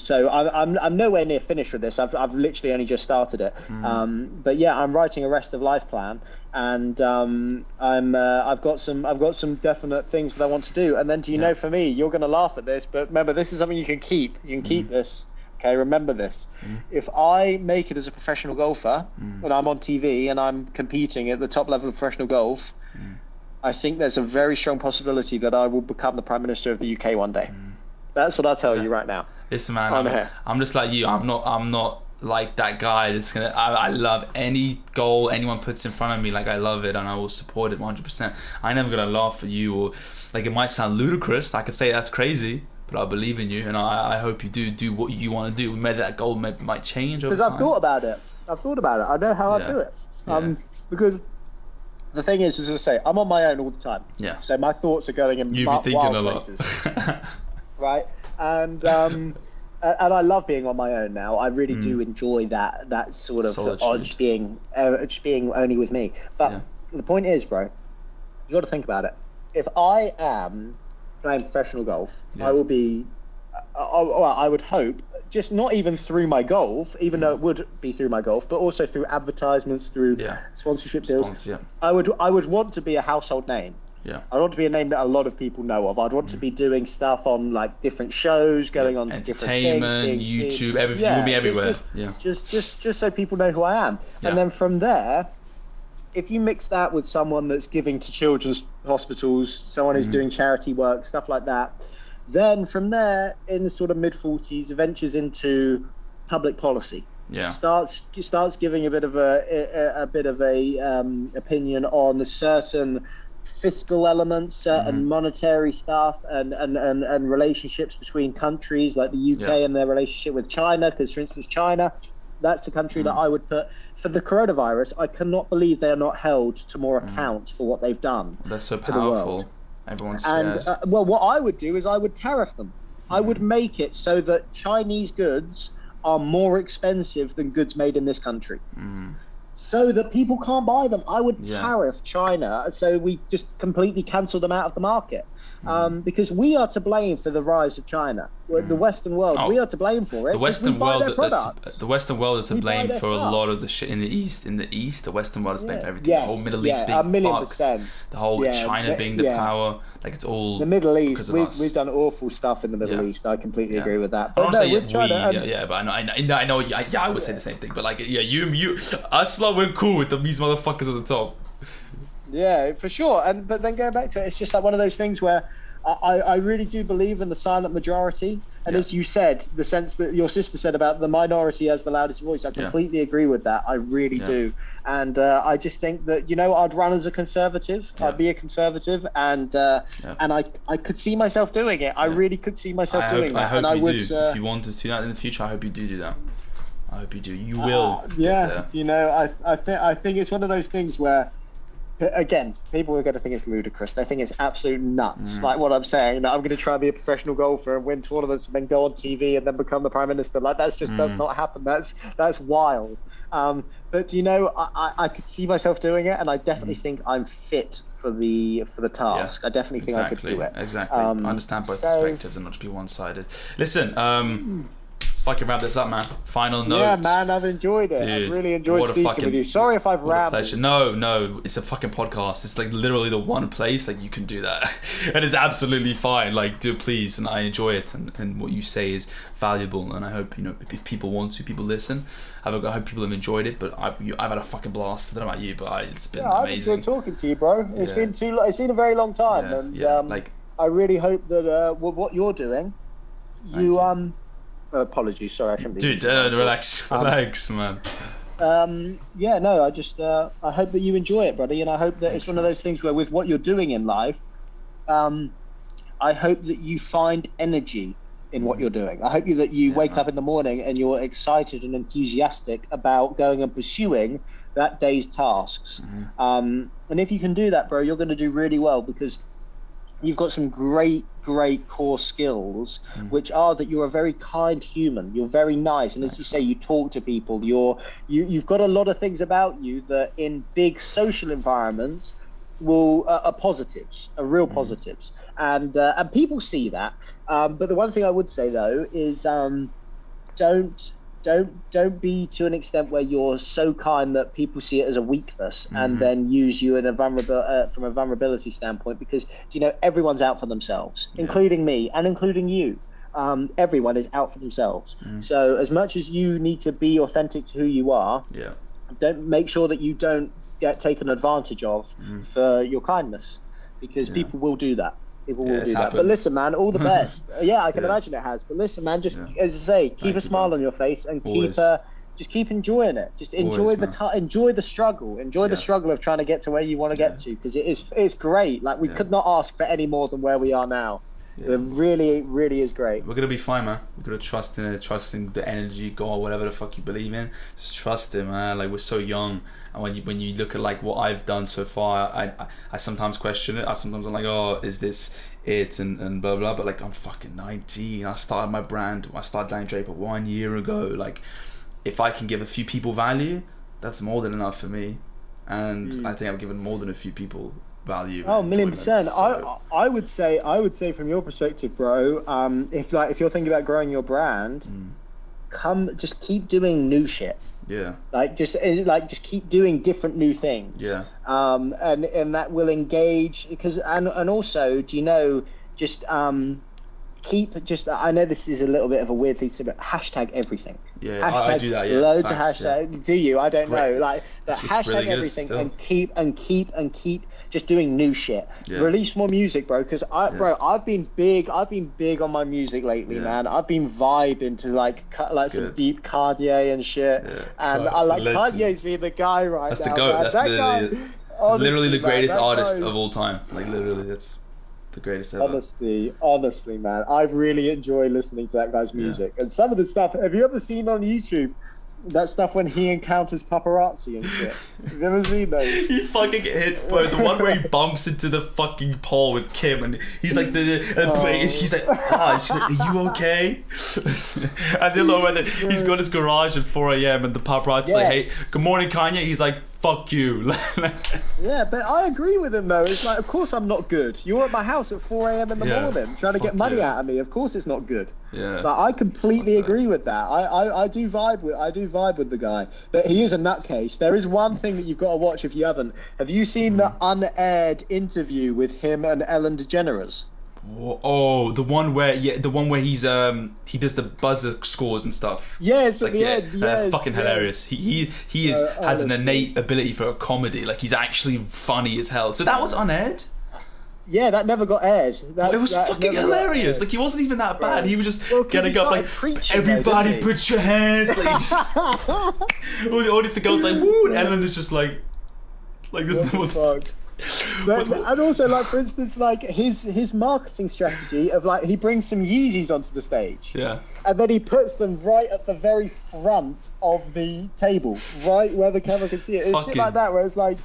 S2: So I'm nowhere near finished with this. I've literally only just started it. But yeah, I'm writing a rest of life plan, and I've got some definite things that I want to do. And then you know, for me, you're going to laugh at this, but remember, this is something you can keep. You can keep this. Okay, remember this. If I make it as a professional golfer, when I'm on TV and I'm competing at the top level of professional golf, I think there's a very strong possibility that I will become the Prime Minister of the UK one day. That's what I'll tell you right now.
S1: Listen, man, I'm just like you. I'm not like that guy that's gonna. I love any goal anyone puts in front of me. Like, I love it and I will support it 100%. I'm never gonna laugh at you, or like, it might sound ludicrous. I could say that's crazy, but I believe in you, and I hope you do what you want to do. Maybe that goal might change over time.
S2: Because I've thought about it. I know how I do it. Because the thing is, as I say, I'm on my own all the time. Yeah. So my thoughts are going in wild places. Right. And I love being on my own now. I really do enjoy that sort of just being only with me. But the point is, bro, you got to think about it. If I am playing professional golf, I will be. I would hope, just not even through my golf, even though it would be through my golf, but also through advertisements, through sponsorship deals. I would want to be a household name. Yeah. I want to be a name that a lot of people know of. I'd want to be doing stuff on like different shows, going on to different things,
S1: YouTube, everything. Will be everywhere.
S2: Just so people know who I am. Yeah. And then from there, if you mix that with someone that's giving to children's hospitals, someone who's doing charity work, stuff like that, then from there, in the sort of mid-40s, ventures into public policy. Yeah. Starts giving a bit of a opinion on certain fiscal elements, certain monetary stuff, and relationships between countries, like the UK and their relationship with China. Because, for instance, China, that's the country that I would put for the coronavirus. I cannot believe they are not held to more account for what they've done.
S1: They're so powerful. Everyone's scared.
S2: And well, what I would do is I would tariff them. I would make it so that Chinese goods are more expensive than goods made in this country. So that people can't buy them. I would tariff China so we just completely cancel them out of the market. Because we are to blame for the rise of China. The Western world, we are to blame for it.
S1: The Western world,
S2: the
S1: Western world is to blame for a lot of the shit in the East. The Western world is to blame for everything.
S2: Yes,
S1: The whole Middle East being fucked. The whole China being the power. Like, it's all
S2: the Middle East.
S1: We've
S2: done awful stuff in the Middle East. I completely agree with that. But
S1: I don't say
S2: with China,
S1: but I know. I would say the same thing. But like, you, us lot, we're cool with these motherfuckers at the top.
S2: Yeah, for sure. But then going back to it, it's just like one of those things where I really do believe in the silent majority. And as you said, the sense that your sister said about the minority as the loudest voice, I completely agree with that. I really do. And I just think that, I'd run as a conservative. I'd be a conservative, and I could see myself doing it. I really could see myself doing that.
S1: I hope you do. If you want to do that in the future, I hope you do that. I hope you do. You will.
S2: I think it's one of those things where, again, people are going to think it's ludicrous. They think it's absolute nuts. Like what I'm saying, that I'm going to try and be a professional golfer and win tournaments and then go on TV and then become the prime minister. Like, that's just does not happen. That's wild. But I could see myself doing it, and I definitely think I'm fit for the task. I definitely think I could do it.
S1: Exactly. I understand both perspectives and not just be one-sided. Listen, let's fucking wrap this up, man. Final note.
S2: Yeah, man, I've enjoyed it. Dude, I've really enjoyed speaking with you. Sorry if I've rambled.
S1: No, it's a fucking podcast. It's like literally the one place like you can do that, and it's absolutely fine. Like, do please, and I enjoy it, and what you say is valuable, and I hope if people want to, people listen. I hope people have enjoyed it, but I've had a fucking blast. I don't know about you, but it's been amazing.
S2: I've been talking to you, bro. It's been a very long time, and I really hope that what you're doing, apologies, sorry, I shouldn't be.
S1: Dude, relax, man.
S2: I just I hope that you enjoy it, buddy, and I hope that it's one of those things where, with what you're doing in life, I hope that you find energy in what you're doing. I hope that you wake up in the morning and you're excited and enthusiastic about going and pursuing that day's tasks. And if you can do that, bro, you're going to do really well, because you've got some great core skills, which are that you're a very kind human. You're very nice, and as you say, you talk to people. You've got a lot of things about you that in big social environments are positives, are real positives, and people see that. But the one thing I would say though is don't be to an extent where you're so kind that people see it as a weakness and then use you in a from a vulnerability standpoint, because everyone's out for themselves, including me and including you. Everyone is out for themselves. So as much as you need to be authentic to who you are, don't make sure that you don't get taken advantage of for your kindness, because people will do that. People will do that. But listen, man, all the best. I can imagine it has. But listen, man, just as I say, keep a smile on your face and keep enjoying it. Just enjoy enjoy the struggle. Enjoy the struggle of trying to get to where you want to get to, because it's great. Like, we could not ask for any more than where we are now. It really, really is great.
S1: We're gonna be fine, man. We're gonna trust in it, trusting the energy, God, whatever the fuck you believe in. Just trust it, man. Like, we're so young, and when you look at like what I've done so far, I sometimes question it. I'm like, oh, is this it? And blah blah. But like, I'm fucking 19. I started my brand. I started Dillon Draper 1 year ago. Like, if I can give a few people value, that's more than enough for me. And I think I've given more than a few people value.
S2: Oh, 1,000,000%. So I would say from your perspective, bro, if you're thinking about growing your brand, just keep doing new shit. Just keep doing different new things. And that will engage, because and also, I know this is a little bit of a weird thing to say, but hashtag everything.
S1: I do that.
S2: Loads of hashtags. Do you? I don't know. Like, hashtag really everything and keep just doing new shit. Release more music, bro, because I've been big on my music lately, man. I've been vibing to like some deep Cartier and shit, and I like Cartier's being the guy right
S1: now.
S2: That's the GOAT.
S1: That's literally the greatest artist of all time. Like, literally, that's the greatest ever.
S2: Honestly, man, I really enjoy listening to that guy's music. And some of the stuff, have you ever seen on YouTube That stuff when he encounters paparazzi and shit. Have you ever seen those?
S1: He fucking hit, bro. The one where he bumps into the fucking pole with Kim, and he's like, he's like, she's like, are you okay? And then when he's got his garage at 4 a.m. and the paparazzi's like, hey, good morning, Kanye. He's like, fuck you.
S2: Yeah, but I agree with him though. It's like, of course I'm not good. You're at my house at 4 a.m. in the morning trying to get money out of me. Of course it's not good.
S1: Yeah.
S2: But I completely agree with that. I do vibe with the guy. But he is a nutcase. There is one thing that you've got to watch if you haven't. Have you seen the unaired interview with him and Ellen DeGeneres?
S1: Oh, the one where he's he does the buzzer scores and stuff.
S2: Yeah, it's at the end.
S1: Fucking hilarious. He has an innate ability for a comedy. Like he's actually funny as hell. So that was unaired.
S2: Yeah, that never got aired.
S1: It was fucking hilarious. Like he wasn't even that bad. He was just getting up like, everybody put your hands. Like just, all the girls like woo, and Ellen is just like this is what the fuck.
S2: And also, like for instance, like his marketing strategy of like he brings some Yeezys onto the stage, and then he puts them right at the very front of the table, right where the camera can see it. It's shit like that where it's like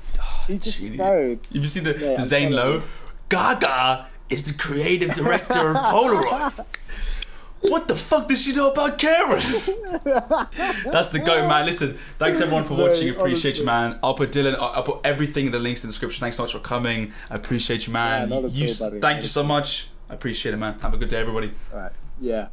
S2: he just knows.
S1: You seen the Zane Lowe? Gaga is the creative director of Polaroid. What the fuck does she know about cameras? That's the goat, man. Listen, thanks everyone for watching. Appreciate you, man. I'll put everything in the links in the description. Thanks so much for coming. I appreciate you, man. Thank you so much. I appreciate it, man. Have a good day, everybody.
S2: All right. Yeah.